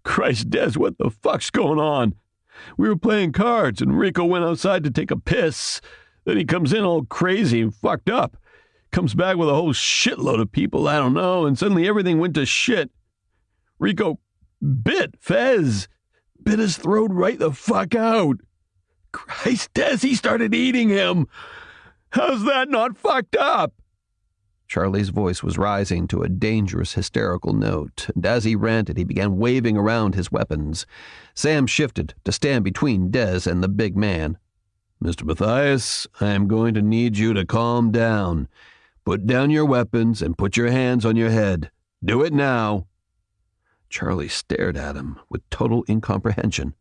Christ, Des, what the fuck's going on? We were playing cards, and Rico went outside to take a piss. Then he comes in all crazy and fucked up. Comes back with a whole shitload of people I don't know, and suddenly everything went to shit. Rico bit Fez. Bit his throat right the fuck out. Christ, Des, he started eating him. How's that not fucked up?" Charlie's voice was rising to a dangerous, hysterical note, and as he ranted, he began waving around his weapons. Sam shifted to stand between Des and the big man. Mr. Matthias, I am going to need you to calm down. Put down your weapons and put your hands on your head. Do it now. Charlie stared at him with total incomprehension.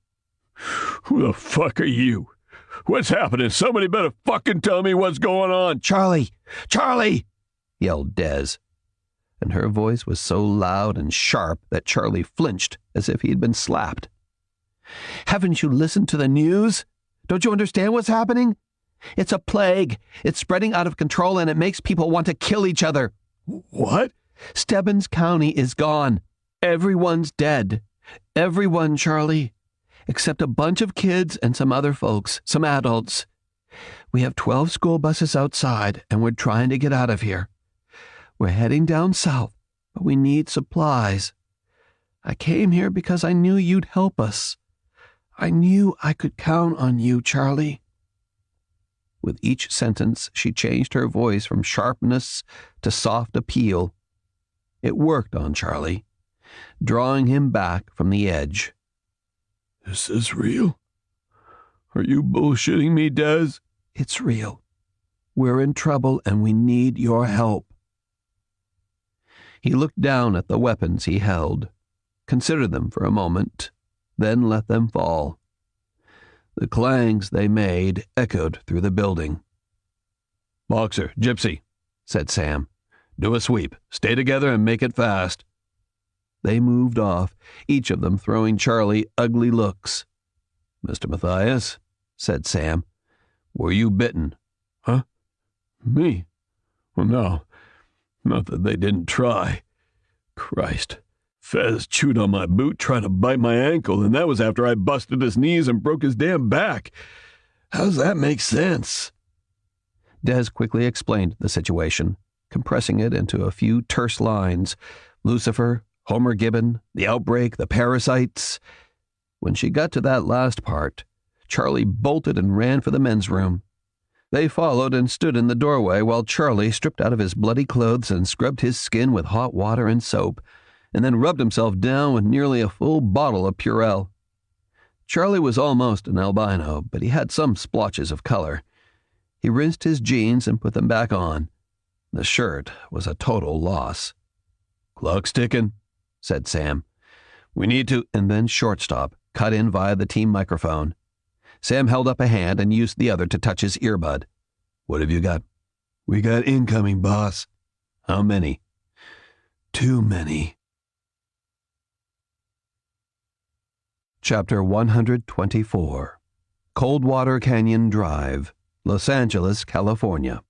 Who the fuck are you? What's happening? Somebody better fucking tell me what's going on. Charlie! Charlie! Yelled Des, and her voice was so loud and sharp that Charlie flinched as if he had been slapped. Haven't you listened to the news? Don't you understand what's happening? It's a plague. It's spreading out of control and it makes people want to kill each other. What? Stebbins County is gone. Everyone's dead. Everyone, Charlie. Except a bunch of kids and some other folks, some adults. We have 12 school buses outside and we're trying to get out of here. We're heading down south, but we need supplies. I came here because I knew you'd help us. I knew I could count on you, Charlie. With each sentence, she changed her voice from sharpness to soft appeal. It worked on Charlie, drawing him back from the edge. Is this real? Are you bullshitting me, Des? It's real. We're in trouble and we need your help. He looked down at the weapons he held, considered them for a moment, then let them fall. The clangs they made echoed through the building. Boxer, Gypsy, said Sam. Do a sweep. Stay together and make it fast. They moved off, each of them throwing Charlie ugly looks. Mr. Matthias, said Sam. Were you bitten? Huh? Me? Well, no. Not that they didn't try. Christ. Fez chewed on my boot trying to bite my ankle, and that was after I busted his knees and broke his damn back. How does that make sense? Des quickly explained the situation, compressing it into a few terse lines. Lucifer, Homer Gibbon, the outbreak, the parasites. When she got to that last part, Charlie bolted and ran for the men's room. They followed and stood in the doorway while Charlie stripped out of his bloody clothes and scrubbed his skin with hot water and soap, and then rubbed himself down with nearly a full bottle of Purell. Charlie was almost an albino, but he had some splotches of color. He rinsed his jeans and put them back on. The shirt was a total loss. "Clock's ticking," said Sam. "We need to—" And then Shortstop cut in via the team microphone. Sam held up a hand and used the other to touch his earbud. "What have you got?" "We got incoming, boss." "How many?" "Too many." Chapter 124. Coldwater Canyon Drive, Los Angeles, California.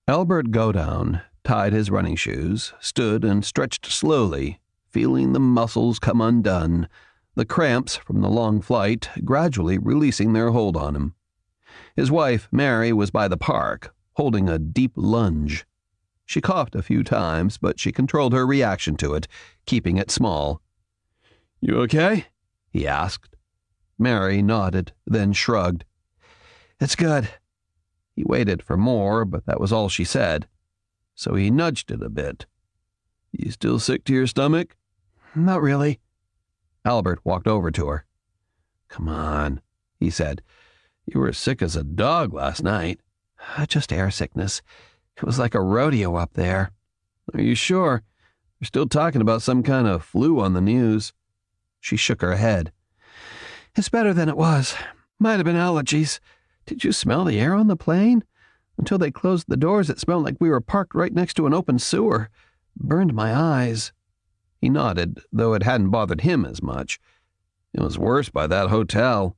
Albert Godown tied his running shoes, stood and stretched slowly, feeling the muscles come undone, the cramps from the long flight gradually releasing their hold on him. His wife, Mary, was by the park, holding a deep lunge. She coughed a few times, but she controlled her reaction to it, keeping it small. "You okay?" he asked. Mary nodded, then shrugged. "It's good." He waited for more, but that was all she said. So he nudged it a bit. "You still sick to your stomach?" "Not really." Albert walked over to her. "Come on," he said. "You were sick as a dog last night." "Just air sickness. It was like a rodeo up there." "Are you sure? They're still talking about some kind of flu on the news." She shook her head. "It's better than it was. Might have been allergies. Did you smell the air on the plane? Until they closed the doors, it smelled like we were parked right next to an open sewer. Burned my eyes." He nodded, though it hadn't bothered him as much. "It was worse by that hotel."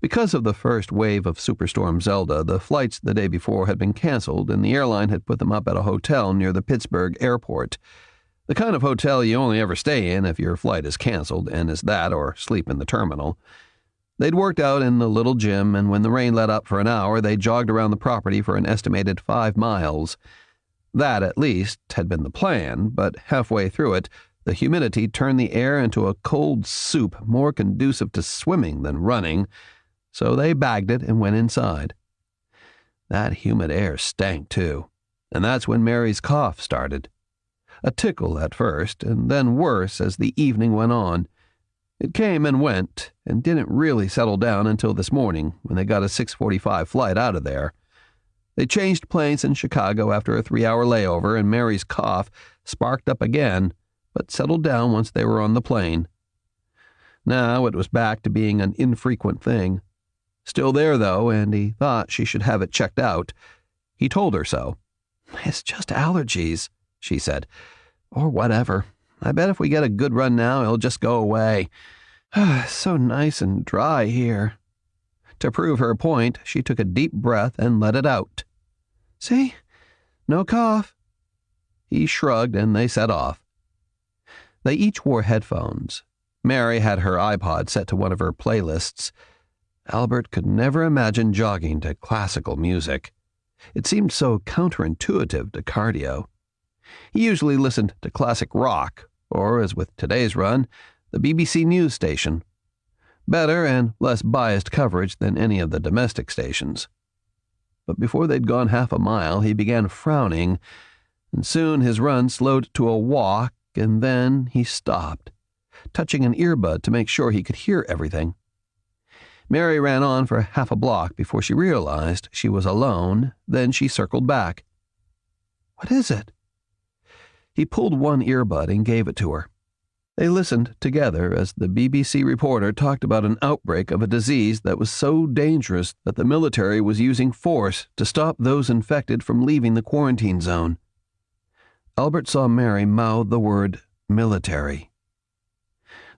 Because of the first wave of Superstorm Zelda, the flights the day before had been canceled, and the airline had put them up at a hotel near the Pittsburgh airport. The kind of hotel you only ever stay in if your flight is canceled, and is that or sleep in the terminal. They'd worked out in the little gym, and when the rain let up for an hour, they jogged around the property for an estimated 5 miles. That, at least, had been the plan, but halfway through it, the humidity turned the air into a cold soup more conducive to swimming than running, so they bagged it and went inside. That humid air stank, too. and that's when Mary's cough started. A tickle at first, and then worse as the evening went on. It came and went, and didn't really settle down until this morning when they got a 6:45 flight out of there. They changed planes in Chicago after a 3-hour layover, and Mary's cough sparked up again, but settled down once they were on the plane. Now it was back to being an infrequent thing. Still there, though, and he thought she should have it checked out. He told her so. "It's just allergies," she said. "Or whatever. I bet if we get a good run now, it'll just go away. So nice and dry here." To prove her point, she took a deep breath and let it out. "See? No cough." He shrugged, and they set off. They each wore headphones. Mary had her iPod set to one of her playlists. Albert could never imagine jogging to classical music. It seemed so counterintuitive to cardio. He usually listened to classic rock, or, as with today's run, the BBC News station. Better and less biased coverage than any of the domestic stations. But before they'd gone half a mile, he began frowning, and soon his run slowed to a walk, and then he stopped, touching an earbud to make sure he could hear everything. Mary ran on for half a block before she realized she was alone. Then she circled back. "What is it?" He pulled one earbud and gave it to her. They listened together as the BBC reporter talked about an outbreak of a disease that was so dangerous that the military was using force to stop those infected from leaving the quarantine zone. Albert saw Mary mouth the word military.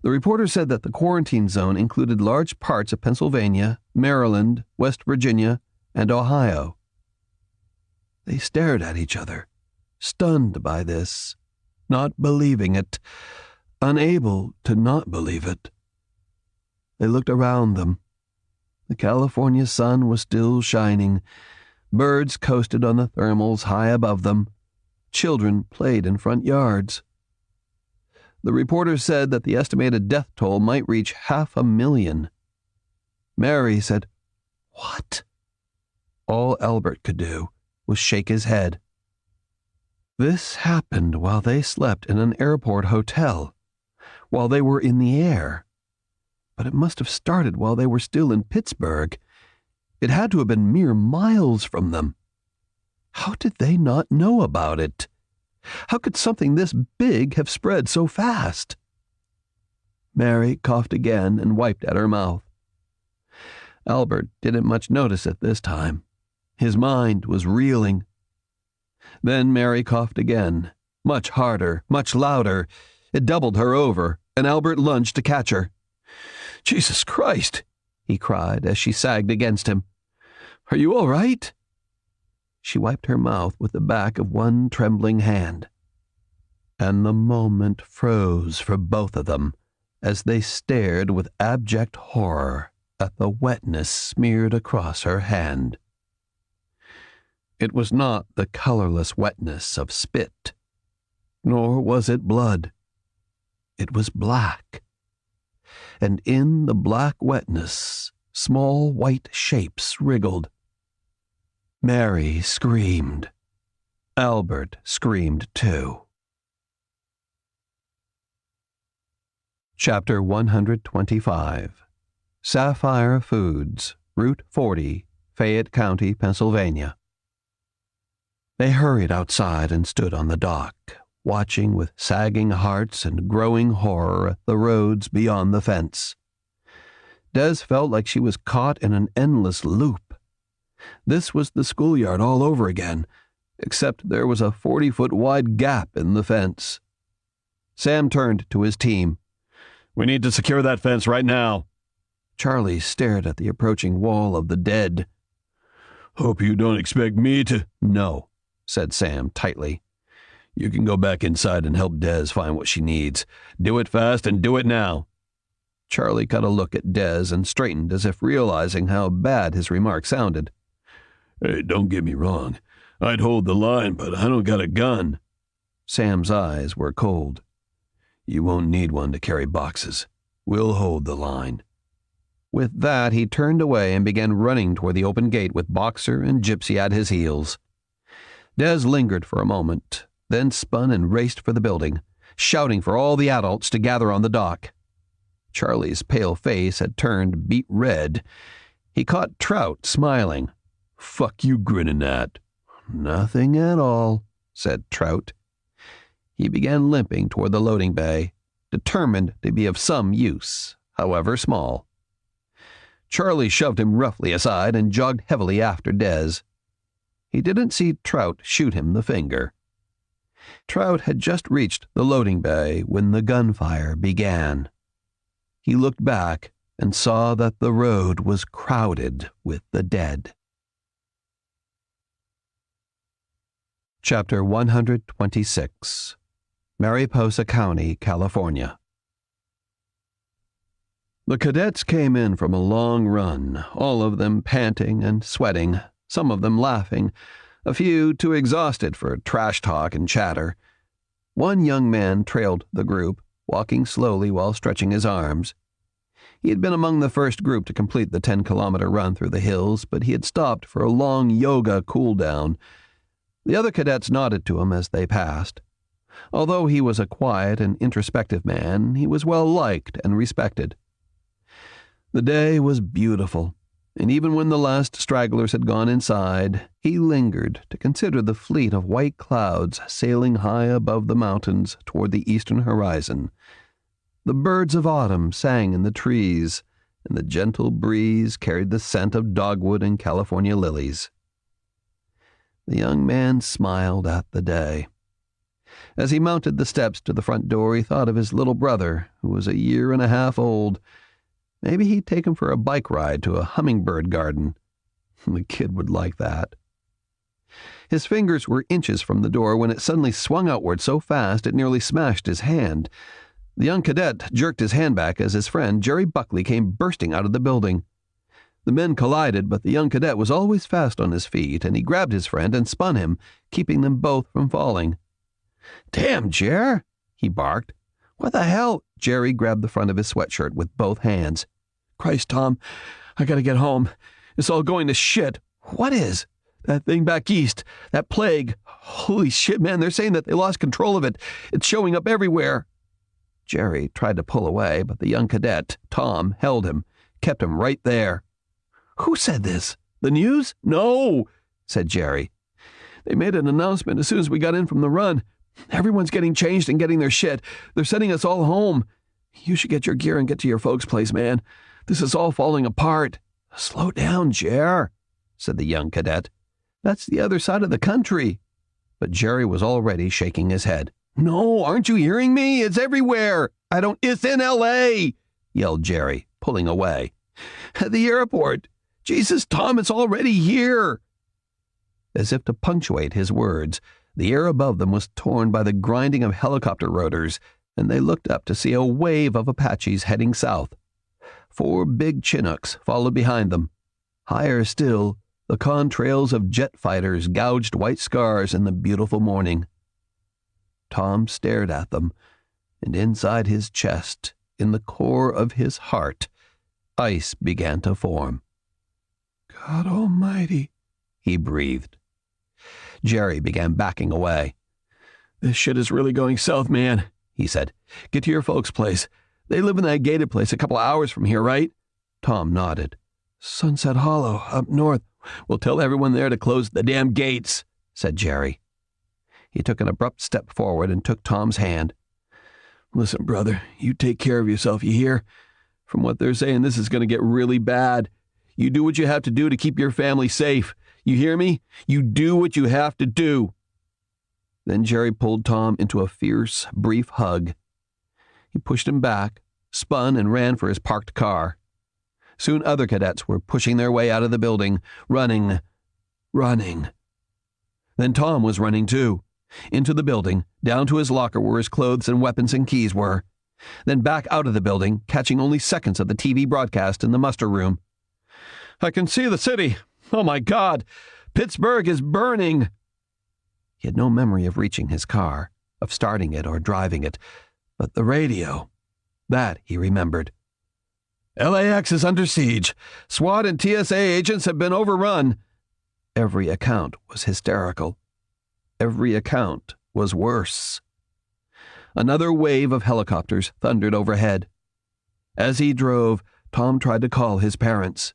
The reporter said that the quarantine zone included large parts of Pennsylvania, Maryland, West Virginia, and Ohio. They stared at each other, stunned by this, not believing it, unable to not believe it. They looked around them. The California sun was still shining. Birds coasted on the thermals high above them. Children played in front yards. The reporter said that the estimated death toll might reach 500,000. Mary said, "What?" All Albert could do was shake his head. This happened while they slept in an airport hotel, while they were in the air. But it must have started while they were still in Pittsburgh. It had to have been mere miles from them. How did they not know about it? How could something this big have spread so fast? Mary coughed again and wiped at her mouth. Albert didn't much notice it this time. His mind was reeling. Then Mary coughed again, much harder, much louder. It doubled her over, and Albert lunged to catch her. "Jesus Christ!" he cried as she sagged against him. "Are you all right?" She wiped her mouth with the back of one trembling hand. And the moment froze for both of them as they stared with abject horror at the wetness smeared across her hand. It was not the colorless wetness of spit, nor was it blood. It was black. And in the black wetness, small white shapes wriggled. Mary screamed. Albert screamed too. Chapter 125. Sapphire Foods, Route 40, Fayette County, Pennsylvania. They hurried outside and stood on the dock, watching with sagging hearts and growing horror the roads beyond the fence. Des felt like she was caught in an endless loop. This was the schoolyard all over again, except there was a 40-foot wide gap in the fence. Sam turned to his team. "We need to secure that fence right now." Charlie stared at the approaching wall of the dead. "Hope you don't expect me to—" "No," said Sam tightly. "You can go back inside and help Des find what she needs. Do it fast and do it now." Charlie got a look at Des and straightened as if realizing how bad his remark sounded. "Hey, don't get me wrong. I'd hold the line, but I don't got a gun." Sam's eyes were cold. "You won't need one to carry boxes. We'll hold the line." With that, he turned away and began running toward the open gate with Boxer and Gypsy at his heels. Des lingered for a moment, then spun and raced for the building, shouting for all the adults to gather on the dock. Charlie's pale face had turned beet red. He caught Trout smiling. "Fuck you grinning at?" "Nothing at all," said Trout. He began limping toward the loading bay, determined to be of some use, however small. Charlie shoved him roughly aside and jogged heavily after Des. He didn't see Trout shoot him the finger. Trout had just reached the loading bay when the gunfire began. He looked back and saw that the road was crowded with the dead. Chapter 126. Mariposa County, California. The cadets came in from a long run, all of them panting and sweating, some of them laughing, a few too exhausted for trash talk and chatter. One young man trailed the group, walking slowly while stretching his arms. He had been among the first group to complete the 10-kilometer run through the hills, but he had stopped for a long yoga cool-down. The other cadets nodded to him as they passed. Although he was a quiet and introspective man, he was well liked and respected. The day was beautiful, and even when the last stragglers had gone inside, he lingered to consider the fleet of white clouds sailing high above the mountains toward the eastern horizon. The birds of autumn sang in the trees, and the gentle breeze carried the scent of dogwood and California lilies. The young man smiled at the day. As he mounted the steps to the front door, he thought of his little brother, who was 1.5 years old. Maybe he'd take him for a bike ride to a hummingbird garden. The kid would like that. His fingers were inches from the door when it suddenly swung outward so fast it nearly smashed his hand. The young cadet jerked his hand back as his friend, Jerry Buckley, came bursting out of the building. The men collided, but the young cadet was always fast on his feet, and he grabbed his friend and spun him, keeping them both from falling. "Damn, Jer!" he barked. "What the hell?" Jerry grabbed the front of his sweatshirt with both hands. "Christ, Tom, I gotta get home. It's all going to shit." "What is?" "That thing back east. That plague. Holy shit, man, they're saying that they lost control of it. It's showing up everywhere." Jerry tried to pull away, but the young cadet, Tom, held him, kept him right there. "Who said this? The news?" "No," said Jerry. "They made an announcement as soon as we got in from the run. Everyone's getting changed and getting their shit. They're sending us all home. You should get your gear and get to your folks' place, man. This is all falling apart." "Slow down, Jer," said the young cadet. "That's the other side of the country." But Jerry was already shaking his head. "No, aren't you hearing me? It's everywhere. It's in L.A., yelled Jerry, pulling away. "At the airport. Jesus, Tom, it's already here." As if to punctuate his words, the air above them was torn by the grinding of helicopter rotors, and they looked up to see a wave of Apaches heading south. 4 big Chinooks followed behind them. Higher still, the contrails of jet fighters gouged white scars in the beautiful morning. Tom stared at them, and inside his chest, in the core of his heart, ice began to form. "God Almighty," he breathed. Jerry began backing away. "This shit is really going south, man," he said. "Get to your folks' place. They live in that gated place a couple of hours from here, right?" Tom nodded. "Sunset Hollow, up north. We'll tell everyone there to close the damn gates," said Jerry. He took an abrupt step forward and took Tom's hand. "Listen, brother, you take care of yourself, you hear? From what they're saying, this is going to get really bad. You do what you have to do to keep your family safe. You hear me? You do what you have to do." Then Jerry pulled Tom into a fierce, brief hug. He pushed him back, spun, and ran for his parked car. Soon other cadets were pushing their way out of the building, running. Then Tom was running too, into the building, down to his locker where his clothes and weapons and keys were. Then back out of the building, catching only seconds of the TV broadcast in the muster room. "I can see the city. Oh, my God! Pittsburgh is burning!" He had no memory of reaching his car, of starting it or driving it, but the radio, that he remembered. "LAX is under siege. SWAT and TSA agents have been overrun." Every account was hysterical. every account was worse. Another wave of helicopters thundered overhead. As he drove, Tom tried to call his parents.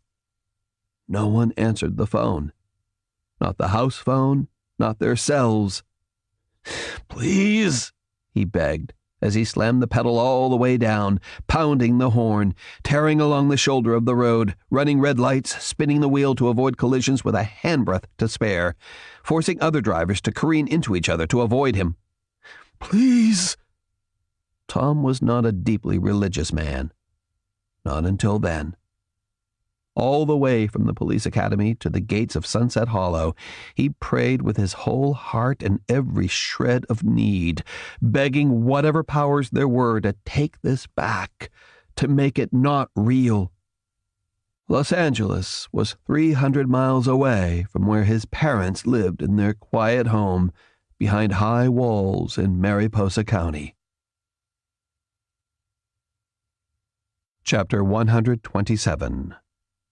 No one answered the phone. Not the house phone, not their cells. "Please," he begged, as he slammed the pedal all the way down, pounding the horn, tearing along the shoulder of the road, running red lights, spinning the wheel to avoid collisions with a handbreadth to spare, forcing other drivers to careen into each other to avoid him. "Please." Tom was not a deeply religious man. Not until then. All the way from the police academy to the gates of Sunset Hollow, he prayed with his whole heart and every shred of need, begging whatever powers there were to take this back, to make it not real. Los Angeles was 300 miles away from where his parents lived in their quiet home behind high walls in Mariposa County. Chapter 127.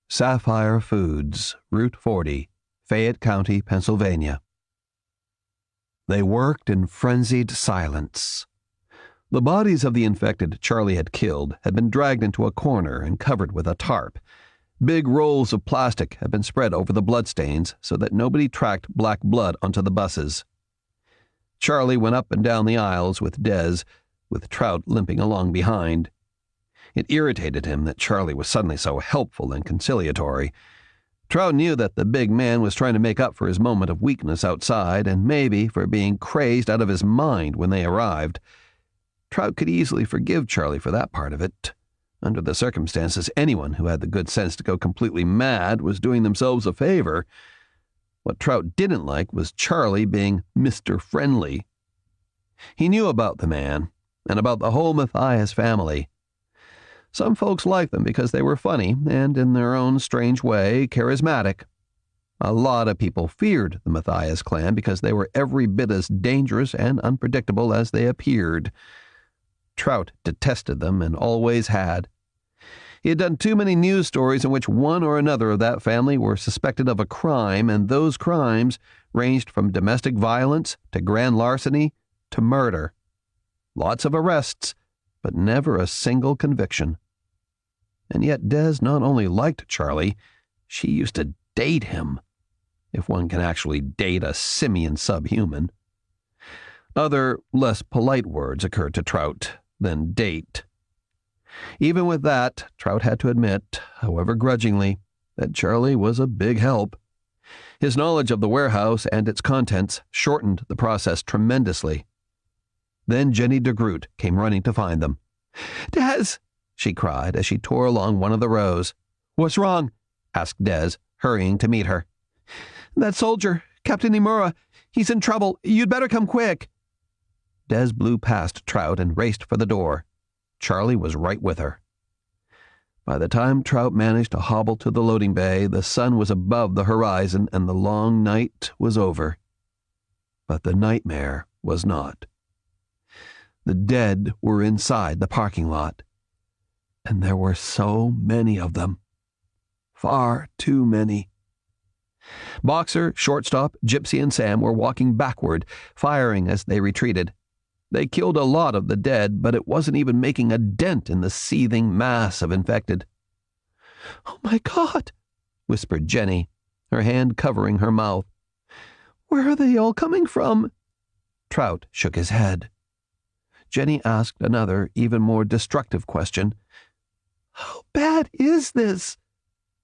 Sapphire Foods, Route 40, Fayette County, Pennsylvania. They worked in frenzied silence. The bodies of the infected Charlie had killed had been dragged into a corner and covered with a tarp. Big rolls of plastic had been spread over the bloodstains so that nobody tracked black blood onto the buses. Charlie went up and down the aisles with Des, with Trout limping along behind. It irritated him that Charlie was suddenly so helpful and conciliatory. Trout knew that the big man was trying to make up for his moment of weakness outside and maybe for being crazed out of his mind when they arrived. Trout could easily forgive Charlie for that part of it. Under the circumstances, anyone who had the good sense to go completely mad was doing themselves a favor. What Trout didn't like was Charlie being Mr. Friendly. He knew about the man and about the whole Matthias family. Some folks liked them because they were funny and, in their own strange way, charismatic. A lot of people feared the Matthias clan because they were every bit as dangerous and unpredictable as they appeared. Trout detested them and always had. He had done too many news stories in which one or another of that family were suspected of a crime, and those crimes ranged from domestic violence to grand larceny to murder. Lots of arrests, but never a single conviction. And yet Des not only liked Charlie, she used to date him, if one can actually date a simian subhuman. Other, less polite words occurred to Trout than date. Even with that, Trout had to admit, however grudgingly, that Charlie was a big help. His knowledge of the warehouse and its contents shortened the process tremendously. Then Jenny DeGroot came running to find them. "Des!" she cried as she tore along one of the rows. "What's wrong?" asked Des, hurrying to meet her. "That soldier, Captain Imura, he's in trouble. You'd better come quick." Des blew past Trout and raced for the door. Charlie was right with her. By the time Trout managed to hobble to the loading bay, the sun was above the horizon and the long night was over. But the nightmare was not. The dead were inside the parking lot. And there were so many of them. Far too many. Boxer, Shortstop, Gypsy, and Sam were walking backward, firing as they retreated. They killed a lot of the dead, but it wasn't even making a dent in the seething mass of infected. "Oh, my God," whispered Jenny, her hand covering her mouth. "Where are they all coming from?" Trout shook his head. Jenny asked another, even more destructive question. "How bad is this?"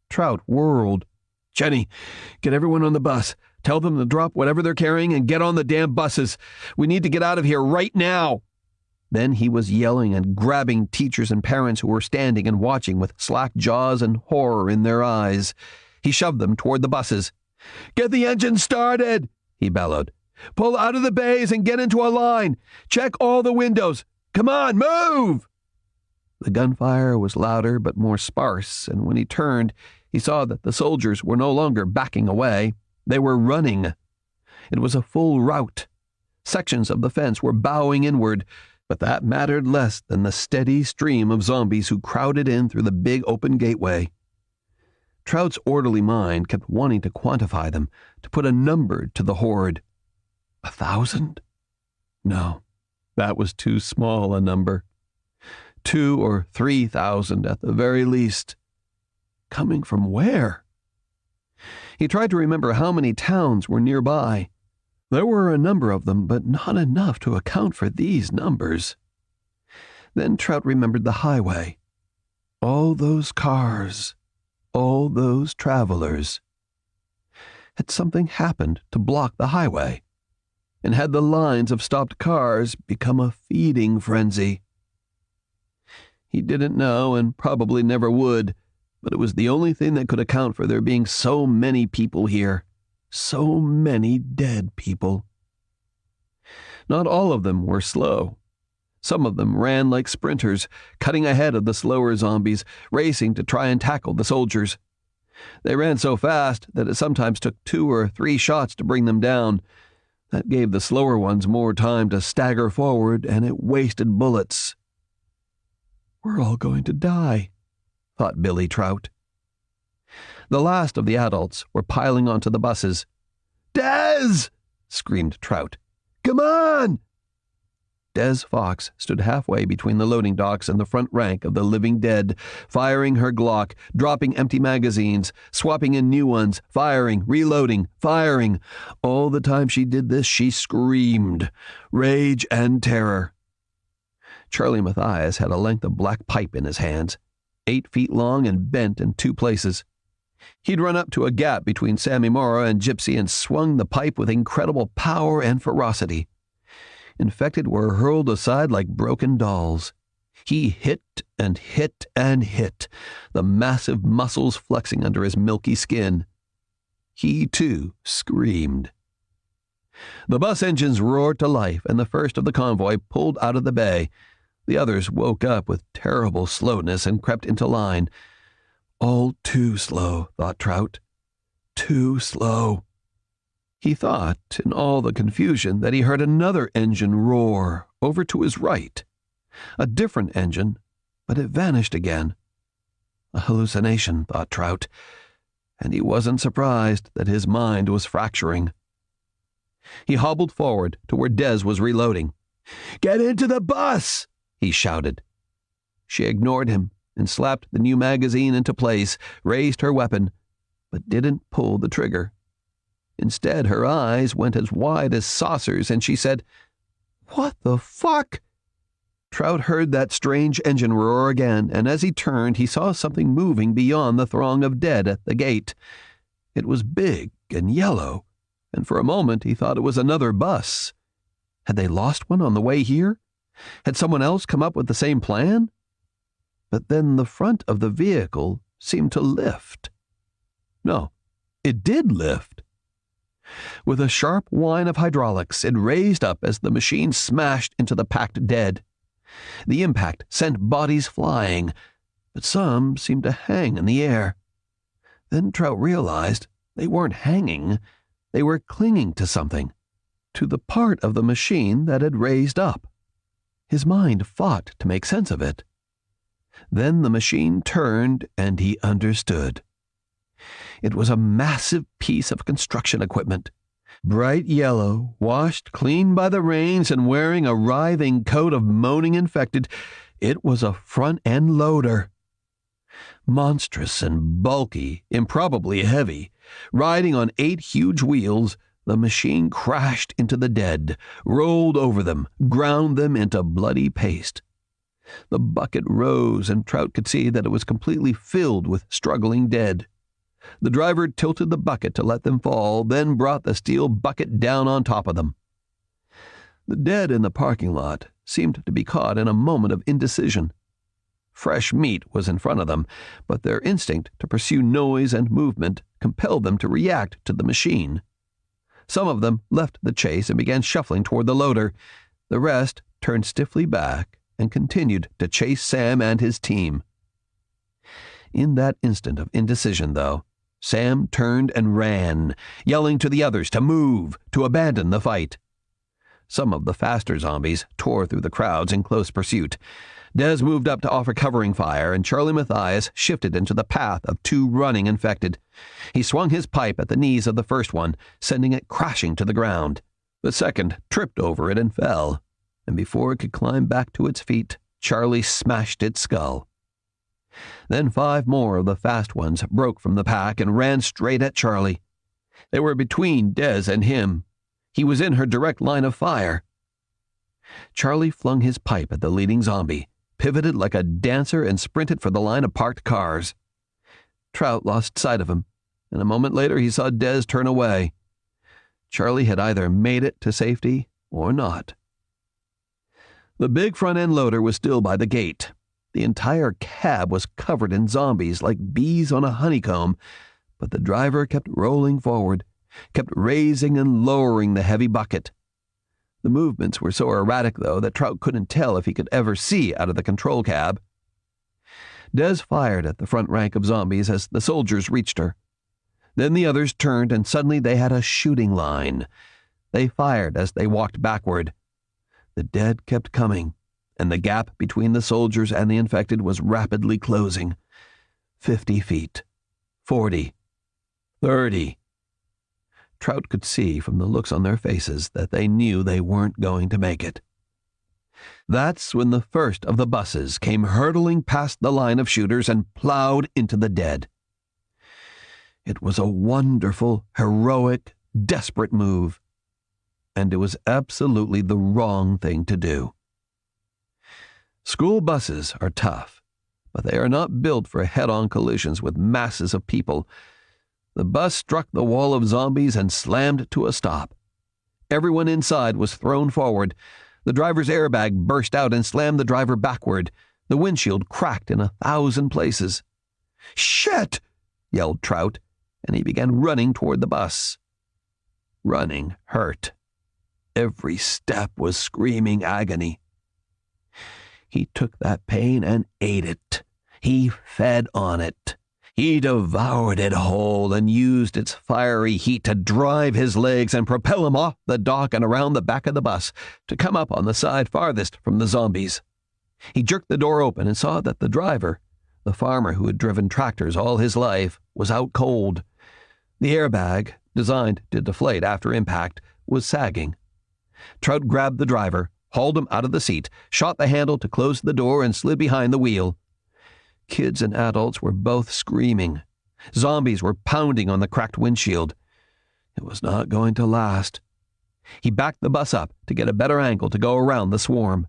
Trout whirled. "Jenny, get everyone on the bus. Tell them to drop whatever they're carrying and get on the damn buses. We need to get out of here right now." Then he was yelling and grabbing teachers and parents who were standing and watching with slack jaws and horror in their eyes. He shoved them toward the buses. "Get the engine started," he bellowed. "Pull out of the bays and get into a line. Check all the windows. Come on, move!" The gunfire was louder but more sparse, and when he turned, he saw that the soldiers were no longer backing away. They were running. It was a full rout. Sections of the fence were bowing inward, but that mattered less than the steady stream of zombies who crowded in through the big open gateway. Trout's orderly mind kept wanting to quantify them, to put a number to the horde. 1,000? No, that was too small a number. 2,000 or 3,000 at the very least. Coming from where? He tried to remember how many towns were nearby. There were a number of them, but not enough to account for these numbers. Then Trout remembered the highway. All those cars, all those travelers. Had something happened to block the highway? And had the lines of stopped cars become a feeding frenzy? He didn't know and probably never would, but it was the only thing that could account for there being so many people here. So many dead people. Not all of them were slow. Some of them ran like sprinters, cutting ahead of the slower zombies, racing to try and tackle the soldiers. They ran so fast that it sometimes took 2 or 3 shots to bring them down. That gave the slower ones more time to stagger forward, and it wasted bullets. We're all going to die, thought Billy Trout. The last of the adults were piling onto the buses. "Des!" screamed Trout. "Come on!" Des Fox stood halfway between the loading docks and the front rank of the living dead, firing her Glock, dropping empty magazines, swapping in new ones, firing, reloading, firing. All the time she did this, she screamed. Rage and terror. Charlie Mathias had a length of black pipe in his hands, 8 feet long and bent in 2 places. He'd run up to a gap between Sammy Morrow and Gypsy and swung the pipe with incredible power and ferocity. Infected were hurled aside like broken dolls. He hit and hit and hit, the massive muscles flexing under his milky skin. He, too, screamed. The bus engines roared to life, and the first of the convoy pulled out of the bay. The others woke up with terrible slowness and crept into line. All too slow, thought Trout. Too slow. He thought, in all the confusion, that he heard another engine roar over to his right. A different engine, but it vanished again. A hallucination, thought Trout, and he wasn't surprised that his mind was fracturing. He hobbled forward to where Des was reloading. "Get into the bus!" he shouted. She ignored him and slapped the new magazine into place, raised her weapon, but didn't pull the trigger. Instead, her eyes went as wide as saucers, and she said, "What the fuck?" Trout heard that strange engine roar again, and as he turned, he saw something moving beyond the throng of dead at the gate. It was big and yellow, and for a moment he thought it was another bus. Had they lost one on the way here? Had someone else come up with the same plan? But then the front of the vehicle seemed to lift. No, it did lift. With a sharp whine of hydraulics, it raised up as the machine smashed into the packed dead. The impact sent bodies flying, but some seemed to hang in the air. Then Trout realized they weren't hanging, they were clinging to something, to the part of the machine that had raised up. His mind fought to make sense of it. Then the machine turned and he understood. It was a massive piece of construction equipment. Bright yellow, washed clean by the rains and wearing a writhing coat of moaning infected, it was a front-end loader. Monstrous and bulky, improbably heavy, riding on 8 huge wheels, the machine crashed into the dead, rolled over them, ground them into bloody paste. The bucket rose, and Trout could see that it was completely filled with struggling dead. The driver tilted the bucket to let them fall, then brought the steel bucket down on top of them. The dead in the parking lot seemed to be caught in a moment of indecision. Fresh meat was in front of them, but their instinct to pursue noise and movement compelled them to react to the machine. Some of them left the chase and began shuffling toward the loader. The rest turned stiffly back and continued to chase Sam and his team. In that instant of indecision, though, Sam turned and ran, yelling to the others to move, to abandon the fight. Some of the faster zombies tore through the crowds in close pursuit. Des moved up to offer covering fire, and Charlie Mathias shifted into the path of 2 running infected. He swung his pipe at the knees of the first one, sending it crashing to the ground. The second tripped over it and fell, and before it could climb back to its feet, Charlie smashed its skull. Then 5 more of the fast ones broke from the pack and ran straight at Charlie. They were between Des and him. He was in her direct line of fire. Charlie flung his pipe at the leading zombie, pivoted like a dancer, and sprinted for the line of parked cars. Trout lost sight of him, and a moment later he saw Des turn away. Charlie had either made it to safety or not. The big front-end loader was still by the gate. The entire cab was covered in zombies like bees on a honeycomb, but the driver kept rolling forward, kept raising and lowering the heavy bucket. The movements were so erratic, though, that Trout couldn't tell if he could ever see out of the control cab. Des fired at the front rank of zombies as the soldiers reached her. Then the others turned, and suddenly they had a shooting line. They fired as they walked backward. The dead kept coming, and the gap between the soldiers and the infected was rapidly closing. 50 feet. 40. 30. Trout could see from the looks on their faces that they knew they weren't going to make it. That's when the first of the buses came hurtling past the line of shooters and plowed into the dead. It was a wonderful, heroic, desperate move, and it was absolutely the wrong thing to do. School buses are tough, but they are not built for head-on collisions with masses of people. The bus struck the wall of zombies and slammed to a stop. Everyone inside was thrown forward. The driver's airbag burst out and slammed the driver backward. The windshield cracked in 1,000 places. "Shit!" yelled Trout, and he began running toward the bus. Running hurt. Every step was screaming agony. He took that pain and ate it. He fed on it. He devoured it whole and used its fiery heat to drive his legs and propel him off the dock and around the back of the bus to come up on the side farthest from the zombies. He jerked the door open and saw that the driver, the farmer who had driven tractors all his life, was out cold. The airbag, designed to deflate after impact, was sagging. Trout grabbed the driver, hauled him out of the seat, shot the handle to close the door, and slid behind the wheel. Kids and adults were both screaming. Zombies were pounding on the cracked windshield. It was not going to last. He backed the bus up to get a better angle to go around the swarm.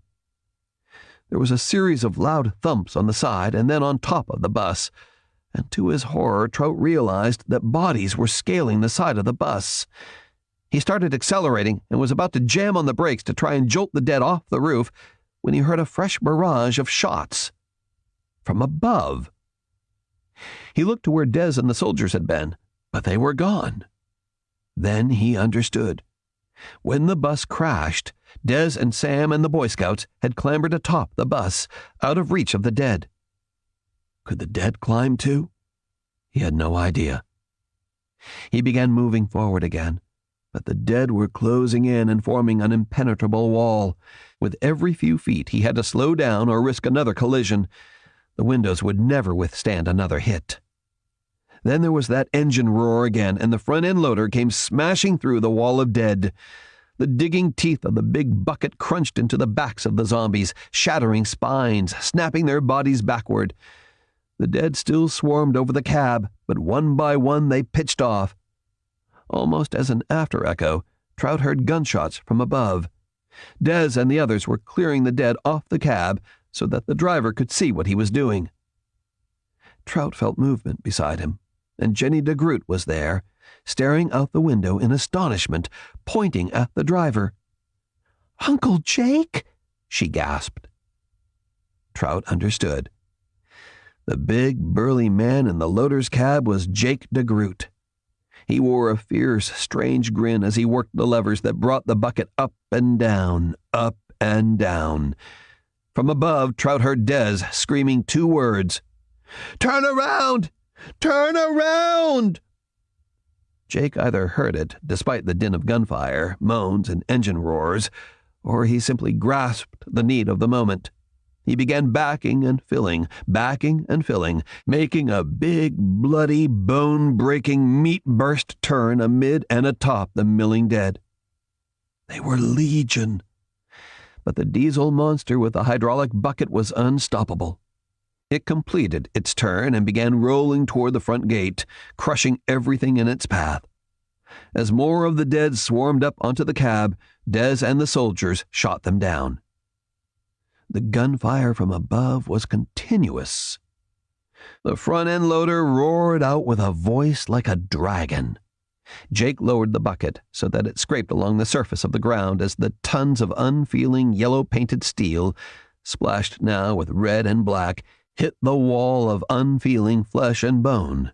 There was a series of loud thumps on the side and then on top of the bus, and to his horror, Trout realized that bodies were scaling the side of the bus. He started accelerating and was about to jam on the brakes to try and jolt the dead off the roof when he heard a fresh barrage of shots. From above. He looked to where Des and the soldiers had been, but they were gone. Then he understood. When the bus crashed, Des and Sam and the Boy Scouts had clambered atop the bus, out of reach of the dead. Could the dead climb too? He had no idea. He began moving forward again, but the dead were closing in and forming an impenetrable wall. With every few feet he had to slow down or risk another collision. The windows would never withstand another hit. Then there was that engine roar again, and the front-end loader came smashing through the wall of dead. The digging teeth of the big bucket crunched into the backs of the zombies, shattering spines, snapping their bodies backward. The dead still swarmed over the cab, but one by one they pitched off. Almost as an after-echo, Trout heard gunshots from above. Des and the others were clearing the dead off the cab so that the driver could see what he was doing. Trout felt movement beside him, and Jenny DeGroot was there, staring out the window in astonishment, pointing at the driver. "Uncle Jake?" she gasped. Trout understood. The big, burly man in the loader's cab was Jake DeGroot. He wore a fierce, strange grin as he worked the levers that brought the bucket up and down, up and down. From above, Trout heard Des screaming 2 words. "Turn around! Turn around!" Jake either heard it, despite the din of gunfire, moans, and engine roars, or he simply grasped the need of the moment. He began backing and filling, making a big, bloody, bone-breaking, meat-burst turn amid and atop the milling dead. They were legion. But the diesel monster with the hydraulic bucket was unstoppable. It completed its turn and began rolling toward the front gate, crushing everything in its path. As more of the dead swarmed up onto the cab, Des and the soldiers shot them down. The gunfire from above was continuous. The front-end loader roared out with a voice like a dragon. Jake lowered the bucket so that it scraped along the surface of the ground as the tons of unfeeling yellow-painted steel, splashed now with red and black, hit the wall of unfeeling flesh and bone.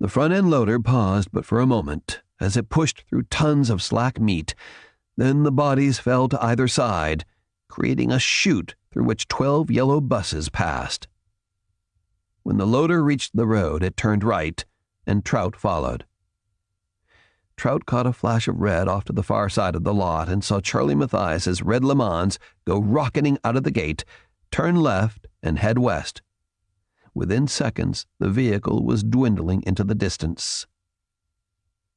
The front-end loader paused but for a moment as it pushed through tons of slack meat. Then the bodies fell to either side, creating a chute through which 12 yellow buses passed. When the loader reached the road, it turned right, and Trout followed. Trout caught a flash of red off to the far side of the lot and saw Charlie Mathias's red Le Mans go rocketing out of the gate, turn left, and head west. Within seconds, the vehicle was dwindling into the distance.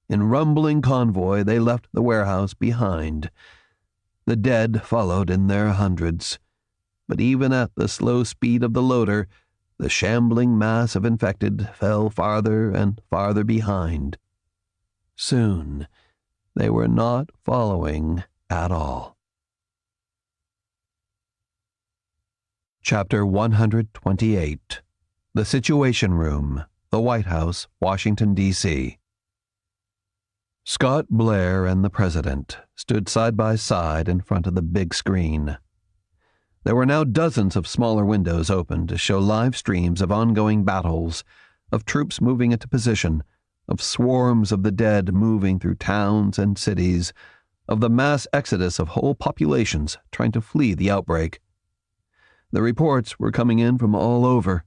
In rumbling convoy, they left the warehouse behind. The dead followed in their hundreds, but even at the slow speed of the loader, the shambling mass of infected fell farther and farther behind. Soon, they were not following at all. Chapter 128. The Situation Room, the White House, Washington, D.C. Scott Blair and the President stood side by side in front of the big screen. There were now dozens of smaller windows open to show live streams of ongoing battles, of troops moving into position, of swarms of the dead moving through towns and cities, of the mass exodus of whole populations trying to flee the outbreak. The reports were coming in from all over.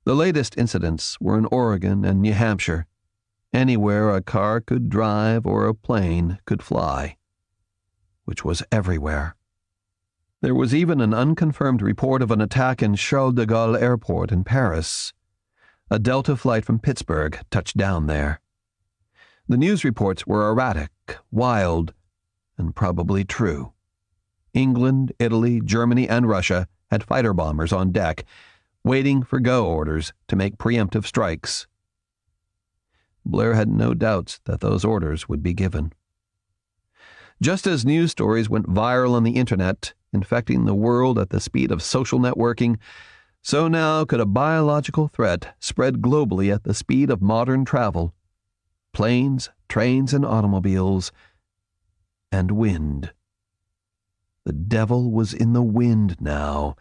The latest incidents were in Oregon and New Hampshire, anywhere a car could drive or a plane could fly, which was everywhere. There was even an unconfirmed report of an attack in Charles de Gaulle Airport in Paris. A Delta flight from Pittsburgh touched down there. The news reports were erratic, wild, and probably true. England, Italy, Germany, and Russia had fighter bombers on deck, waiting for go orders to make preemptive strikes. Blair had no doubts that those orders would be given. Just as news stories went viral on the internet, infecting the world at the speed of social networking, so now could a biological threat spread globally at the speed of modern travel. Planes, trains, and automobiles, and wind. The devil was in the wind now,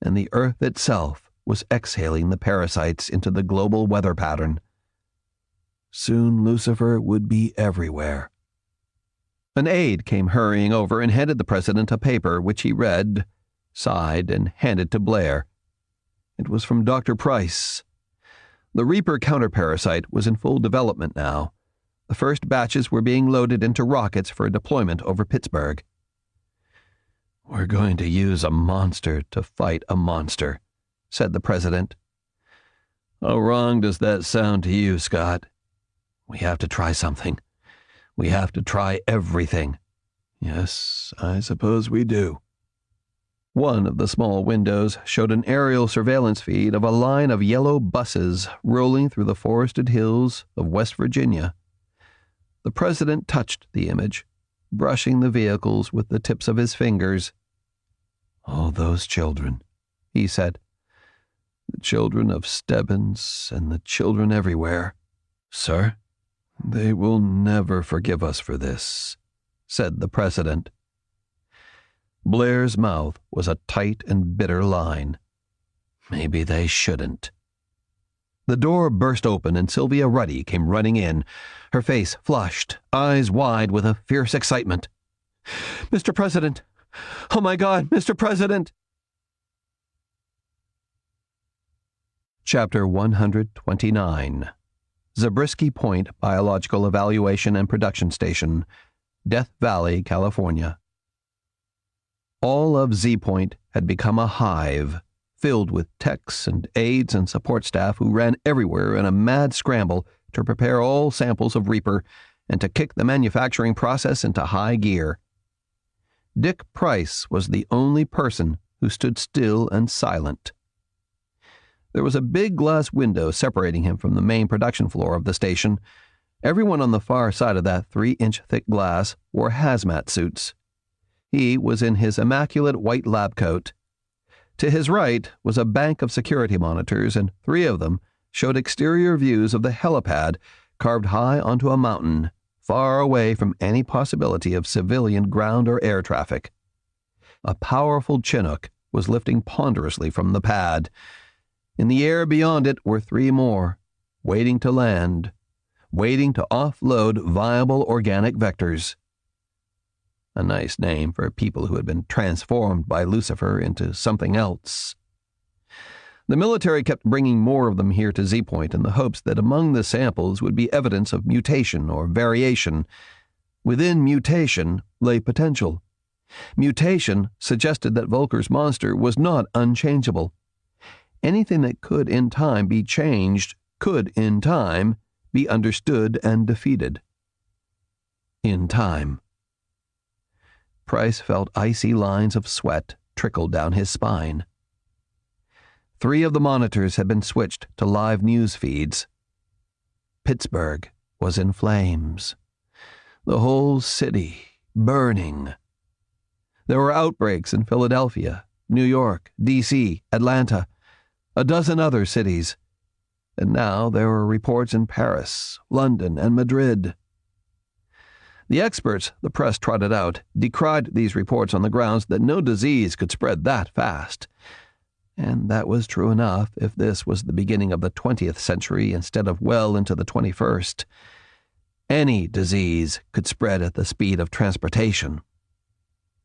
and the earth itself was exhaling the parasites into the global weather pattern. Soon Lucifer would be everywhere. An aide came hurrying over and handed the president a paper, which he read, sighed, and handed to Blair. It was from Dr. Price. The Reaper counterparasite was in full development now. The first batches were being loaded into rockets for deployment over Pittsburgh. "We're going to use a monster to fight a monster," said the president. "How wrong does that sound to you, Scott?" "We have to try something. We have to try everything." "Yes, I suppose we do." One of the small windows showed an aerial surveillance feed of a line of yellow buses rolling through the forested hills of West Virginia. The president touched the image, brushing the vehicles with the tips of his fingers. "Oh, those children," he said. "The children of Stebbins and the children everywhere." "Sir?" "They will never forgive us for this," said the president. Blair's mouth was a tight and bitter line. Maybe they shouldn't. The door burst open and Sylvia Ruddy came running in, her face flushed, eyes wide with a fierce excitement. "Mr. President! Oh my God, Mr. President!" Chapter 129. Zabriskie Point Biological Evaluation and Production Station, Death Valley, California. All of Z Point had become a hive, filled with techs and aides and support staff who ran everywhere in a mad scramble to prepare all samples of Reaper and to kick the manufacturing process into high gear. Dick Price was the only person who stood still and silent. There was a big glass window separating him from the main production floor of the station. Everyone on the far side of that 3-inch thick glass wore hazmat suits. He was in his immaculate white lab coat. To his right was a bank of security monitors, and 3 of them showed exterior views of the helipad carved high onto a mountain, far away from any possibility of civilian ground or air traffic. A powerful Chinook was lifting ponderously from the pad. In the air beyond it were 3 more, waiting to land, waiting to offload viable organic vectors. A nice name for people who had been transformed by Lucifer into something else. The military kept bringing more of them here to Z-Point in the hopes that among the samples would be evidence of mutation or variation. Within mutation lay potential. Mutation suggested that Volker's monster was not unchangeable. Anything that could in time be changed could in time be understood and defeated. In time. Price felt icy lines of sweat trickle down his spine. 3 of the monitors had been switched to live news feeds. Pittsburgh was in flames. The whole city burning. There were outbreaks in Philadelphia, New York, D.C., Atlanta, a dozen other cities, and now there were reports in Paris, London, and Madrid. The experts the press trotted out decried these reports on the grounds that no disease could spread that fast. And that was true enough if this was the beginning of the 20th century instead of well into the 21st. Any disease could spread at the speed of transportation.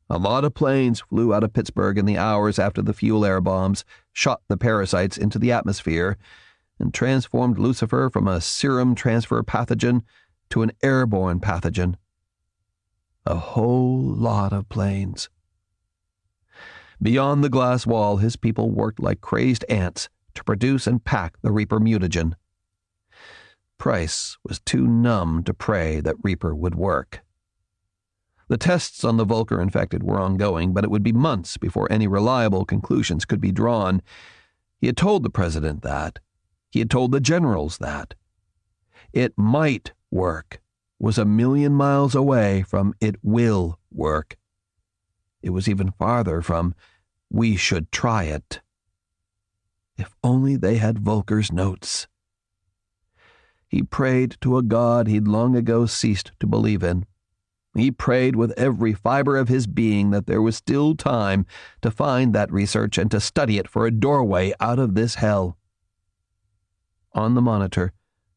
A lot of planes flew out of Pittsburgh in the hours after the fuel air bombs shot the parasites into the atmosphere and transformed Lucifer from a serum transfer pathogen to an airborne pathogen. A whole lot of planes. Beyond the glass wall, his people worked like crazed ants to produce and pack the Reaper mutagen. Price was too numb to pray that Reaper would work. The tests on the Volker infected were ongoing, but it would be months before any reliable conclusions could be drawn. He had told the president that. He had told the generals that. It might work was 1,000,000 miles away from it will work. It was even farther from we should try it. If only they had Volker's notes. He prayed to a God he'd long ago ceased to believe in. He prayed with every fiber of his being that there was still time to find that research and to study it for a doorway out of this hell. On the monitor,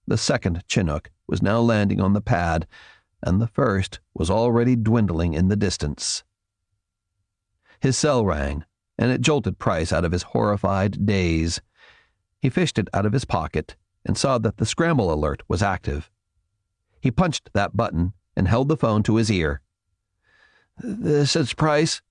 the 2nd Chinook was now landing on the pad, and the 1st was already dwindling in the distance. His cell rang, and it jolted Price out of his horrified daze. He fished it out of his pocket and saw that the scramble alert was active. He punched that button and held the phone to his ear. "This is Price."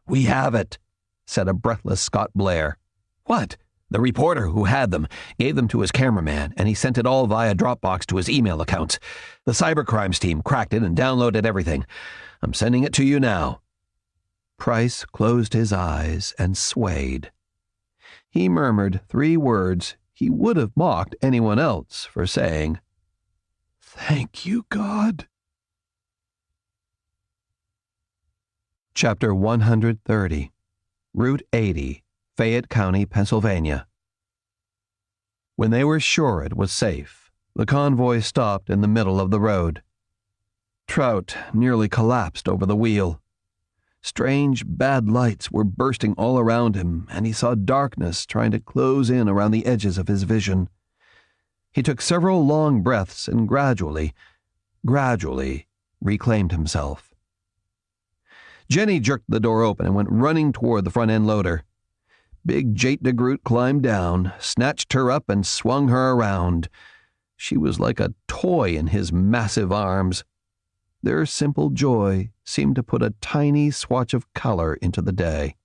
"We have it," said a breathless Scott Blair. "What?" "The reporter who had them gave them to his cameraman, and he sent it all via Dropbox to his email accounts. The cybercrimes team cracked it and downloaded everything. I'm sending it to you now." Price closed his eyes and swayed. He murmured 3 words he would have mocked anyone else for saying. "Thank you, God." Chapter 130, Route 80, Fayette County, Pennsylvania. When they were sure it was safe, the convoy stopped in the middle of the road. Trout nearly collapsed over the wheel. Strange, bad lights were bursting all around him, and he saw darkness trying to close in around the edges of his vision. He took several long breaths and gradually reclaimed himself. Jenny jerked the door open and went running toward the front-end loader. Big Jate DeGroot climbed down, snatched her up, and swung her around. She was like a toy in his massive arms. Their simple joy seemed to put a tiny swatch of color into the day.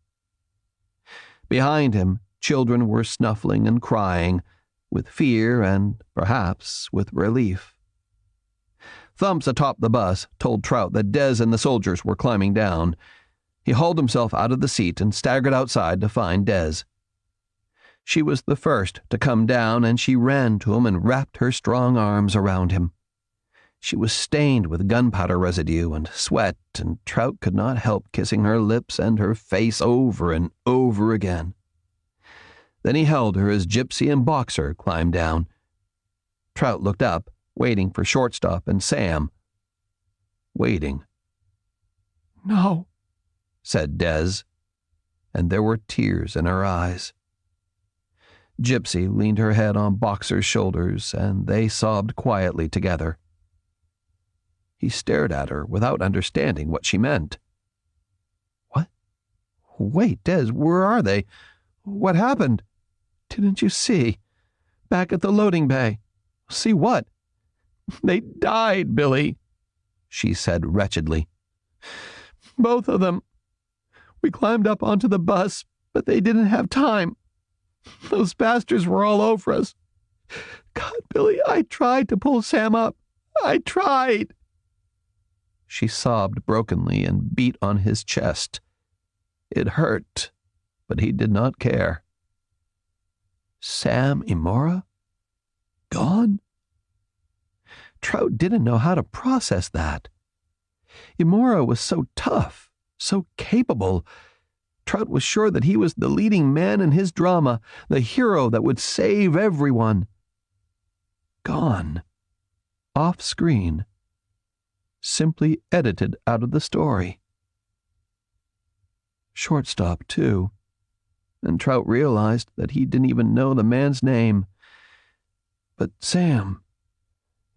Behind him, children were snuffling and crying, with fear and, perhaps, with relief. Thumps atop the bus told Trout that Des and the soldiers were climbing down. He hauled himself out of the seat and staggered outside to find Des. She was the first to come down, and she ran to him and wrapped her strong arms around him. She was stained with gunpowder residue and sweat, and Trout could not help kissing her lips and her face over and over again. Then he held her as Gypsy and Boxer climbed down. Trout looked up, waiting for Shortstop and Sam. Waiting. "No," said Des, and there were tears in her eyes. Gypsy leaned her head on Boxer's shoulders, and they sobbed quietly together. He stared at her without understanding what she meant. "What? Wait, Des, where are they? What happened? Didn't you see? Back at the loading bay. See what?" "They died, Billy," she said wretchedly. "Both of them. We climbed up onto the bus, but they didn't have time. Those bastards were all over us. God, Billy, I tried to pull Sam up. I tried." She sobbed brokenly and beat on his chest. It hurt, but he did not care. Sam Imura? Gone? Trout didn't know how to process that. Imura was so tough, so capable. Trout was sure that he was the leading man in his drama, the hero that would save everyone. Gone. Off screen. Simply edited out of the story. Shortstop, too. And Trout realized that he didn't even know the man's name. But Sam,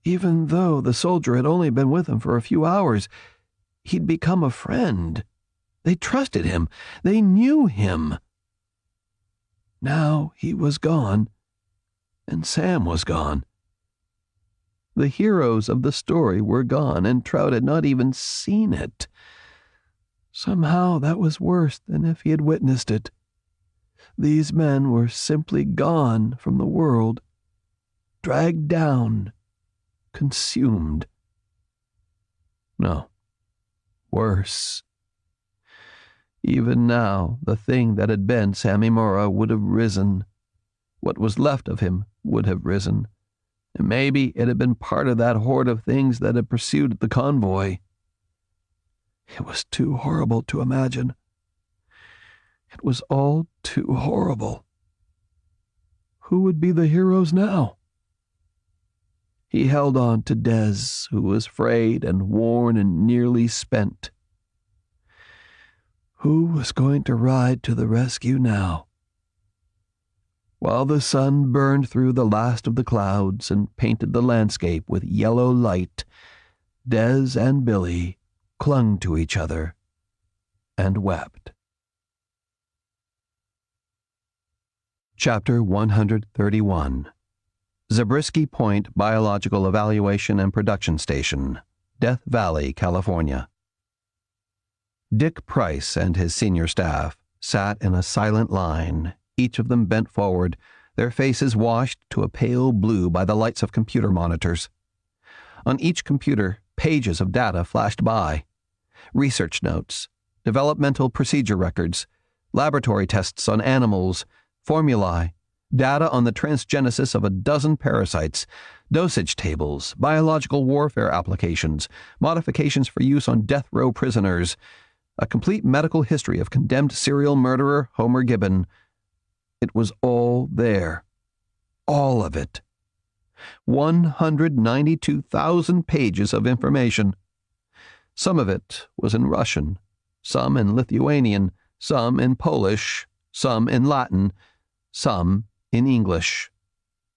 even though the soldier had only been with him for a few hours, he'd become a friend. They trusted him. They knew him. Now he was gone, and Sam was gone. The heroes of the story were gone, and Trout had not even seen it. Somehow that was worse than if he had witnessed it. These men were simply gone from the world, dragged down, consumed. No, worse. Even now, the thing that had been Sam Imura would have risen. What was left of him would have risen. And maybe it had been part of that horde of things that had pursued the convoy. It was too horrible to imagine. It was all too horrible. Who would be the heroes now? He held on to Des, who was frayed and worn and nearly spent. Who was going to ride to the rescue now? While the sun burned through the last of the clouds and painted the landscape with yellow light, Des and Billy clung to each other and wept. Chapter 131. Zabriskie Point Biological Evaluation and Production Station, Death Valley, California. Dick Price and his senior staff sat in a silent line, each of them bent forward, their faces washed to a pale blue by the lights of computer monitors. On each computer, pages of data flashed by. Research notes, developmental procedure records, laboratory tests on animals, formulae, data on the transgenesis of a dozen parasites, dosage tables, biological warfare applications, modifications for use on death row prisoners, a complete medical history of condemned serial murderer Homer Gibbon. It was all there. All of it. 192,000 pages of information. Some of it was in Russian, some in Lithuanian, some in Polish, some in Latin, some in English.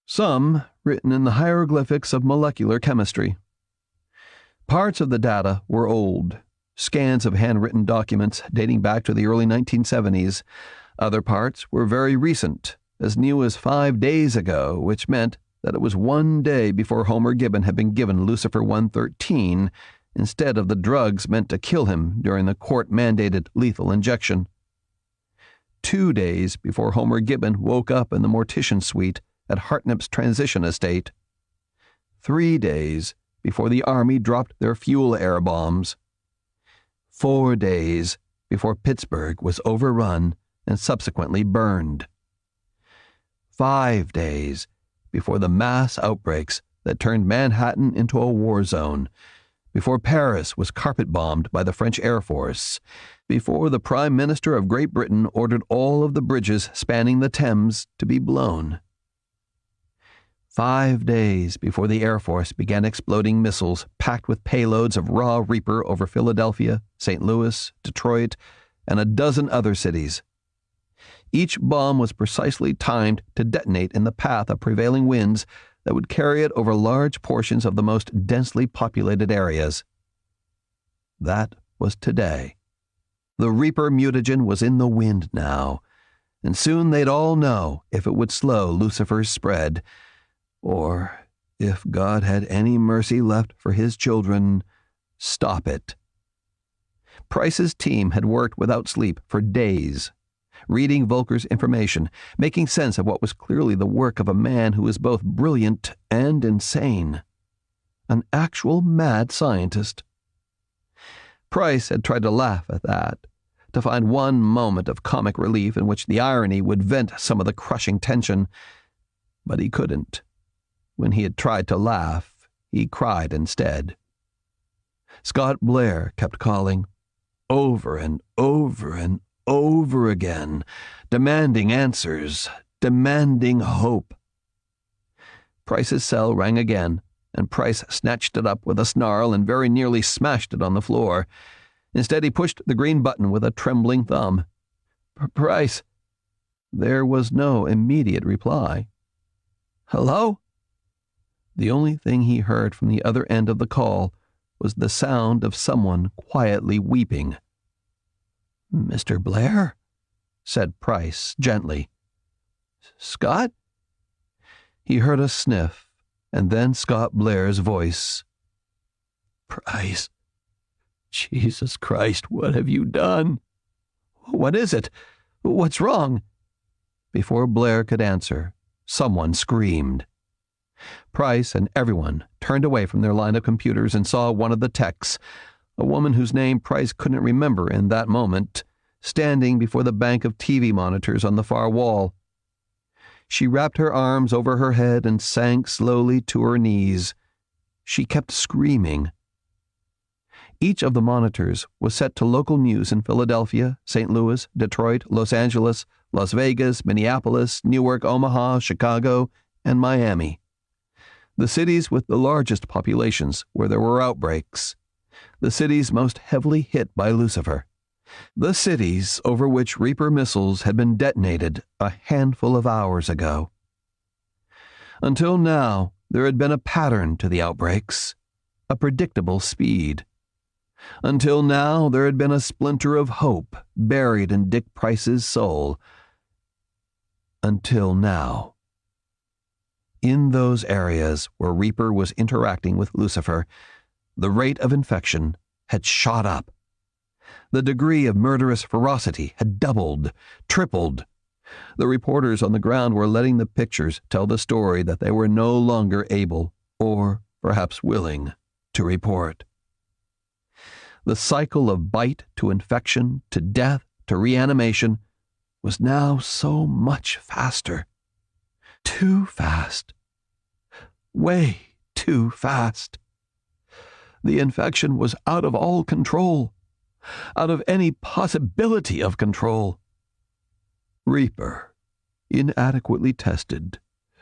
Some written in the hieroglyphics of molecular chemistry. Parts of the data were old, scans of handwritten documents dating back to the early 1970s. Other parts were very recent, as new as 5 days ago, which meant that it was 1 day before Homer Gibbon had been given Lucifer 113 instead of the drugs meant to kill him during the court-mandated lethal injection. 2 days before Homer Gibbon woke up in the mortician suite at Hartnep's transition estate. 3 days before the army dropped their fuel air bombs. 4 days before Pittsburgh was overrun and subsequently burned. 5 days before the mass outbreaks that turned Manhattan into a war zone, before Paris was carpet-bombed by the French Air Force, before the Prime Minister of Great Britain ordered all of the bridges spanning the Thames to be blown. 5 days before the Air Force began exploding missiles packed with payloads of raw Reaper over Philadelphia, St. Louis, Detroit, and a dozen other cities. Each bomb was precisely timed to detonate in the path of prevailing winds that would carry it over large portions of the most densely populated areas. That was today. The Reaper mutagen was in the wind now, and soon they'd all know if it would slow Lucifer's spread, or, if God had any mercy left for his children, stop it. Price's team had worked without sleep for days, reading Volker's information, making sense of what was clearly the work of a man who was both brilliant and insane. An actual mad scientist. Price had tried to laugh at that, to find one moment of comic relief in which the irony would vent some of the crushing tension, but he couldn't. When he had tried to laugh, he cried instead. Scott Blair kept calling, over and over and over again, demanding answers, demanding hope. Price's cell rang again, and Price snatched it up with a snarl and very nearly smashed it on the floor. Instead, he pushed the green button with a trembling thumb. Price. There was no immediate reply. Hello? The only thing he heard from the other end of the call was the sound of someone quietly weeping. Mr. Blair? Said Price gently. Scott? He heard a sniff, and then Scott Blair's voice. Price. Jesus Christ, what have you done? What is it? What's wrong? Before Blair could answer, someone screamed. Price and everyone turned away from their line of computers and saw one of the techs, a woman whose name Price couldn't remember in that moment, standing before the bank of TV monitors on the far wall. She wrapped her arms over her head and sank slowly to her knees. She kept screaming. Each of the monitors was set to local news in Philadelphia, St. Louis, Detroit, Los Angeles, Las Vegas, Minneapolis, Newark, Omaha, Chicago, and Miami. The cities with the largest populations where there were outbreaks. The cities most heavily hit by Lucifer. The cities over which Reaper missiles had been detonated a handful of hours ago. Until now, there had been a pattern to the outbreaks, a predictable speed. Until now, there had been a splinter of hope buried in Dick Price's soul. Until now. In those areas where Reaper was interacting with Lucifer, the rate of infection had shot up. The degree of murderous ferocity had doubled, tripled. The reporters on the ground were letting the pictures tell the story that they were no longer able, or perhaps willing, to report. The cycle of bite to infection, to death, to reanimation was now so much faster. Too fast. Way too fast. The infection was out of all control, out of any possibility of control. Reaper, inadequately tested,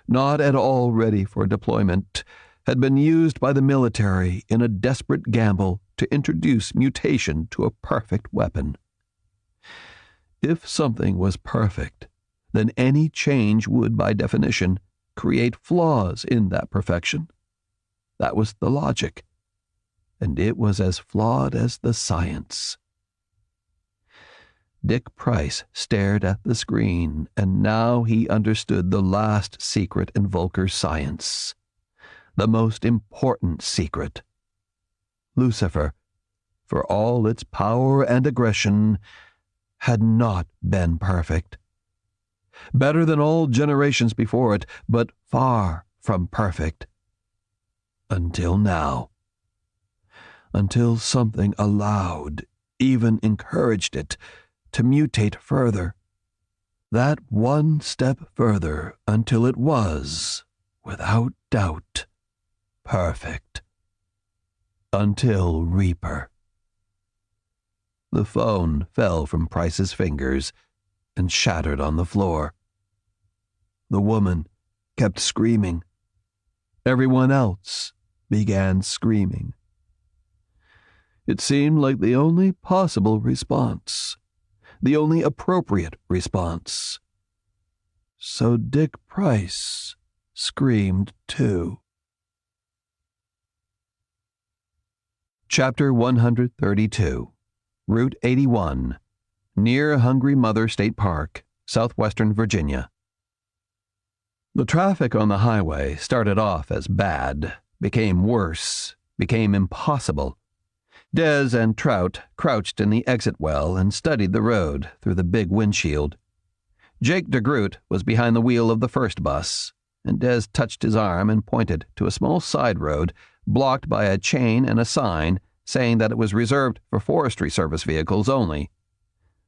not at all ready for deployment, had been used by the military in a desperate gamble to introduce mutation to a perfect weapon. If something was perfect, then any change would, by definition, create flaws in that perfection. That was the logic, and it was as flawed as the science. Dick Price stared at the screen, and now he understood the last secret in Volker's science. The most important secret. Lucifer, for all its power and aggression, had not been perfect. Better than all generations before it, but far from perfect. until now. Until something allowed, even encouraged it, to mutate further. That one step further until it was, without doubt, perfect. Until Reaper. The phone fell from Price's fingers and shattered on the floor. The woman kept screaming. Everyone else began screaming. It seemed like the only possible response, the only appropriate response. So Dick Price screamed too. Chapter 132, Route 81, near Hungry Mother State Park, southwestern Virginia. The traffic on the highway started off as bad, became worse, became impossible. Des and Trout crouched in the exit well and studied the road through the big windshield. Jake DeGroot was behind the wheel of the first bus, and Des touched his arm and pointed to a small side road blocked by a chain and a sign saying that it was reserved for Forestry Service vehicles only.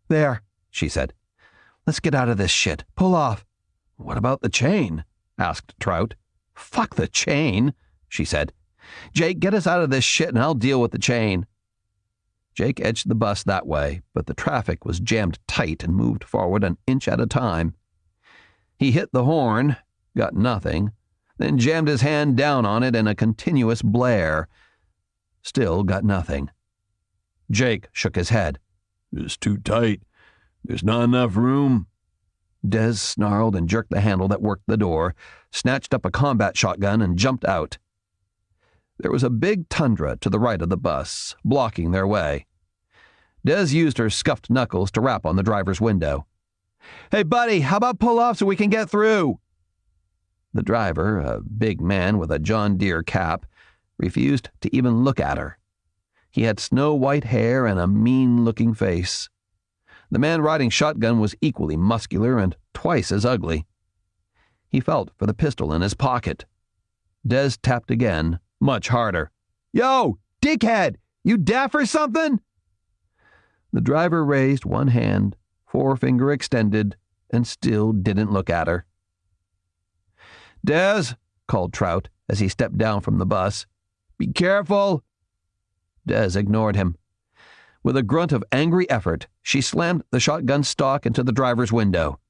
"There," she said. "Let's get out of this shit. Pull off." "What about the chain?" asked Trout. "Fuck the chain," she said. "Jake, get us out of this shit and I'll deal with the chain." Jake edged the bus that way, but the traffic was jammed tight and moved forward an inch at a time. He hit the horn, got nothing, then jammed his hand down on it in a continuous blare. Still got nothing. Jake shook his head. "It's too tight. There's not enough room." Des snarled and jerked the handle that worked the door, snatched up a combat shotgun, and jumped out. There was a big tundra to the right of the bus, blocking their way. Des used her scuffed knuckles to rap on the driver's window. "Hey, buddy, how about pull off so we can get through?" The driver, a big man with a John Deere cap, refused to even look at her. He had snow-white hair and a mean-looking face. The man riding shotgun was equally muscular and twice as ugly. He felt for the pistol in his pocket. Des tapped again, much harder. "Yo, dickhead, you deaf or something?" The driver raised one hand, forefinger extended, and still didn't look at her. "Des," called Trout as he stepped down from the bus. "Be careful." Des ignored him. With a grunt of angry effort, she slammed the shotgun stock into the driver's window.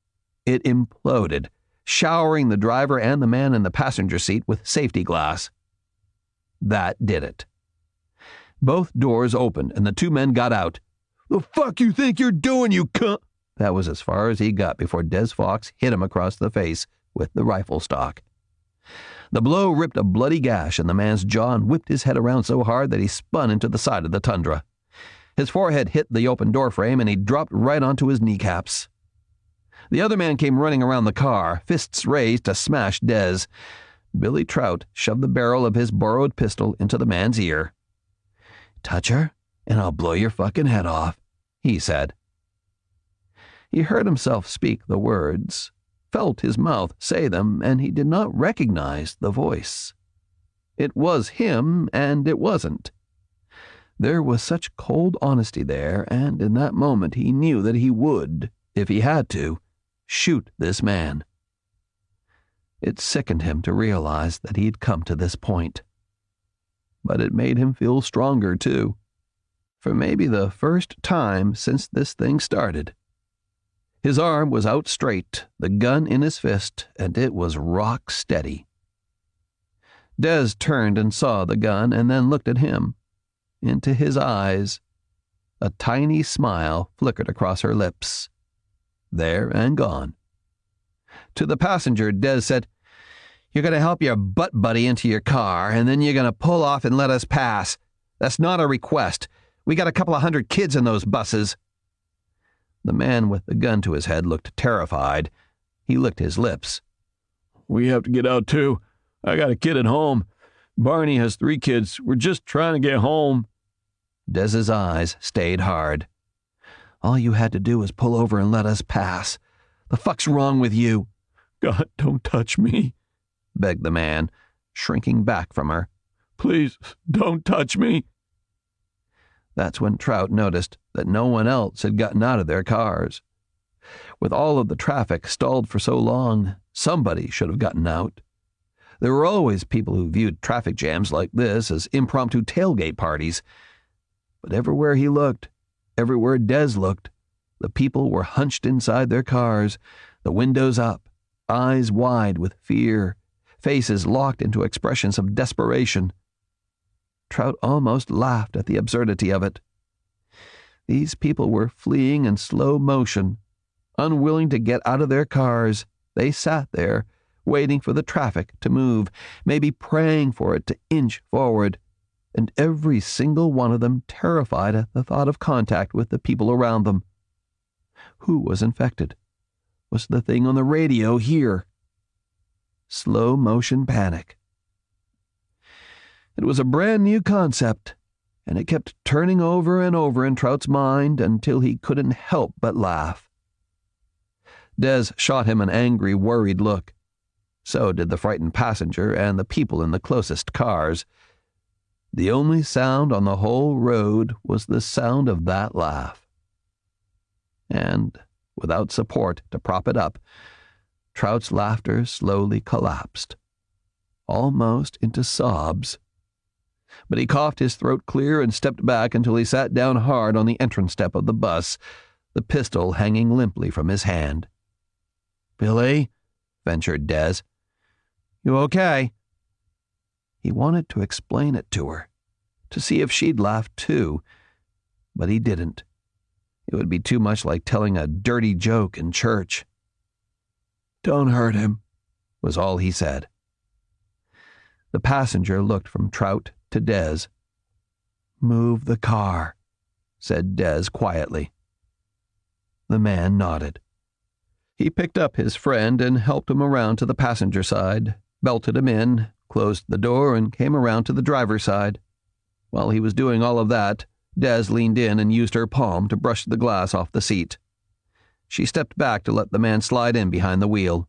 It imploded, showering the driver and the man in the passenger seat with safety glass. That did it. Both doors opened and the two men got out. "The fuck you think you're doing, you cunt?" That was as far as he got before Des Fox hit him across the face with the rifle stock. The blow ripped a bloody gash in the man's jaw and whipped his head around so hard that he spun into the side of the tundra. His forehead hit the open door frame and he dropped right onto his kneecaps. The other man came running around the car, fists raised to smash Des. Billy Trout shoved the barrel of his borrowed pistol into the man's ear. "Touch her, and I'll blow your fucking head off," he said. He heard himself speak the words, felt his mouth say them, and he did not recognize the voice. It was him, and it wasn't. There was such cold honesty there, and in that moment he knew that he would, if he had to, shoot this man. It sickened him to realize that he had come to this point. But it made him feel stronger, too. For maybe the first time since this thing started. His arm was out straight, the gun in his fist, and it was rock steady. Des turned and saw the gun and then looked at him. Into his eyes. A tiny smile flickered across her lips. There and gone. To the passenger, Des said, "You're going to help your butt buddy into your car, and then you're going to pull off and let us pass. That's not a request. We got a couple of 100 kids in those buses." The man with the gun to his head looked terrified. He licked his lips. "We have to get out, too. I got a kid at home. Barney has 3 kids. We're just trying to get home." Des's eyes stayed hard. "All you had to do was pull over and let us pass. The fuck's wrong with you?" "God, don't touch me," begged the man, shrinking back from her. Please, don't touch me." That's when Trout noticed that no one else had gotten out of their cars. With all of the traffic stalled for so long, somebody should have gotten out. There were always people who viewed traffic jams like this as impromptu tailgate parties. But everywhere he looked, everywhere Des looked, the people were hunched inside their cars, the windows up, eyes wide with fear, faces locked into expressions of desperation. Trout almost laughed at the absurdity of it. These people were fleeing in slow motion. Unwilling to get out of their cars, they sat there, waiting for the traffic to move, maybe praying for it to inch forward, and every single one of them terrified at the thought of contact with the people around them. Who was infected? Was the thing on the radio here? Slow motion panic. It was a brand new concept, and it kept turning over and over in Trout's mind until he couldn't help but laugh. Des shot him an angry, worried look. So did the frightened passenger and the people in the closest cars. The only sound on the whole road was the sound of that laugh. And, without support to prop it up, Trout's laughter slowly collapsed, almost into sobs. But he coughed his throat clear and stepped back until he sat down hard on the entrance step of the bus, the pistol hanging limply from his hand. "Billy," ventured Des. "You okay?" He wanted to explain it to her, to see if she'd laugh too, but he didn't. It would be too much like telling a dirty joke in church. "Don't hurt him," was all he said. The passenger looked from Trout to Des. "Move the car," said Des quietly. The man nodded. He picked up his friend and helped him around to the passenger side, belted him in, closed the door, and came around to the driver's side. While he was doing all of that, Des leaned in and used her palm to brush the glass off the seat. She stepped back to let the man slide in behind the wheel.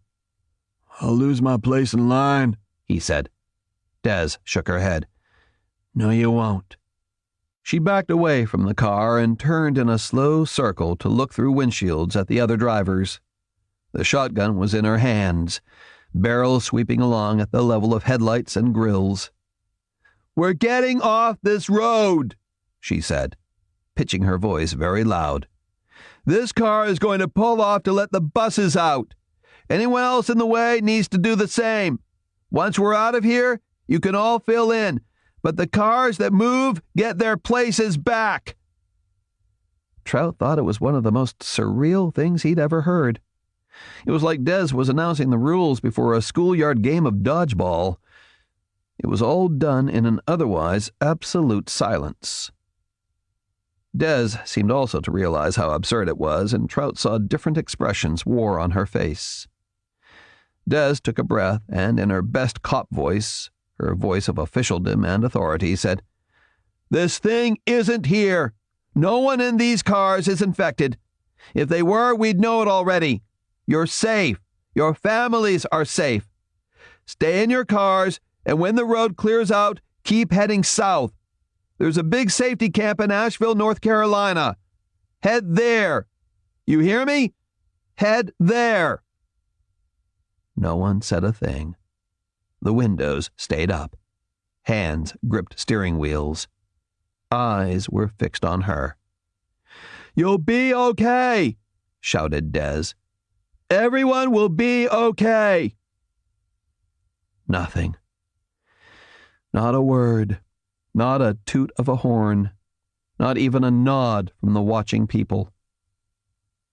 "I'll lose my place in line," he said. Des shook her head. "No, you won't." She backed away from the car and turned in a slow circle to look through windshields at the other drivers. The shotgun was in her hands, barrel sweeping along at the level of headlights and grills. "We're getting off this road," she said, pitching her voice very loud. "This car is going to pull off to let the buses out. Anyone else in the way needs to do the same. Once we're out of here, you can all fill in, but the cars that move get their places back." Trout thought it was one of the most surreal things he'd ever heard. It was like Des was announcing the rules before a schoolyard game of dodgeball. It was all done in an otherwise absolute silence. Des seemed also to realize how absurd it was, and Trout saw different expressions war on her face. Des took a breath and, in her best cop voice, her voice of officialdom and authority, said, "This thing isn't here. No one in these cars is infected. If they were, we'd know it already. You're safe. Your families are safe. Stay in your cars, and when the road clears out, keep heading south. There's a big safety camp in Asheville, North Carolina. Head there. You hear me? Head there." No one said a thing. The windows stayed up. Hands gripped steering wheels. Eyes were fixed on her. "You'll be okay," shouted Des. "Everyone will be okay." Nothing. Not a word. Not a toot of a horn. Not even a nod from the watching people.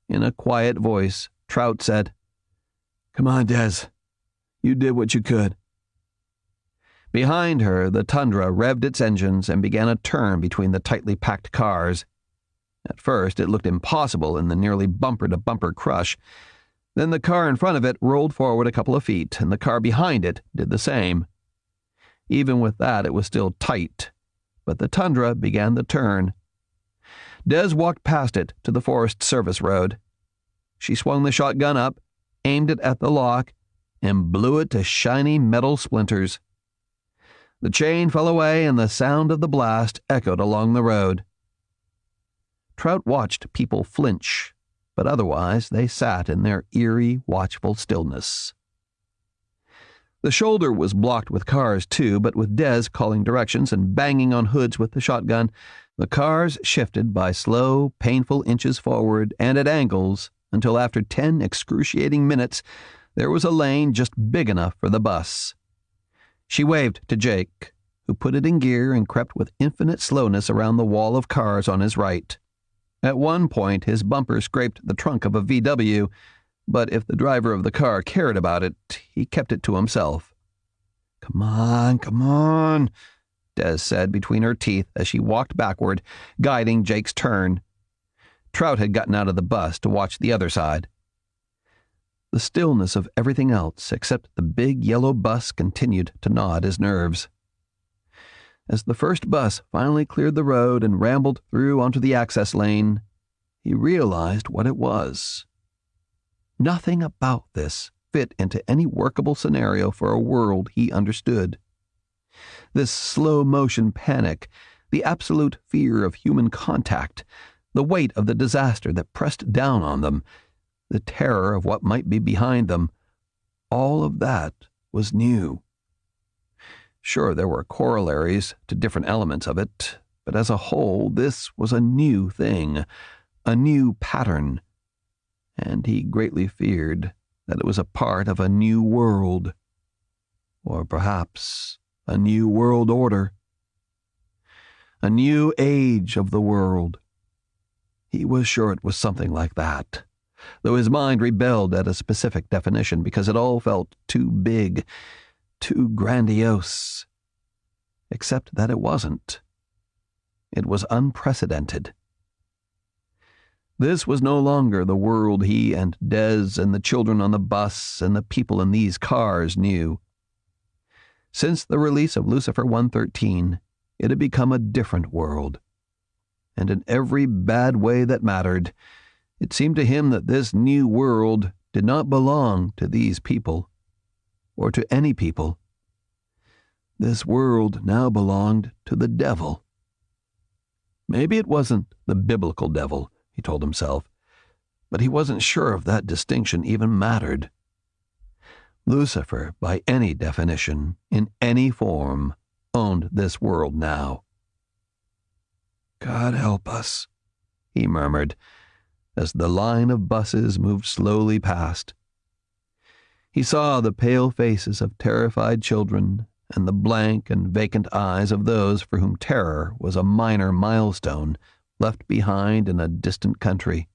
In a quiet voice, Trout said, "Come on, Des. You did what you could." Behind her, the Tundra revved its engines and began a turn between the tightly packed cars. At first, it looked impossible in the nearly bumper-to-bumper crush. Then the car in front of it rolled forward a couple of feet, and the car behind it did the same. Even with that, it was still tight, but the Tundra began the turn. Des walked past it to the Forest Service Road. She swung the shotgun up, aimed it at the lock, and blew it to shiny metal splinters. The chain fell away and the sound of the blast echoed along the road. Trout watched people flinch, but otherwise they sat in their eerie, watchful stillness. The shoulder was blocked with cars, too, but with Des calling directions and banging on hoods with the shotgun, the cars shifted by slow, painful inches forward and at angles until after 10 excruciating minutes there was a lane just big enough for the bus. She waved to Jake, who put it in gear and crept with infinite slowness around the wall of cars on his right. At one point, his bumper scraped the trunk of a VW, but if the driver of the car cared about it, he kept it to himself. Come on, Des said between her teeth as she walked backward, guiding Jake's turn. Trout had gotten out of the bus to watch the other side. The stillness of everything else except the big yellow bus continued to gnaw at his nerves. As the first bus finally cleared the road and rambled through onto the access lane, he realized what it was. Nothing about this fit into any workable scenario for a world he understood. This slow-motion panic, the absolute fear of human contact, the weight of the disaster that pressed down on them, the terror of what might be behind them, all of that was new. Sure, there were corollaries to different elements of it, but as a whole, this was a new thing, a new pattern, and he greatly feared that it was a part of a new world, or perhaps a new world order, a new age of the world. He was sure it was something like that, though his mind rebelled at a specific definition because it all felt too big, too grandiose. Except that it wasn't. It was unprecedented. This was no longer the world he and Des and the children on the bus and the people in these cars knew. Since the release of Lucifer 113, it had become a different world. And in every bad way that mattered, it seemed to him that this new world did not belong to these people, or to any people. This world now belonged to the devil. Maybe it wasn't the biblical devil, he told himself, but he wasn't sure if that distinction even mattered. Lucifer, by any definition, in any form, owned this world now. God help us, he murmured, as the line of buses moved slowly past. He saw the pale faces of terrified children and the blank and vacant eyes of those for whom terror was a minor milestone left behind in a distant country.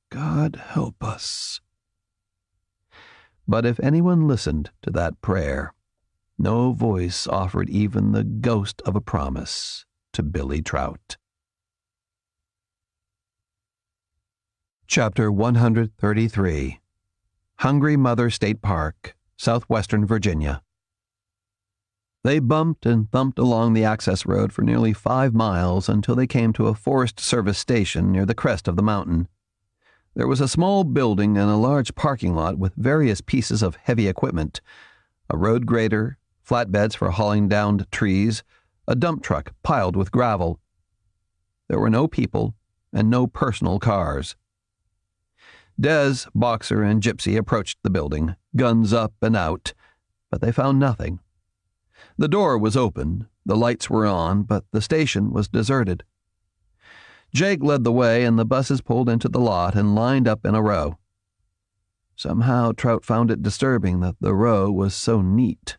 God help us. But if anyone listened to that prayer, no voice offered even the ghost of a promise to Billy Trout. Chapter 133. Hungry Mother State Park, Southwestern Virginia. They bumped and thumped along the access road for nearly 5 miles until they came to a Forest Service station near the crest of the mountain. There was a small building and a large parking lot with various pieces of heavy equipment, a road grader, flatbeds for hauling down trees, a dump truck piled with gravel. There were no people and no personal cars. Des, Boxer, and Gypsy approached the building, guns up and out, but they found nothing. The door was open, the lights were on, but the station was deserted. Jake led the way, and the buses pulled into the lot and lined up in a row. Somehow Trout found it disturbing that the row was so neat.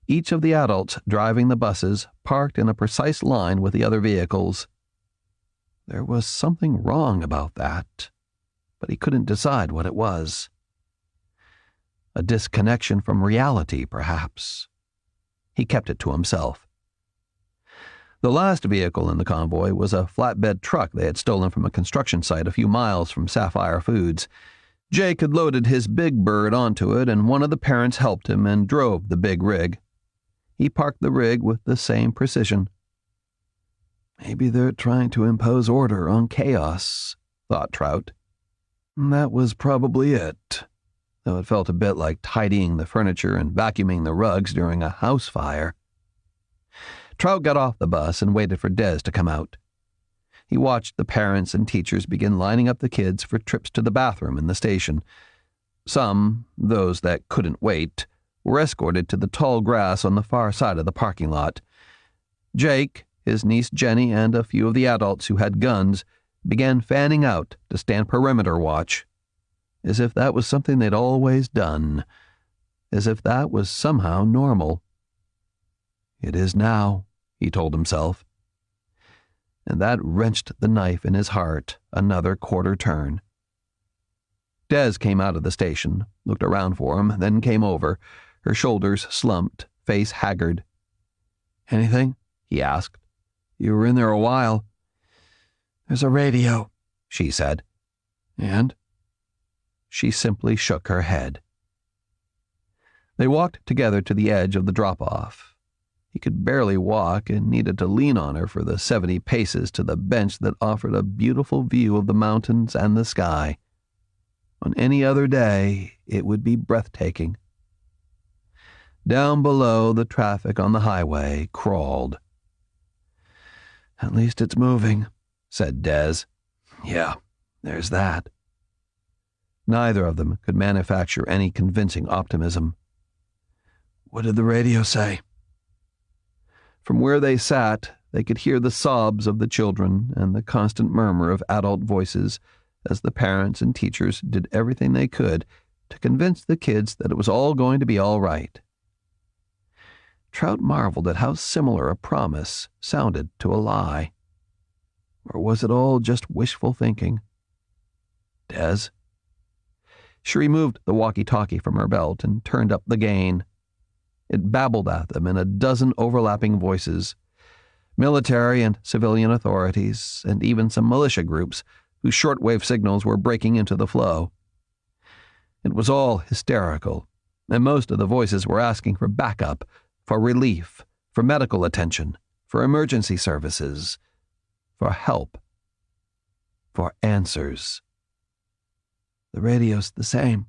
Each of the adults driving the buses parked in a precise line with the other vehicles. There was something wrong about that, but he couldn't decide what it was. A disconnection from reality, perhaps. He kept it to himself. The last vehicle in the convoy was a flatbed truck they had stolen from a construction site a few miles from Sapphire Foods. Jake had loaded his big bird onto it, and one of the parents helped him and drove the big rig. He parked the rig with the same precision. Maybe they're trying to impose order on chaos, thought Trout. That was probably it. though it felt a bit like tidying the furniture and vacuuming the rugs during a house fire. Trout got off the bus and waited for Des to come out. He watched the parents and teachers begin lining up the kids for trips to the bathroom in the station. Some, those that couldn't wait, were escorted to the tall grass on the far side of the parking lot. Jake, his niece Jenny, and a few of the adults who had guns began fanning out to stand perimeter watch, as if that was something they'd always done, as if that was somehow normal. It is now, he told himself. And that wrenched the knife in his heart another quarter turn. Des came out of the station, looked around for him, then came over, her shoulders slumped, face haggard. "Anything?" he asked. "You were in there a while." "There's a radio," she said. "And?" She simply shook her head. They walked together to the edge of the drop-off. He could barely walk and needed to lean on her for the 70 paces to the bench that offered a beautiful view of the mountains and the sky. On any other day, it would be breathtaking. Down below, the traffic on the highway crawled. "At least it's moving," said Des. "Yeah, there's that." Neither of them could manufacture any convincing optimism. "What did the radio say?" From where they sat, they could hear the sobs of the children and the constant murmur of adult voices as the parents and teachers did everything they could to convince the kids that it was all going to be all right. Trout marveled at how similar a promise sounded to a lie. Or was it all just wishful thinking? Des? She removed the walkie-talkie from her belt and turned up the gain. It babbled at them in a dozen overlapping voices, military and civilian authorities, and even some militia groups whose shortwave signals were breaking into the flow. It was all hysterical, and most of the voices were asking for backup, for relief, for medical attention, for emergency services, for help, for answers. "The radio's the same.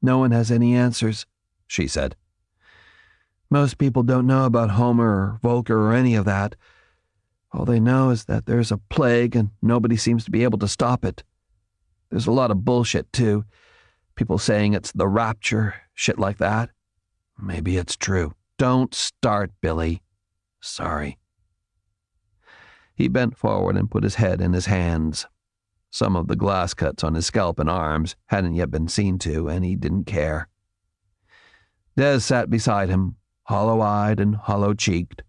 No one has any answers," she said. "Most people don't know about Homer or Volker or any of that. All they know is that there's a plague and nobody seems to be able to stop it. There's a lot of bullshit, too. People saying it's the rapture, shit like that. Maybe it's true. Don't start, Billy. Sorry." He bent forward and put his head in his hands. Some of the glass cuts on his scalp and arms hadn't yet been seen to, and he didn't care. Des sat beside him, hollow-eyed and hollow-cheeked,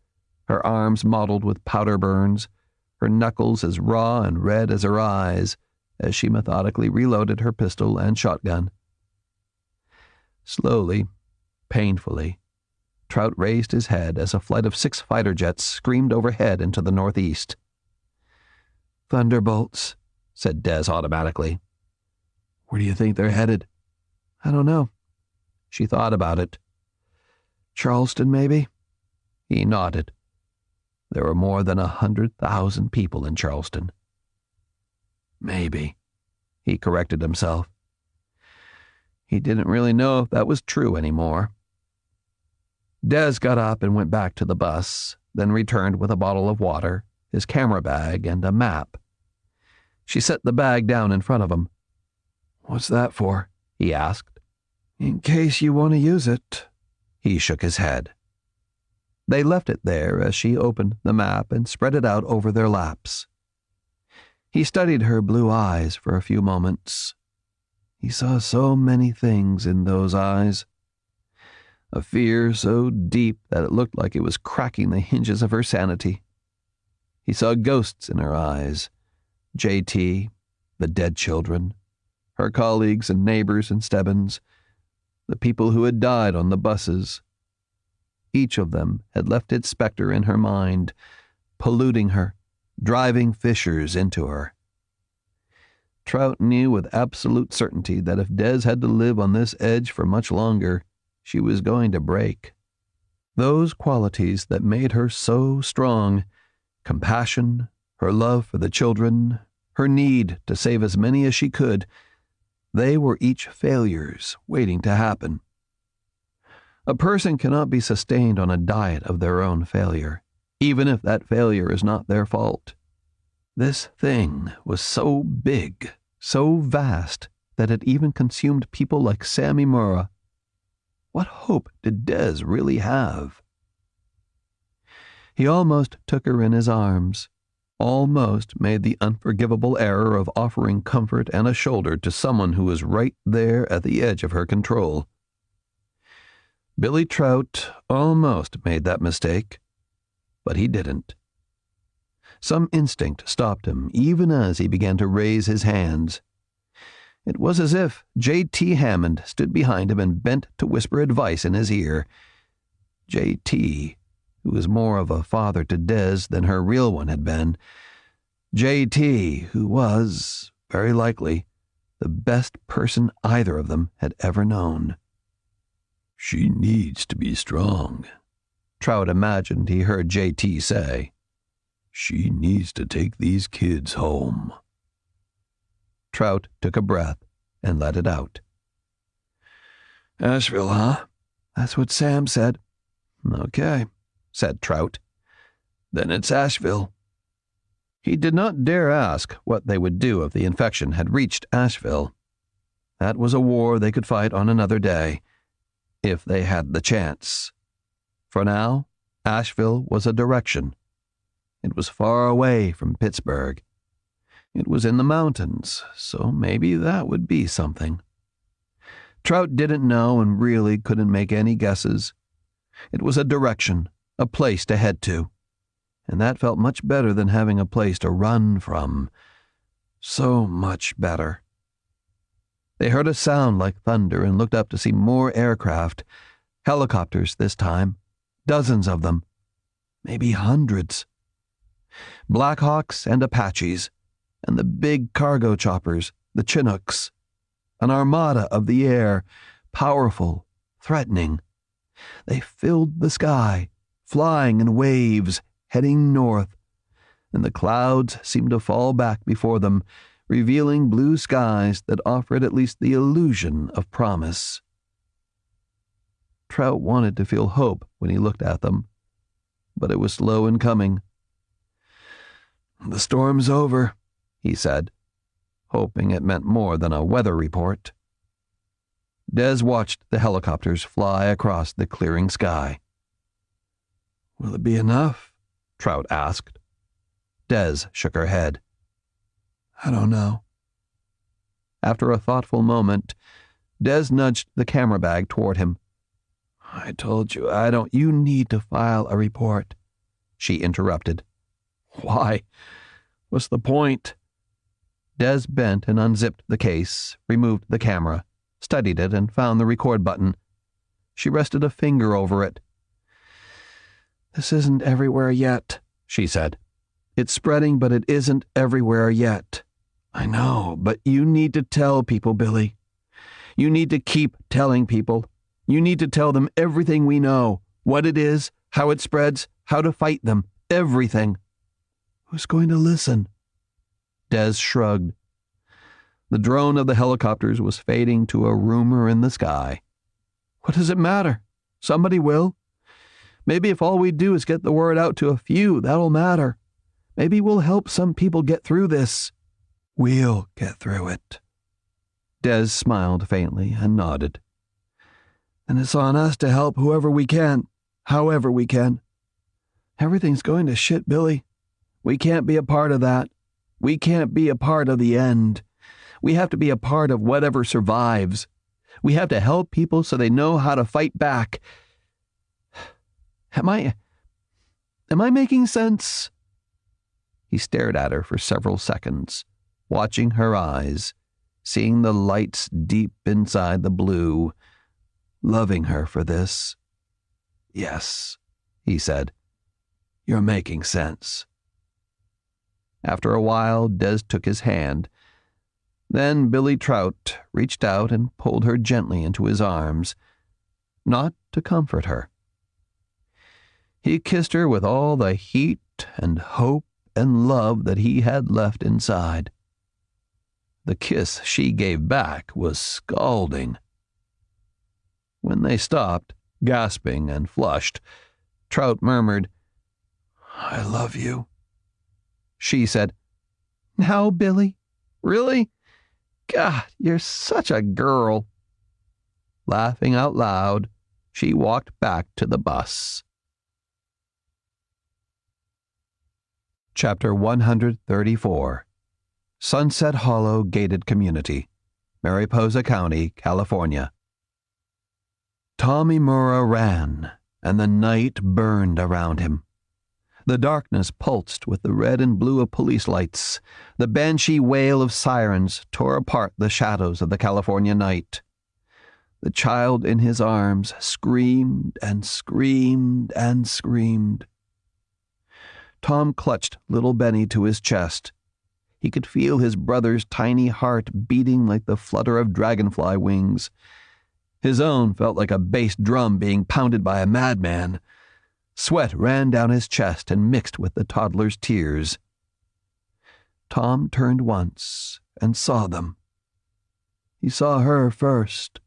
her arms mottled with powder burns, her knuckles as raw and red as her eyes, as she methodically reloaded her pistol and shotgun. Slowly, painfully, Trout raised his head as a flight of 6 fighter jets screamed overhead into the northeast. "Thunderbolts," said Des automatically. "Where do you think they're headed?" "I don't know." She thought about it. "Charleston, maybe?" He nodded. There were more than 100,000 people in Charleston. "Maybe," he corrected himself. He didn't really know if that was true anymore. Des got up and went back to the bus, then returned with a bottle of water, his camera bag, and a map. She set the bag down in front of him. "What's that for?" he asked. "In case you want to use it." He shook his head. They left it there as she opened the map and spread it out over their laps. He studied her blue eyes for a few moments. He saw so many things in those eyes. A fear so deep that it looked like it was cracking the hinges of her sanity. He saw ghosts in her eyes. JT, the dead children, her colleagues and neighbors in Stebbins, the people who had died on the buses. Each of them had left its specter in her mind, polluting her, driving fissures into her. Trout knew with absolute certainty that if Des had to live on this edge for much longer, she was going to break. Those qualities that made her so strong, compassion, her love for the children, her need to save as many as she could, They were each failures waiting to happen. A person cannot be sustained on a diet of their own failure, even if that failure is not their fault. This thing was so big, so vast, that it even consumed people like Sammy Murrah. What hope did Des really have? He almost took her in his arms, almost made the unforgivable error of offering comfort and a shoulder to someone who was right there at the edge of her control. Billy Trout almost made that mistake, but he didn't. Some instinct stopped him even as he began to raise his hands. It was as if J.T. Hammond stood behind him and bent to whisper advice in his ear. J.T., who was more of a father to Des than her real one had been. J.T., who was, very likely, the best person either of them had ever known. "She needs to be strong," Trout imagined he heard J.T. say. "She needs to take these kids home." Trout took a breath and let it out. "Asheville, huh? That's what Sam said." "Okay," said Trout. "Then it's Asheville." He did not dare ask what they would do if the infection had reached Asheville. That was a war they could fight on another day, if they had the chance. For now, Asheville was a direction. It was far away from Pittsburgh. It was in the mountains, so maybe that would be something. Trout didn't know and really couldn't make any guesses. It was a direction, a place to head to, and that felt much better than having a place to run from. So much better. They heard a sound like thunder and looked up to see more aircraft, helicopters this time, dozens of them, maybe hundreds. Blackhawks and Apaches, and the big cargo choppers, the Chinooks, an armada of the air, powerful, threatening. They filled the sky, flying in waves, heading north, and the clouds seemed to fall back before them, revealing blue skies that offered at least the illusion of promise. Trout wanted to feel hope when he looked at them, but it was slow in coming. "The storm's over," he said, hoping it meant more than a weather report. Des watched the helicopters fly across the clearing sky. "Will it be enough?" Trout asked. Des shook her head. "I don't know." After a thoughtful moment, Des nudged the camera bag toward him. "I told you, I don't—" "You need to file a report," she interrupted. "Why? What's the point?" Des bent and unzipped the case, removed the camera, studied it, and found the record button. She rested a finger over it. "This isn't everywhere yet," she said. "It's spreading, but it isn't everywhere yet." "I know, but you need to tell people, Billy. You need to keep telling people. You need to tell them everything we know, what it is, how it spreads, how to fight them, everything." "Who's going to listen?" Des shrugged. The drone of the helicopters was fading to a rumor in the sky. "What does it matter? Somebody will. Maybe if all we do is get the word out to a few, that'll matter. Maybe we'll help some people get through this." "We'll get through it." Des smiled faintly and nodded. "And it's on us to help whoever we can, however we can. Everything's going to shit, Billy. We can't be a part of that. We can't be a part of the end. We have to be a part of whatever survives. We have to help people so they know how to fight back. Am I making sense?" He stared at her for several seconds, watching her eyes, seeing the lights deep inside the blue, loving her for this. "Yes," he said. "You're making sense." After a while, Des took his hand. Then Billy Trout reached out and pulled her gently into his arms, not to comfort her. He kissed her with all the heat and hope and love that he had left inside. The kiss she gave back was scalding. When they stopped, gasping and flushed, Trout murmured, "I love you." She said, "Now, Billy? Really? God, you're such a girl." Laughing out loud, she walked back to the bus. Chapter 134. Sunset Hollow Gated Community, Mariposa County, California. Tom Imura ran, and the night burned around him. The darkness pulsed with the red and blue of police lights. The banshee wail of sirens tore apart the shadows of the California night. The child in his arms screamed and screamed and screamed. Tom clutched little Benny to his chest. He could feel his brother's tiny heart beating like the flutter of dragonfly wings. His own felt like a bass drum being pounded by a madman. Sweat ran down his chest and mixed with the toddler's tears. Tom turned once and saw them. He saw her first.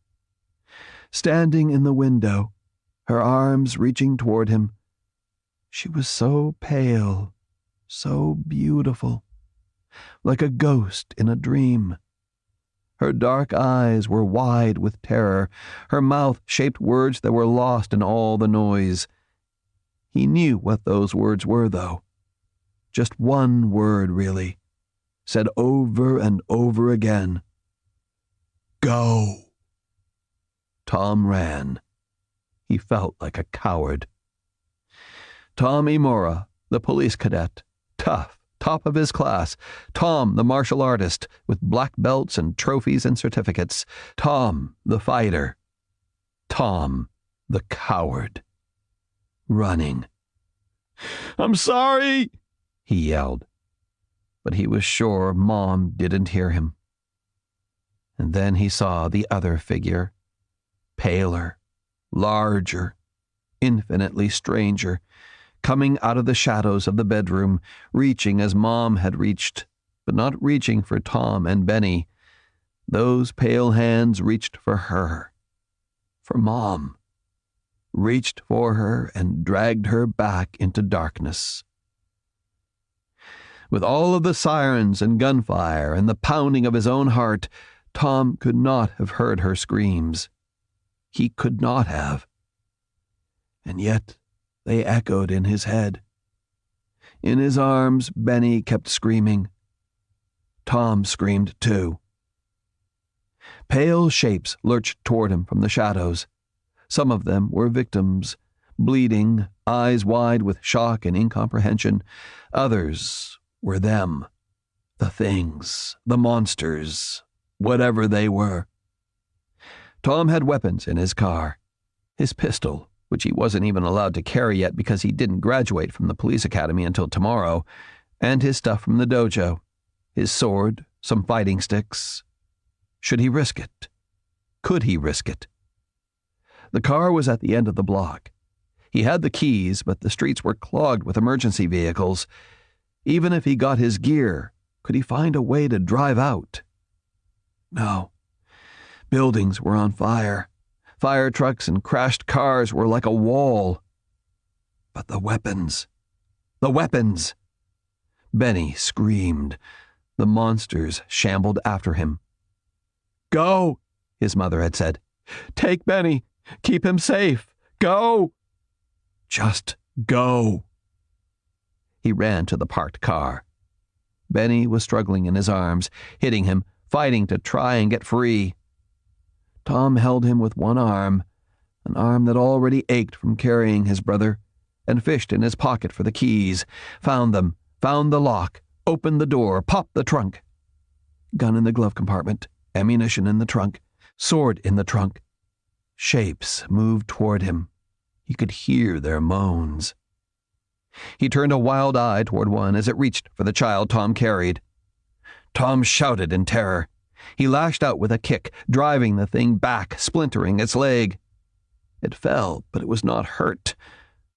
Standing in the window, her arms reaching toward him. She was so pale, so beautiful, like a ghost in a dream. Her dark eyes were wide with terror. Her mouth shaped words that were lost in all the noise. He knew what those words were, though. Just one word, really, said over and over again. Go. Tom ran. He felt like a coward. Tom Imura, the police cadet, tough, top of his class. Tom, the martial artist, with black belts and trophies and certificates. Tom, the fighter. Tom, the coward. Running. "I'm sorry," he yelled. But he was sure Mom didn't hear him. And then he saw the other figure. Paler, larger, infinitely stranger, coming out of the shadows of the bedroom, reaching as Mom had reached, but not reaching for Tom and Benny. Those pale hands reached for her, for Mom, reached for her and dragged her back into darkness. With all of the sirens and gunfire and the pounding of his own heart, Tom could not have heard her screams. He could not have. And yet they echoed in his head. In his arms, Benny kept screaming. Tom screamed too. Pale shapes lurched toward him from the shadows. Some of them were victims, bleeding, eyes wide with shock and incomprehension. Others were them, the things, the monsters, whatever they were. Tom had weapons in his car. His pistol, which he wasn't even allowed to carry yet because he didn't graduate from the police academy until tomorrow, and his stuff from the dojo, his sword, some fighting sticks. Should he risk it? Could he risk it? The car was at the end of the block. He had the keys, but the streets were clogged with emergency vehicles. Even if he got his gear, could he find a way to drive out? No. Buildings were on fire. Fire trucks and crashed cars were like a wall. But the weapons. The weapons! Benny screamed. The monsters shambled after him. "Go," his mother had said. "Take Benny. Keep him safe. Go." Just go. He ran to the parked car. Benny was struggling in his arms, hitting him, fighting to try and get free. Tom held him with one arm, an arm that already ached from carrying his brother, and fished in his pocket for the keys, found them, found the lock, opened the door, popped the trunk. Gun in the glove compartment, ammunition in the trunk, sword in the trunk. Shapes moved toward him. He could hear their moans. He turned a wild eye toward one as it reached for the child Tom carried. Tom shouted in terror. He lashed out with a kick, driving the thing back, splintering its leg. It fell, but it was not hurt.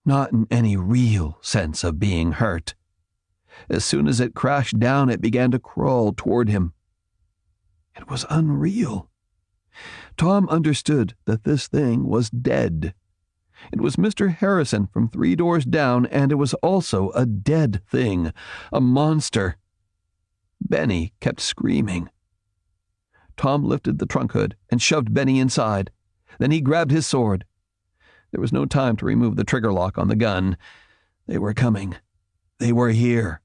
Not in any real sense of being hurt. As soon as it crashed down, it began to crawl toward him. It was unreal. Tom understood that this thing was dead. It was Mr. Harrison from 3 doors down, and it was also a dead thing, a monster. Benny kept screaming. Tom lifted the trunk hood and shoved Benny inside. Then he grabbed his sword. There was no time to remove the trigger lock on the gun. They were coming. They were here.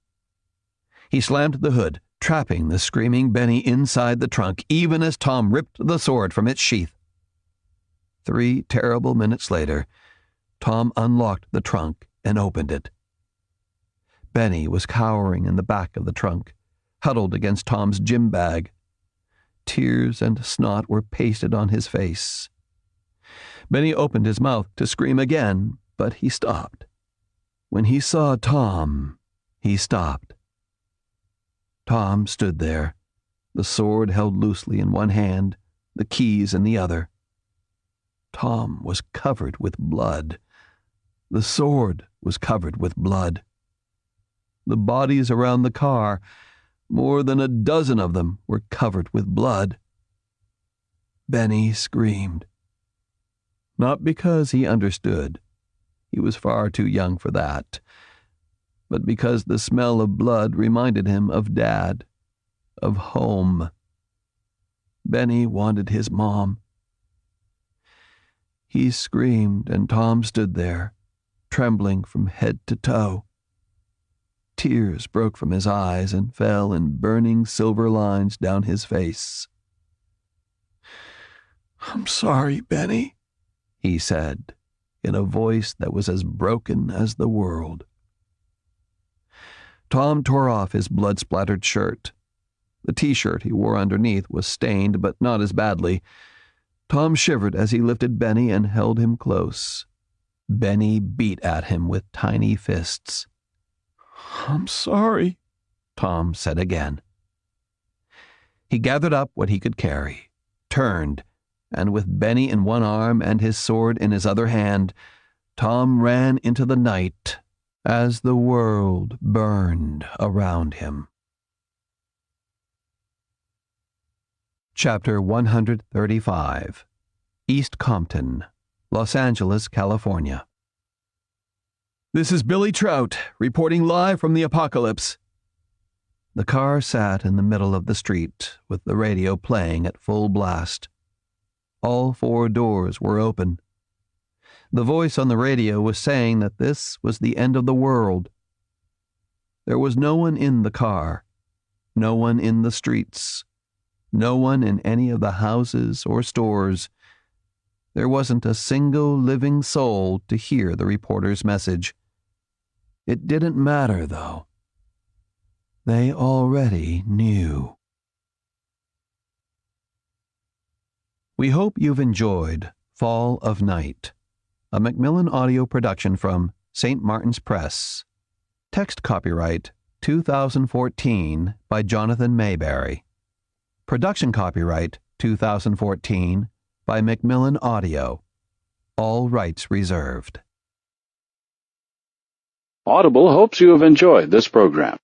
He slammed the hood, trapping the screaming Benny inside the trunk, even as Tom ripped the sword from its sheath. 3 terrible minutes later, Tom unlocked the trunk and opened it. Benny was cowering in the back of the trunk, huddled against Tom's gym bag. Tears and snot were pasted on his face. Benny opened his mouth to scream again, but he stopped. When he saw Tom, he stopped. Tom stood there, the sword held loosely in one hand, the keys in the other. Tom was covered with blood. The sword was covered with blood. The bodies around the car, more than a dozen of them, were covered with blood. Benny screamed. Not because he understood. He was far too young for that. But because the smell of blood reminded him of Dad, of home. Benny wanted his mom. He screamed, and Tom stood there, trembling from head to toe. Tears broke from his eyes and fell in burning silver lines down his face. "I'm sorry, Benny," he said, in a voice that was as broken as the world. Tom tore off his blood-splattered shirt. The t-shirt he wore underneath was stained, but not as badly. Tom shivered as he lifted Benny and held him close. Benny beat at him with tiny fists. "I'm sorry," Tom said again. He gathered up what he could carry, turned, and with Benny in one arm and his sword in his other hand, Tom ran into the night as the world burned around him. Chapter 135. East Compton, Los Angeles, California. "This is Billy Trout, reporting live from the apocalypse." The car sat in the middle of the street, with the radio playing at full blast. All 4 doors were open. The voice on the radio was saying that this was the end of the world. There was no one in the car, no one in the streets, no one in any of the houses or stores. There wasn't a single living soul to hear the reporter's message. It didn't matter, though. They already knew. We hope you've enjoyed Fall of Night, a Macmillan audio production from St. Martin's Press. Text copyright 2014 by Jonathan Mayberry. Production copyright 2014 by Macmillan Audio. All rights reserved. Audible hopes you have enjoyed this program.